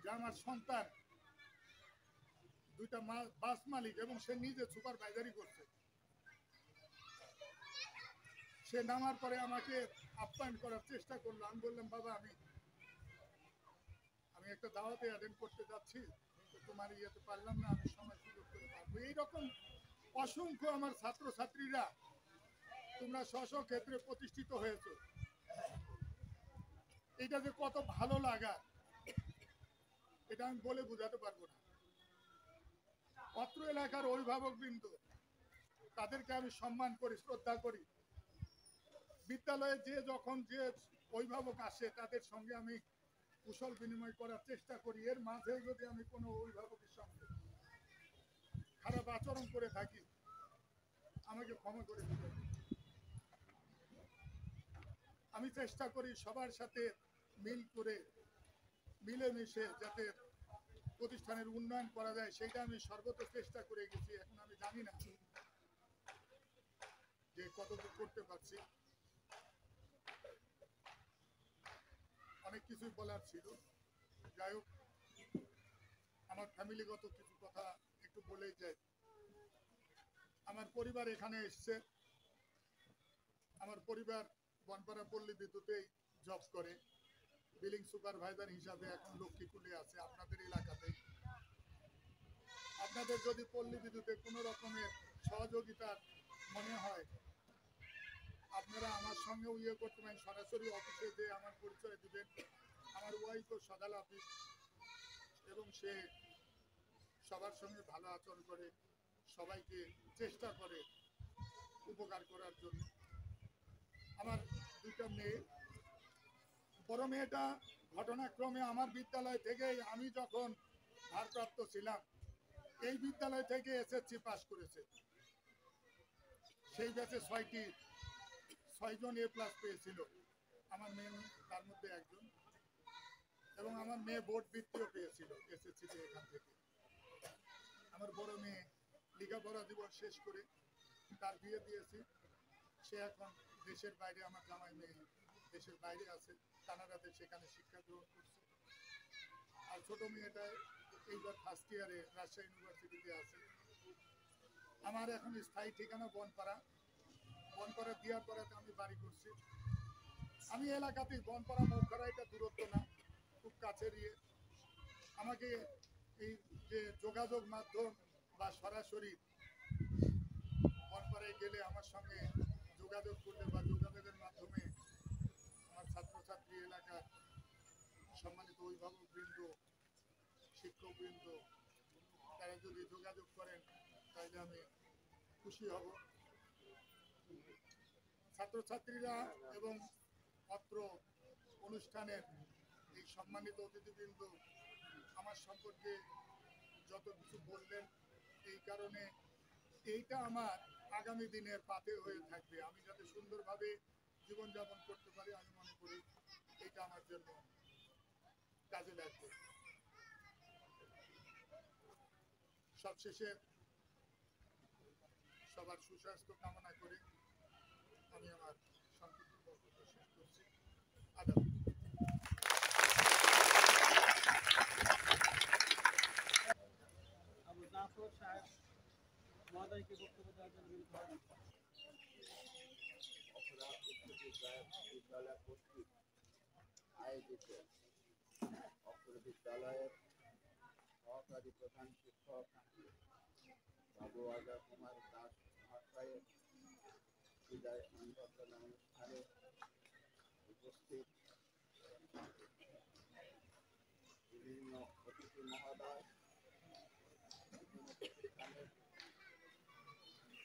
K: যে আমার সন্তান 2টা বাস মালিক এবং সে নিজে সুপারভাইজারি করছে। সে নামার পরে আমাকে আপ্যায়ন করার চেষ্টা করলো। আমি বললাম বাবা আমি একটা দাওয়াতে অ্যাটেন্ড করতে যাচ্ছি, তোমার ইয়েতে পারলাম না, আমি সময় সুযোগ করে পারবো। এইরকম অসংখ্য আমার ছাত্রছাত্রীরা তোমরা স্ব ক্ষেত্রে প্রতিষ্ঠিত হয়েছো, এটা যে কত ভালো লাগা এটা আমি বলে বোঝাতে পারবো না। অত্র এলাকার অভিভাবকবৃন্দ, তাদেরকে আমি সম্মান করি, শ্রদ্ধা করি। বিদ্যালয়ে যে যখন যে অভিভাবক আসে তাদের সঙ্গে আমি কুশল বিনিময় করার চেষ্টা করি। এর মাঝেও যদি আমি কোনো অভিভাবকের সঙ্গে খারাপ আচরণ করে থাকি আমাকে ক্ষমা করে দিবেন। আমি চেষ্টা করি সবার সাথে মিলেমিশে যাতে প্রতিষ্ঠানের উন্নয়ন করা যায় সেটা আমি সর্বত চেষ্টা করে গেছি। এখন আমি জানি না যে কতটুকু করতে পারছি। অনেক কিছুই বলার ছিল, যাই হোক আমার ফ্যামিলিগত কিছু কথা একটু বলেই যাই। আমার পরিবার এখানে এসছে। আমার পরিবার বনপাড়া পল্লী বিদ্যুতেই জব করে, বিলিং সুপারভাইজার হিসাবে এখন লক্ষ্মীকুলে আছে আপনাদের এলাকাতে। আপনাদের যদি পল্লী বিদ্যুতে কোনো রকমের সহযোগিতার মনে হয় আপনারা আমার সঙ্গেও করতে পারেন, সরাসরি অফিসে যে আমার পরিচয় দিবেন। আমার ওয়াইফও সদাল অফিস এবং সে সবার সঙ্গে ভালো আচরণ করে, সবাইকে চেষ্টা করে উপকার করার জন্য। আমার দুটো মেয়ে, বড় মেয়েটা ঘটনাক্রমে আমার বিদ্যালয় থেকেই আমি যখন ভারপ্রাপ্ত ছিলাম এই বিদ্যালয় থেকে এসএসসি পাস করেছে। সেই ব্যাচে 6জন A+ পেয়েছিল, আমার মেয়ে তার মধ্যে একজন, এবং আমার মেয়ে বোর্ড বৃত্তিও পেয়েছিল এসএসসিতে এখান থেকে। আমার বড় মেয়ে লেখাপড়া জীবন শেষ করে তার বিয়ে দিয়েছি, সে এখন দেশের বাইরে, আমার জামাই মেয়ে দেশের বাইরে আছে, কানাডাতে, সেখানে শিক্ষা গ্রহণ করছে। আর ছোট মেয়েটা এইবার ফার্স্ট ইয়ারে রাজশাহী ইউনিভার্সিটিতে আছে। আমার এখন স্থায়ী ঠিকানা বনপাড়া দিয়ারপাড়াতে আমি বাড়ি করছি। আমি এলাকাতেই, বনপাড়া মৌখারা, এটা দূরত্ব না, খুব কাছেরই। আমাকে এই যে যোগাযোগ মাধ্যম বা সরাসরি বনপাড়ায় গেলে আমার সঙ্গে যোগাযোগ করলে বা যোগাযোগের মাধ্যমে আমার ছাত্রছাত্রী, এলাকার সম্মানিত অভিভাবকবৃন্দ, শিক্ষকবৃন্দ, তারা যদি যোগাযোগ করেন তাহলে আমি খুশি হব। ছাত্রছাত্রীরা এবং অত্র অনুষ্ঠানের এই সম্মানিত অতিথিবৃন্দ আমার সম্পর্কে যত কিছু বললেন, এই কারণে এইটা আমার আগামী দিনের পাথে হয়ে থাকবে। আমি যাতে সুন্দরভাবে জীবনযাপন করতে পারি আমি মনে করি এটা আমার জন্য কাজে লাগবে। সবশেষে সবার সুস্বাস্থ্য কামনা করে আমি আমার সংক্ষিপ্ত বক্তব্য শেষ করছি। আদাব।
J: আবু জাফর সাহেব মহোদয়কে বক্তব্য দেওয়ার জন্য
L: বিদ্যালয় কর্তৃক আয়োজিত অক্ষর বিদ্যালয়ের সহকারী প্রধান শিক্ষক বাবু আজা কুমার দাস মহাশয়ের বিদায় সংবর্ধনা অনুষ্ঠানে উপস্থিত বিভিন্ন অতিথি মহোদয়, বিভিন্ন প্রতিষ্ঠানের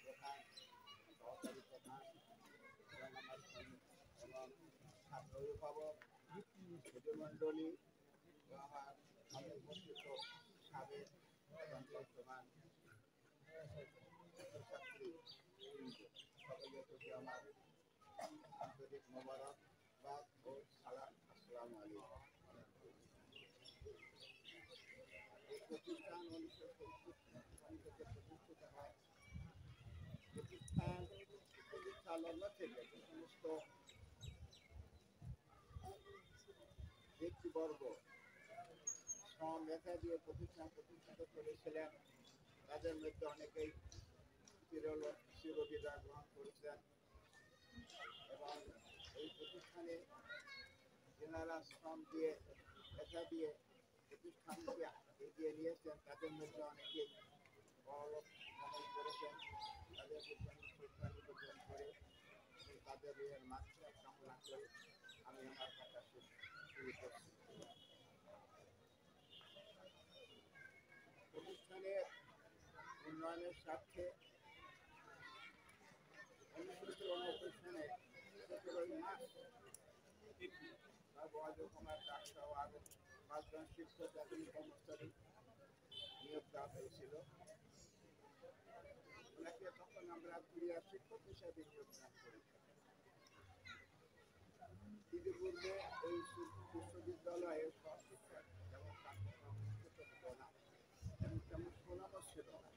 L: প্রধান, সহকারী প্রধান এবং আমার এবং ছাত্র অভিভাবক, সুধীমণ্ডলী, আমার উপস্থিত সাবেক এবং বর্তমান ছাত্রছাত্রী সকলের প্রতি আমার আন্তরিক মোবারকবাদ ও সালাম। আসসালামু আলাইকুম। এই প্রতিষ্ঠান 1970 থেকে প্রতিষ্ঠিত হয়। প্রতিষ্ঠান পরিচালনা থেকে যে সমস্ত ব্যক্তিবর্গ শ্রম মেধা দিয়ে প্রতিষ্ঠান প্রতিষ্ঠিত করেছিলেন তাদের মধ্যে অনেকেই চিরবিদায় গ্রহণ করেছেন এবং এই প্রতিষ্ঠানে যেনারা শ্রম দিয়ে মেধা দিয়ে প্রতিষ্ঠানকে এগিয়ে নিয়েছেন তাদের মধ্যে অনেকেই পরলোক গমন করেছেন। তাদের প্রতি আমি শ্রদ্ধা নিবেদন করে তাদের এর মাত্রা কামনা করে আমি আমার কথা শুরু করছি। প্রতিষ্ঠানের উন্নয়নের স্বার্থে 5ই মার্চ বাবু আজম কুমার দাস সহ আরো 5 জন শিক্ষক জাতীয় কর্মচারী নিয়োগ দেওয়া হয়েছিল। ওনাকে তখন আমরা ক্রীড়া শিক্ষক হিসাবে নিয়োগ দান করি। ইতিপূর্বে এই বিশ্ববিদ্যালয়ের সহশিক্ষক যেমন কার্যক্রম ছিল না এবং তেমন সুনামও ছিল না।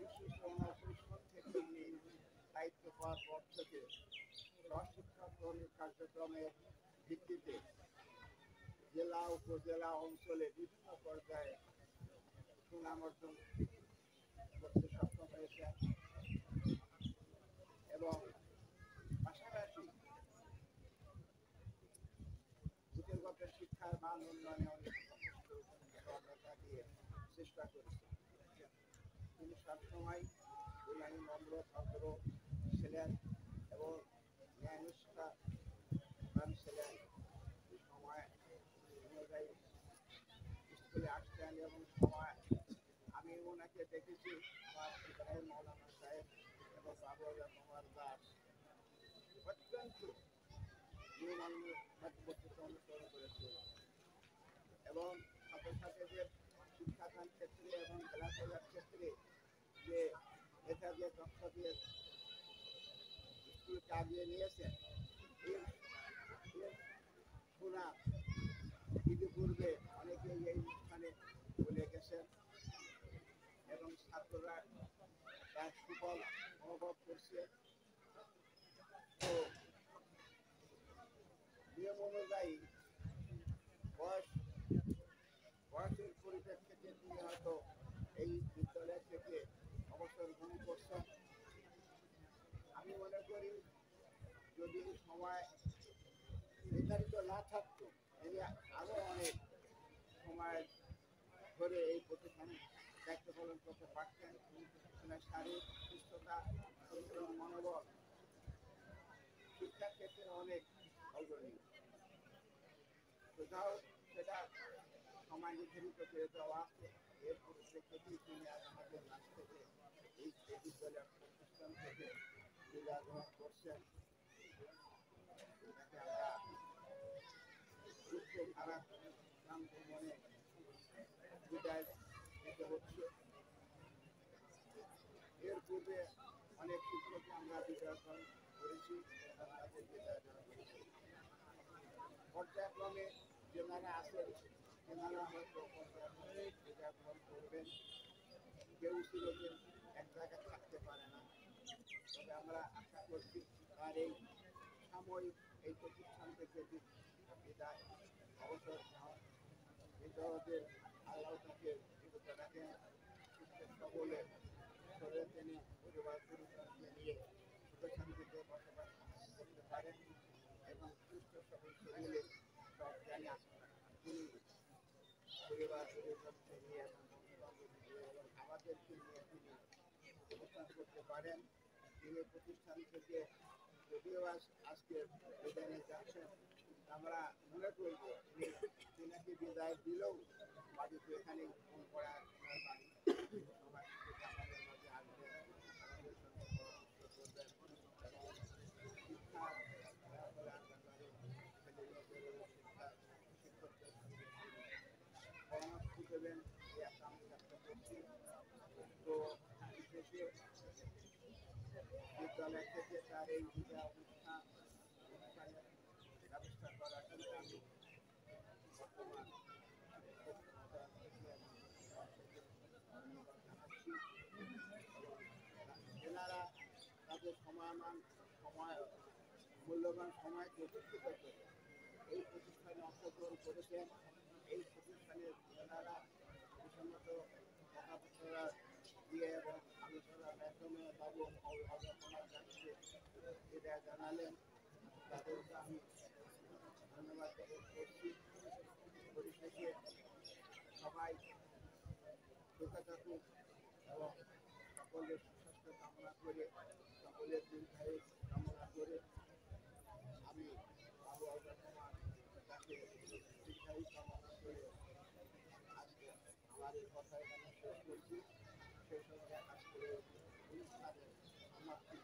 L: 1999 সাল থেকে আমি দায়িত্ব পাওয়ার পর থেকে সহশিক্ষা কার্যক্রমের ভিত্তিতে জেলা উপজেলা অঞ্চলে বিভিন্ন পর্যায়ে সুনাম অর্জন করতে সক্ষম হয়েছে এবং পাশাপাশি পুঁথিগত শিক্ষার মান উন্নয়নে অনেক সহায়তা দিয়ে চেষ্টা করেছে। তিনি সবসময় উনি নম্র ভদ্র ছিলেন এবং ন্যায়নিষ্ঠাবান ছিলেন। সময় অনুযায়ী স্কুলে আসতেন এবং সময় আমি ওনাকে দেখেছি আমার ইব্রাহিম মৌলানা সাহেব এবং বাবু আজম কুমার দাস অত্যন্ত নিয়মানুবর্তিত অনুসরণ করেছে এবং ছাত্রছাত্রীদের শিক্ষাদান ক্ষেত্রে এবং খেলাধুলার ক্ষেত্রে যে এটা যে তথ্য দিয়ে স্কুলকে আগিয়ে নিয়েছেন এর সুনাম ইতিপূর্বে অনেকেই এই অনুষ্ঠানে বলে গেছেন এবং ছাত্ররা তার সুফল অনুভব করছে। তো নিয়ম অনুযায়ী বয়সের পরিপ্রেক্ষিতে তিনি হয়তো এই বিদ্যালয় থেকে অবসর গ্রহণ করছেন। আমি মনে করি যদি সময় নির্ধারিত না থাকতো তিনি আরো অনেক সময় ধরে এই প্রতিষ্ঠানে দায়িত্ব পালন করতে পারতেন। শারীরিক সুস্থতা এবং মনোবল শিক্ষার ক্ষেত্রে অনেক অগ্রণী। কোথাও সেটা সময় নির্ধারিত করে দেওয়া আছে। এর পরিপ্রেক্ষিতেই তিনি আমাদের কাছ থেকে এই বিদ্যালয়ের প্রতিষ্ঠান থেকে বিদায় গ্রহণ করছেন। এটাকে আমরা দুঃখ খারাপ ক্লান্ত মনে বিদায় দিতে হচ্ছে। এর পূর্বে অনেক শিক্ষককে আমরা বিদায় গ্রহণ করেছি এবং তাদের বিদায় গ্রহণ করেছি। পর্যায়ক্রমে যেনারা আছেন তেনারা হয়তো পর্যায়ক্রমে বিদায় গ্রহণ করবেন। কেউ চিরদিন এক জায়গায় থাকতে পারে না। তবে আমরা আশা করছি তার এই সাময়িক এই প্রতিষ্ঠান থেকে বিদায় অবসর বিদ্যালয়দের আল্লাহ তাকে জীবিত রাখেন, সুস্থ সবলে শরীরে তিনি পরিবার পরিজনকে নিয়ে সুখশান্তিতে বসবাস করতে পারেন এবং সুস্থ সবল শরীরে সব জায়গা তিনি পরিবার পরিজনকে নিয়ে এবং বন্ধু-বান্ধবকে এবং আমাদেরকে নিয়ে তিনি প্রতিষ্ঠান করতে পারেন। তিনি প্রতিষ্ঠান থেকে যদিও আজকে বিদায় নিয়ে যাচ্ছেন, আমরা মনে করবো তিনাকে বিদায় দিলেও বাড়িতে এখানে ফোন করা বাড়ি সবাই আমাদের মাঝে আসবেন, আমাদের সঙ্গে পরামর্শ করবেন এবং শিক্ষা খেলাধুলার ব্যাপারে ছেলেমেয়েদের শিক্ষা শিক্ষকদের সঙ্গে পরামর্শ দেবেন এই একটা আমি চেষ্টা করছি। তো বিশেষে বিদ্যালয় থেকে তার এই বিদায় অনুষ্ঠানের ব্যবস্থা করার জন্য আমি বর্তমান এনারা তাদের সময় মূল্যবান সময়কে উপস্থিত করে এই প্রতিষ্ঠানে অংশগ্রহণ করেছেন। এই প্রতিষ্ঠানের এনারা বিসম্মত কথাবার্তা দিয়ে এবং আলোচনার মাধ্যমে বাবু অবগতনার কাছে বিদায় জানালেন। তাদেরকে আমি ধন্যবাদ জ্ঞাপন করছি। পরিশেষে সবাই সুখে থাকুক এবং সকলের সুস্বাস্থ্য কামনা করে সকলের দীর্ঘায়ু কামনা করে আমি বাবু অবগতনার কাছে দীর্ঘায়ু কামনা করে আজকে আমার এই কথা এখানে শেষ করছি। সেই সঙ্গে আজকে অনুষ্ঠানের সমাপ্তি